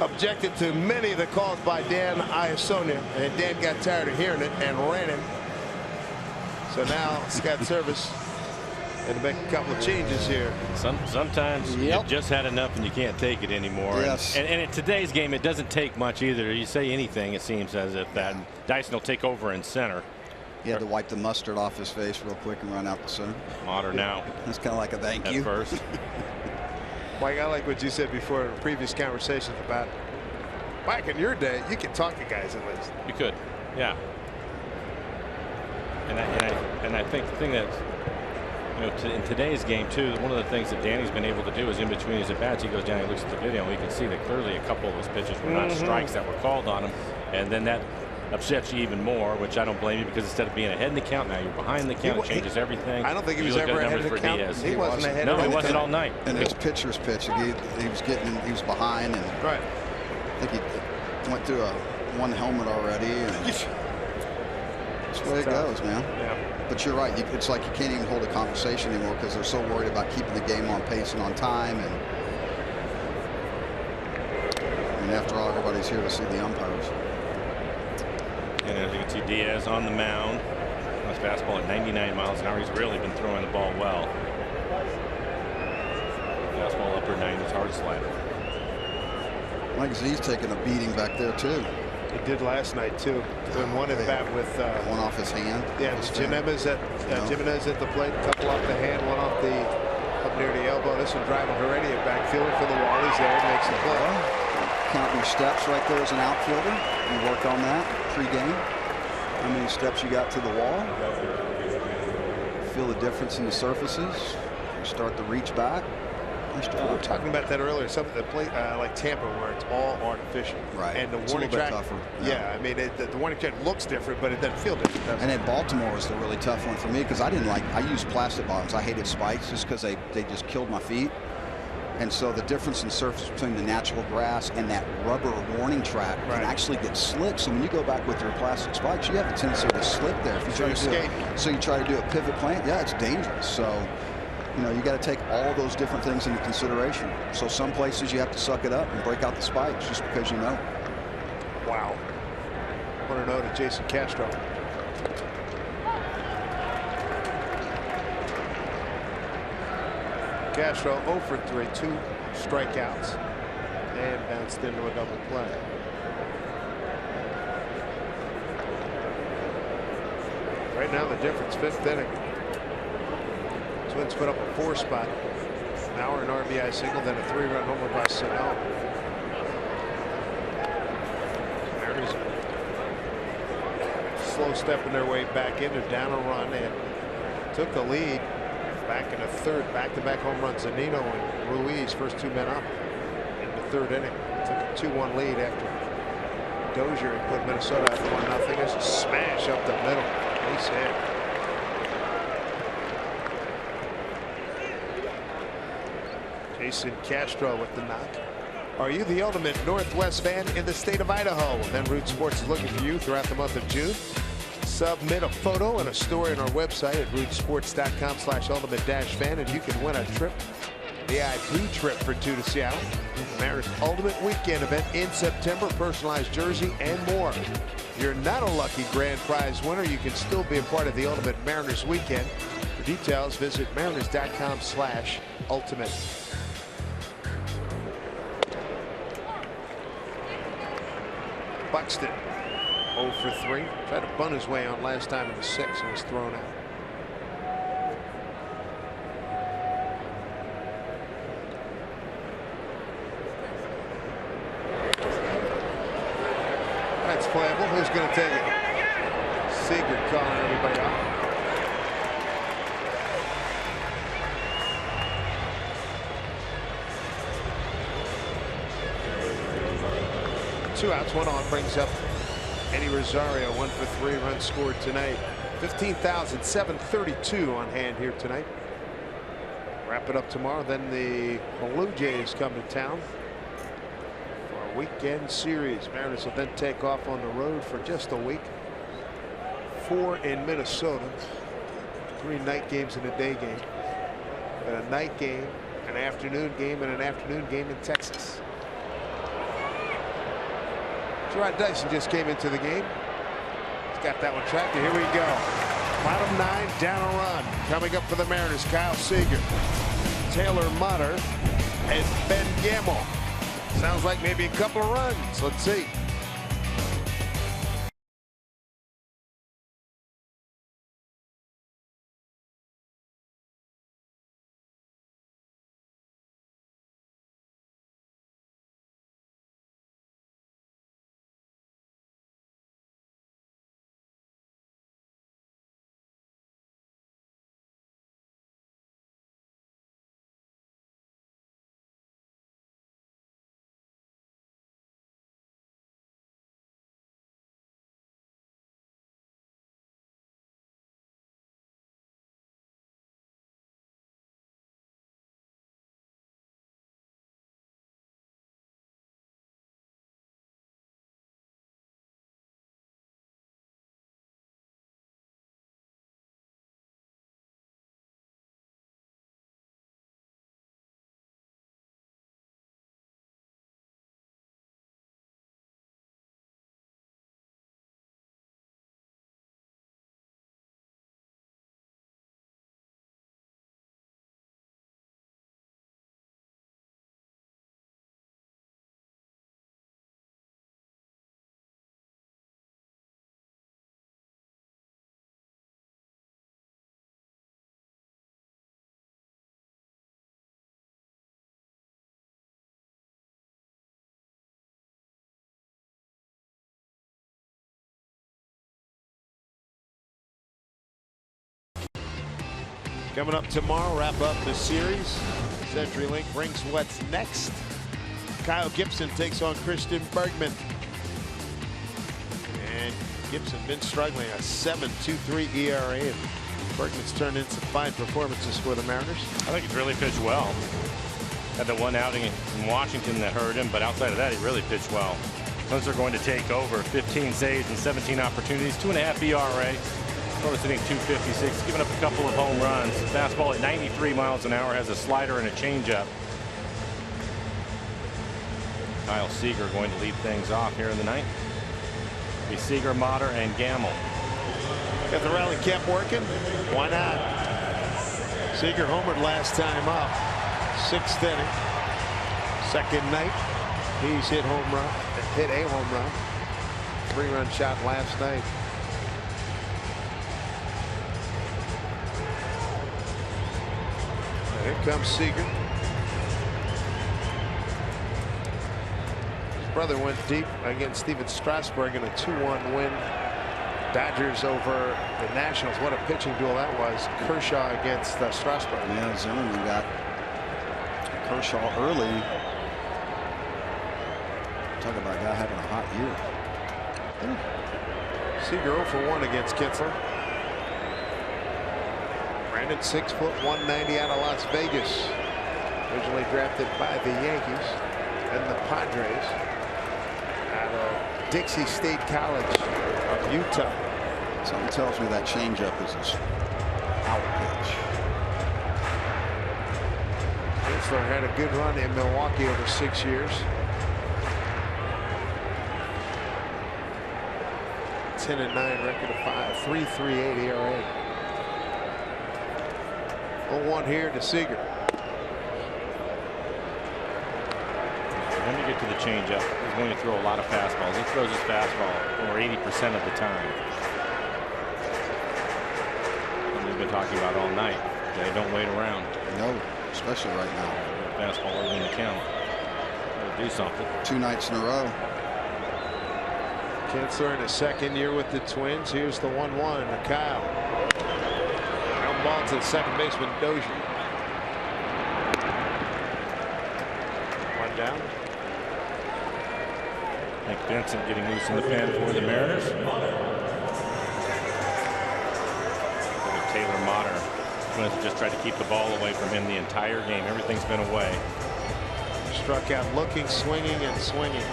objected to many of the calls by Dan Iasonia, and Dan got tired of hearing it and ran him. So now Scott Service had to make a couple of changes here. Sometimes you've just had enough and you can't take it anymore. Yes. And in today's game, it doesn't take much either. You say anything, it seems as if that Dyson will take over in center. He had to wipe the mustard off his face real quick and run out the center. Modern now. It's kind of like a thank at you. First. Mike, I like what you said before in previous conversations about back in your day, you could talk to guys at least. You could, yeah. And I think the thing that, in today's game too, one of the things that Danny's been able to do is in between his at bats, he goes down and looks at the video, and we can see that clearly a couple of those pitches were not strikes that were called on him, and then that upsets you even more, which I don't blame you, because instead of being ahead in the count, now you're behind the count. It changes everything. I don't think he was ever ahead of the count. He wasn't ahead. No, he wasn't all night. And his pitcher's pitch, he was behind, and right. I think he went through one helmet already. And that's the way it goes, man. Yeah. But you're right. It's like you can't even hold a conversation anymore because they're so worried about keeping the game on pace and on time. And after all, everybody's here to see the umpires. And as you can see, Diaz on the mound. That's fastball at 99 miles an hour. He's really been throwing the ball well. Fastball upper 90s, hard slider. Mike Z's taking a beating back there too. He did last night too. Doing one at bat with one off his hand. Yeah, Jimenez at the plate, a couple off the hand, one off the up near the elbow. This one driving already a backfielder for the wall. He's there, makes the play. Count your steps right there as an outfielder. You work on that pre-game. How many steps you got to the wall? Feel the difference in the surfaces. You start to reach back. We were talking about that earlier. Some of the play like Tampa, where it's all artificial. Right. And the it's warning track. tougher. Yeah, I mean, the warning track looks different, but it doesn't feel different. And then Baltimore was the really tough one for me because I used plastic bottoms. I hated spikes just because they just killed my feet. And so the difference in surface between the natural grass and that rubber warning track can actually get slick. So when you go back with your plastic spikes, you have a tendency to slip there. If you try to do it, so you try to do a pivot plant, yeah, it's dangerous. So, you got to take all those different things into consideration. So some places you have to suck it up and break out the spikes just because you know. Wow. 1-0 to Jason Castro. Castro 0 for 3, 2 strikeouts, and bounced into a double play. Right now the difference, 5th inning. Twins put up a 4 spot. Now an RBI single, then a 3-run homer by Zunino. Mariners slow stepping their way back in. They're down a run and took the lead. Back in the 3rd, back-to-back home runs. Zunino and Ruiz, first 2 men up in the 3rd inning. Took a 2-1 lead after Dozier and put Minnesota up 1-0. There's a smash up the middle. Nice hit. Jason Castro with the knock. Are you the ultimate Northwest fan in the state of Idaho? Well, then Root Sports is looking for you throughout the month of June. Submit a photo and a story on our website at rootsports.com/ultimate-fan, and you can win a trip, VIP trip for 2 to Seattle. Mariners Ultimate Weekend event in September, personalized jersey and more. If you're not a lucky grand prize winner, you can still be a part of the Ultimate Mariners Weekend. For details, visit mariners.com/ultimate. Buxton 0 for 3. Tried to bunt his way on last time in the 6th and was thrown out. That's playable. Who's going to take it? Seager calling everybody off. Two outs, 1 on, brings up Eddie Rosario 1 for 3 runs scored tonight. 15,732 on hand here tonight. Wrap it up tomorrow. Then the Blue Jays come to town for a weekend series. Mariners will then take off on the road for just a week. 4 in Minnesota. 3 night games and a day game. And a night game, an afternoon game, and an afternoon game in Texas. Gerard Dyson just came into the game. He's got that one tracked. Here we go. Bottom 9, down a run. Coming up for the Mariners, Kyle Seager, Taylor Motter, and Ben Gamble. Sounds like maybe a couple of runs. Let's see. Coming up tomorrow, wrap up the series. CenturyLink brings what's next. Kyle Gibson takes on Christian Bergman. And Gibson been struggling, a 7.23 ERA. Bergman's turned in some fine performances for the Mariners. I think he's really pitched well. Had the one outing in Washington that hurt him, but outside of that, he really pitched well. Suns are going to take over. 15 saves and 17 opportunities, 2.5 ERA. Lowest hitting 256, giving up a couple of home runs. Fastball at 93 miles an hour, has a slider and a changeup. Kyle Seager going to lead things off here in the ninth. Be Seager, Motter, and Gamble. Got the rally camp working? Why not? Seager homered last time up. 6th inning. Second night. He's hit a home run. 3-run shot last night. Here comes Seager. His brother went deep against Steven Strasburg in a 2-1 win. Dodgers over the Nationals. What a pitching duel that was. Kershaw against Strasburg. Yeah, Zimmerman got Kershaw early. Talk about a guy having a hot year. Seager 0 for 1 against Kinsler. Brandon, 6 foot 190 out of Las Vegas. Originally drafted by the Yankees and the Padres. Out of Dixie State College of Utah. Something tells me that changeup is his out pitch. Kinsler had a good run in Milwaukee over 6 years. 10-9 record of 5, 3.38 ERA. 0-1 here to Seager. When you get to the changeup, he's going to throw a lot of fastballs. He throws his fastball over 80% of the time. And we've been talking about all night. They don't wait around. No, especially right now. Fastball early in the count. Gotta do something. 2 nights in a row. Kinsler in his 2nd year with the Twins. Here's the 1-1 to Kyle. Ground ball to the second baseman Dozier. 1 down. Vincent getting loose in the pen for the Mariners. Taylor Motter going to just try to keep the ball away from him the entire game. Everything's been away. Struck out looking, swinging, and swinging.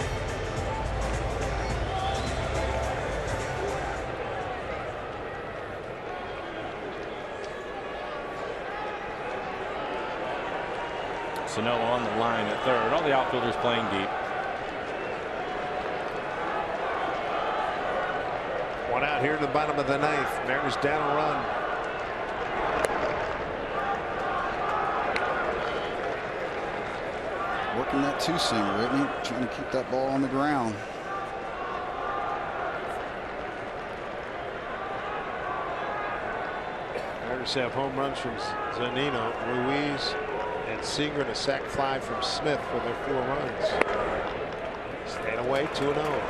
Zunino on the line at third. All the outfielders playing deep. One out here to the bottom of the ninth. Mariners down a run. Working that two-seamer, isn't he? Trying to keep that ball on the ground. Mariners have home runs from Zunino, Ruiz, and Seager, and a sac fly from Smith for their 4 runs. Staying away 2-0.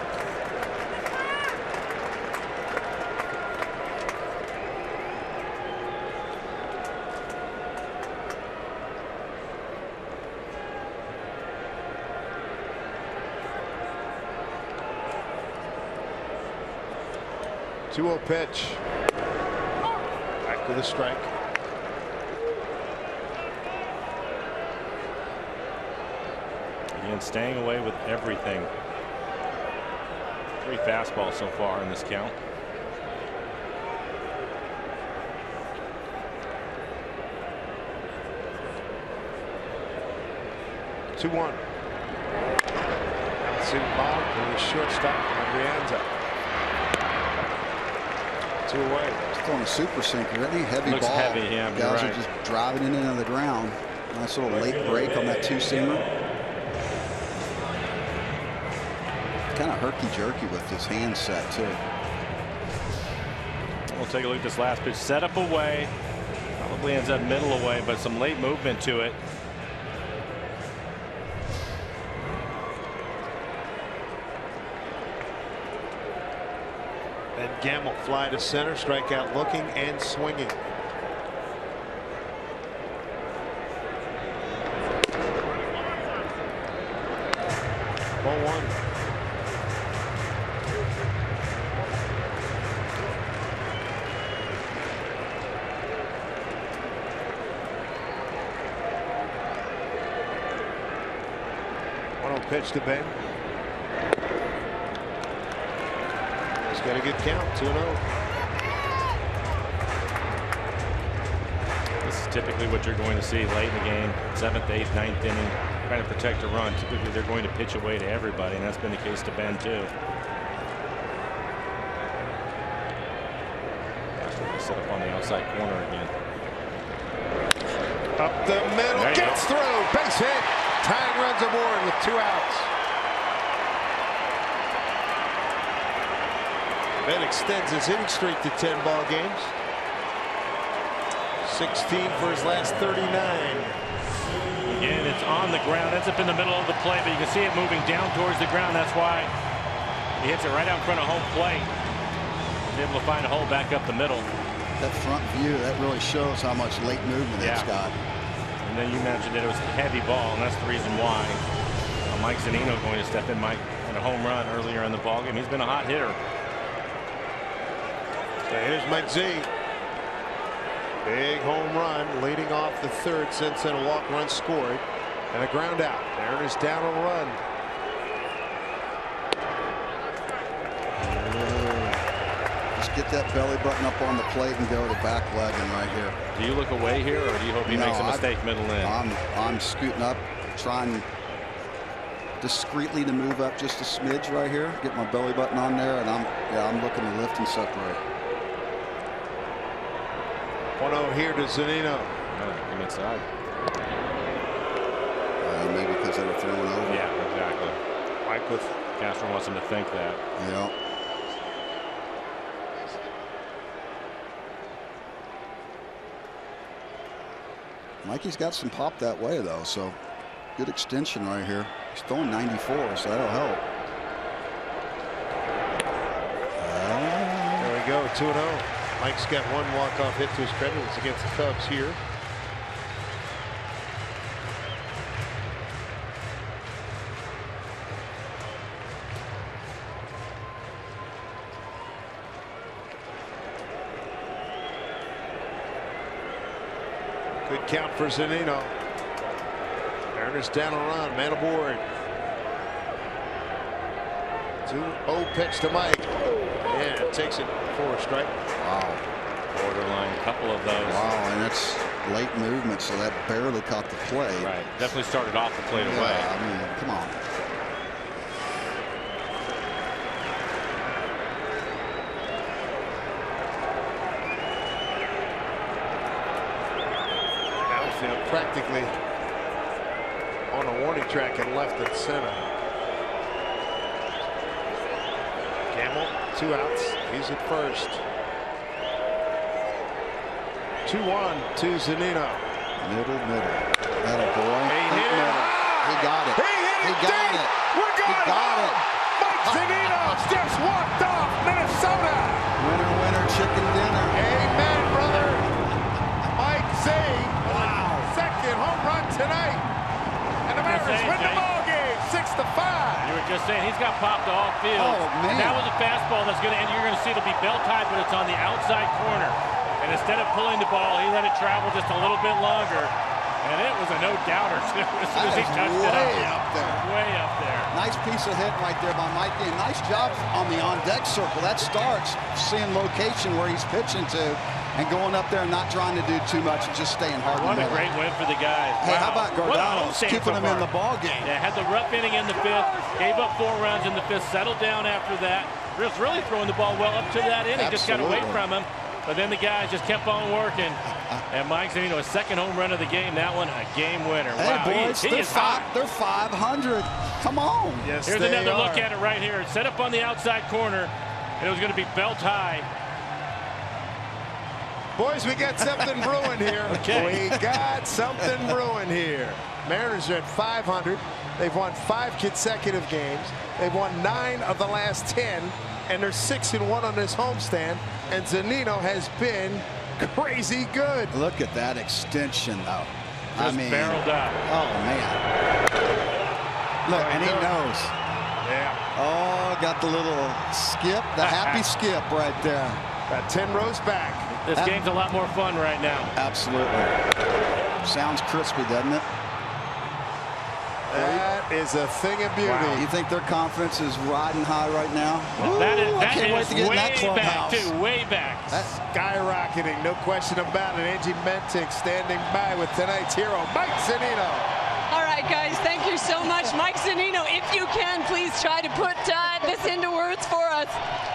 Two-0 pitch. Back to the strike. Again, staying away with everything. 3 fastballs so far in this count. Two-one. Outside ball to the shortstop, Andrianza. 2 away. He's throwing a super sinker, isn't he? Heavy Looks ball. heavy, yeah. Guys Right. are just driving it into the ground. Nice little late break on that two-seamer. Kind of herky-jerky with his hand set, too. We'll take a look at this last pitch. Set up away. Probably ends up middle away, but some late movement to it. And Gamble fly to center, strikeout looking and swinging. Ball 1. Pitch to Ben. He's got a good count, 2-0. This is typically what you're going to see late in the game, 7th, 8th, 9th inning, trying to protect a run. Typically they're going to pitch away to everybody, and that's been the case to Ben too. Astros set up on the outside corner again. Up the middle, gets through, base hit. Tying runs aboard with 2 outs. Ben extends his hitting streak to 10 ball games. 16 for his last 39. Again, it's on the ground. Ends up in the middle of the play, but you can see it moving down towards the ground. That's why he hits it right out in front of home plate. He's able to find a hole back up the middle. That front view, that really shows how much late movement it's got. And then you mentioned that it was a heavy ball, and that's the reason why. Mike Zunino going to step in. Mike had a home run earlier in the ballgame. He's been a hot hitter. So here's Mike Z. Big home run leading off the 3rd since then a walk run scored and a ground out. Mariners down a run. Just get that belly button up on the plate and go to back legging right here. Do you look away here, or do you hope he makes a mistake middle in? I'm scooting up, trying discreetly to move up just a smidge right here, get my belly button on there, and I'm looking to lift and separate. 1-0 here to Zunino. From inside. Maybe because they were throwing over. Yeah, exactly. Mike with Castro wants him to think that. Yeah. Mikey's got some pop that way, though, so good extension right here. He's throwing 94, so that'll help. There we go, 2-0. Mike's got 1 walk-off hit to his credit. It's against the Cubs here. Good count for Zunino. Mariners down a run, man aboard. 2-0 pitch to Mike. Yeah, takes it for a strike. Wow. Borderline, couple of those. Wow, and that's late movement, so that barely caught the plate. Right, definitely started off the plate away. I mean, come on. Outfield practically on a warning track and left and center. Gamble, 2 outs. He's at first. 2-1 to Zunino. Middle. That'll boy. He got it. He got it. We're going home. Mike Zunino just walked off Minnesota. Winner, chicken dinner. Amen, brother. Mike Z. Wow. Second home run tonight. And the Mariners win the ball game 6-5. You were just saying he's got popped to all field. Oh, man. And that was a fastball that's going to end. You're going to see it'll be belt tied, but it's on the outside corner. And instead of pulling the ball, he let it travel just a little bit longer. And it was a no-doubter, too, as soon as he touched it up there. Way up there. Nice piece of hit right there by Mike. And nice job on the on-deck circle. That starts seeing location where he's pitching to and going up there and not trying to do too much and just staying hard. What a great win for the guys. Hey, wow. How about Cardinals keeping them in the ball game? Yeah, had the rough inning in the 5th, gave up 4 runs in the 5th, settled down after that. Was really throwing the ball well up to that inning. Absolutely. Just got away from him. But then the guys just kept on working. And Mike Zunino, a second home run of the game. That one, a game winner. Hey, wow, boys, he is hot. they're 500. Come on. Yes, Here's another look at it right here. It's set up on the outside corner, and it was going to be belt high. Boys, we got something brewing here. Okay. We got something brewing here. Mariners are at 500. They've won 5 consecutive games. They've won 9 of the last 10, and they're 6-1 on this homestand. And Zunino has been crazy good. Look at that extension, though. Just barreled up. Oh, man. Look, and he knows. Yeah. Oh, got the little skip, the happy skip right there. About 10 rows back. This game's a lot more fun right now. Absolutely. Sounds crispy, doesn't it? That is a thing of beauty. Wow. You think their confidence is riding high right now? That I can't wait to get in that way back, clubhouse. too. Way back. Skyrocketing, no question about it. Angie Mentic standing by with tonight's hero, Mike Zunino. All right, guys, thank you so much. Mike Zunino, if you can, please try to put this into words for us.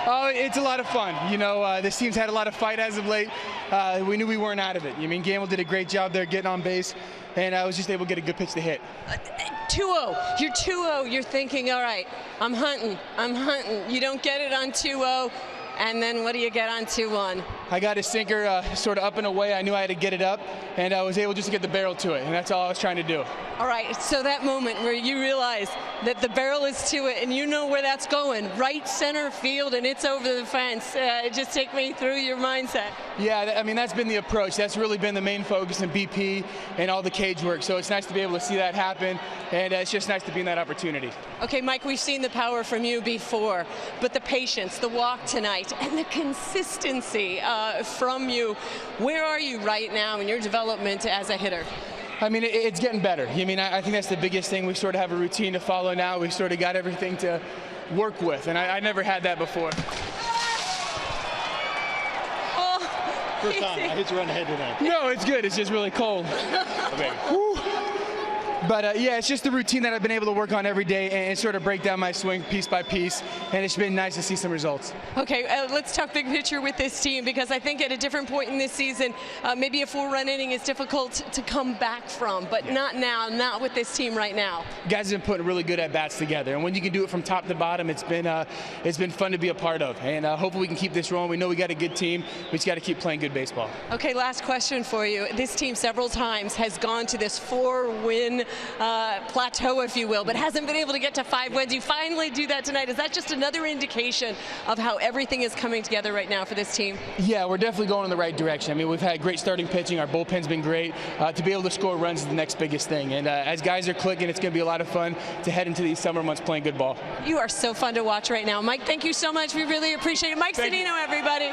Oh, it's a lot of fun. You know, this team's had a lot of fight as of late. We knew we weren't out of it. I mean, Gamble did a great job there getting on base, and I was just able to get a good pitch to hit. 2-0. You're 2-0. You're thinking, all right, I'm hunting. You don't get it on 2-0. And then what do you get on 2-1? I got a sinker sort of up and away. I knew I had to get it up, and I was able just to get the barrel to it, and that's all I was trying to do. All right, so that moment where you realize that the barrel is to it, and you know where that's going, right center field, and it's over the fence. Just take me through your mindset. Yeah, I mean, that's been the approach. That's really been the main focus in BP and all the cage work. So it's nice to be able to see that happen, and it's just nice to be in that opportunity. Okay, Mike, we've seen the power from you before, but the patience, the walk tonight, and the consistency from you. Where are you right now in your development as a hitter? I mean, it's getting better. I mean, I think that's the biggest thing. We sort of have a routine to follow now. We sort of got everything to work with, and I never had that before. Oh, First time. I hit you on the head tonight. No, it's good. It's just really cold. Okay. Woo. But yeah, it's just the routine that I've been able to work on every day and sort of break down my swing piece by piece, and it's been nice to see some results. Okay, let's talk big picture with this team, because I think at a different point in this season, maybe a 4-run inning is difficult to come back from, but not now, not with this team right now. Guys have been putting really good at-bats together, and when you can do it from top to bottom, it's been fun to be a part of, and hopefully we can keep this rolling. We know we got a good team. We just got to keep playing good baseball. Okay, last question for you. This team several times has gone to this 4-win plateau, if you will, but hasn't been able to get to 5 wins. You finally do that tonight. Is that just another indication of how everything is coming together right now for this team? Yeah, we're definitely going in the right direction. I mean, we've had great starting pitching. Our bullpen's been great. To be able to score runs is the next biggest thing. And as guys are clicking, it's going to be a lot of fun to head into these summer months playing good ball. You are so fun to watch right now. Mike, thank you so much. We really appreciate it. Mike Zunino, everybody.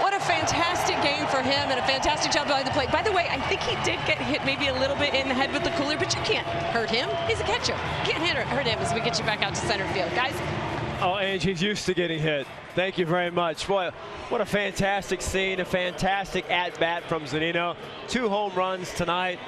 What a a fantastic game for him and a fantastic job behind the plate. By the way, I think he did get hit maybe a little bit in the head with the cooler, but you can't hurt him. He's a catcher. You can't hurt him as we get you back out to center field. Guys. Oh, Ange, he's used to getting hit. Thank you very much. Boy, what a fantastic scene, a fantastic at-bat from Zunino. 2 home runs tonight,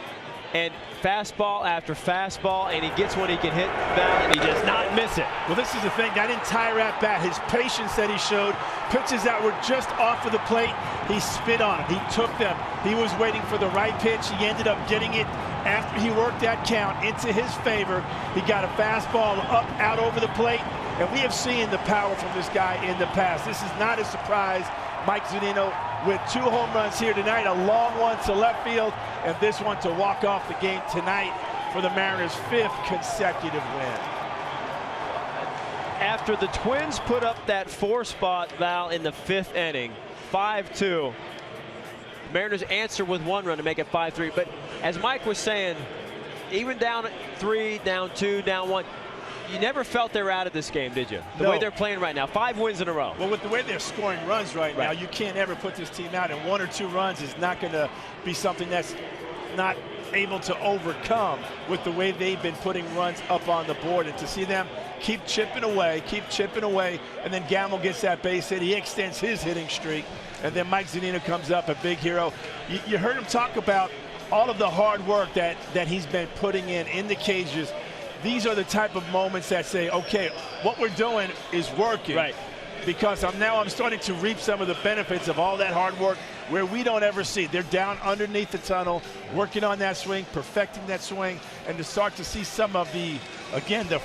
and fastball after fastball, and he gets one he can hit, Val, and he does not miss it. Well, this is the thing. That entire at-bat, his patience that he showed, pitches that were just off of the plate, he spit on them. He took them. He was waiting for the right pitch. He ended up getting it after he worked that count into his favor. He got a fastball up, out over the plate, and we have seen the power from this guy in the past. This is not a surprise. Mike Zunino with 2 home runs here tonight, a long one to left field, and this one to walk off the game tonight for the Mariners' 5th consecutive win. After the Twins put up that 4 spot, Val, in the 5th inning, 5-2, Mariners answer with 1 run to make it 5-3. But as Mike was saying, even down 3, down 2, down 1, you never felt they were out of this game, did you? The way they're playing right now, 5 wins in a row. Well, with the way they're scoring runs right now, you can't ever put this team out, and 1 or 2 runs is not going to be something that's not able to overcome with the way they've been putting runs up on the board. And to see them keep chipping away, and then Gamble gets that base hit, he extends his hitting streak, and then Mike Zunino comes up, a big hero. You heard him talk about all of the hard work that he's been putting in the cages. These are the type of moments that say, okay, what we're doing is working. Right. Because I'm starting to reap some of the benefits of all that hard work where we don't ever see. They're down underneath the tunnel, working on that swing, perfecting that swing, and to start to see some of the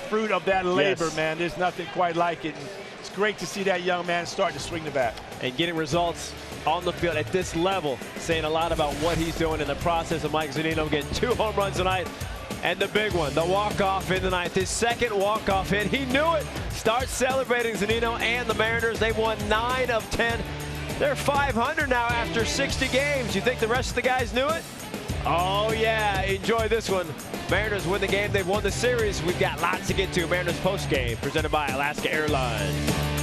fruit of that labor, man, there's nothing quite like it. And it's great to see that young man start to swing the bat. And getting results on the field at this level, saying a lot about what he's doing in the process of Mike Zunino getting 2 home runs tonight. And the big one, the walk-off in the 9th, his 2nd walk-off hit. He knew it. Starts celebrating Zunino and the Mariners. They've won 9 of 10. They're 500 now after 60 games. You think the rest of the guys knew it? Oh, yeah. Enjoy this one. Mariners win the game. They've won the series. We've got lots to get to. Mariners post-game presented by Alaska Airlines.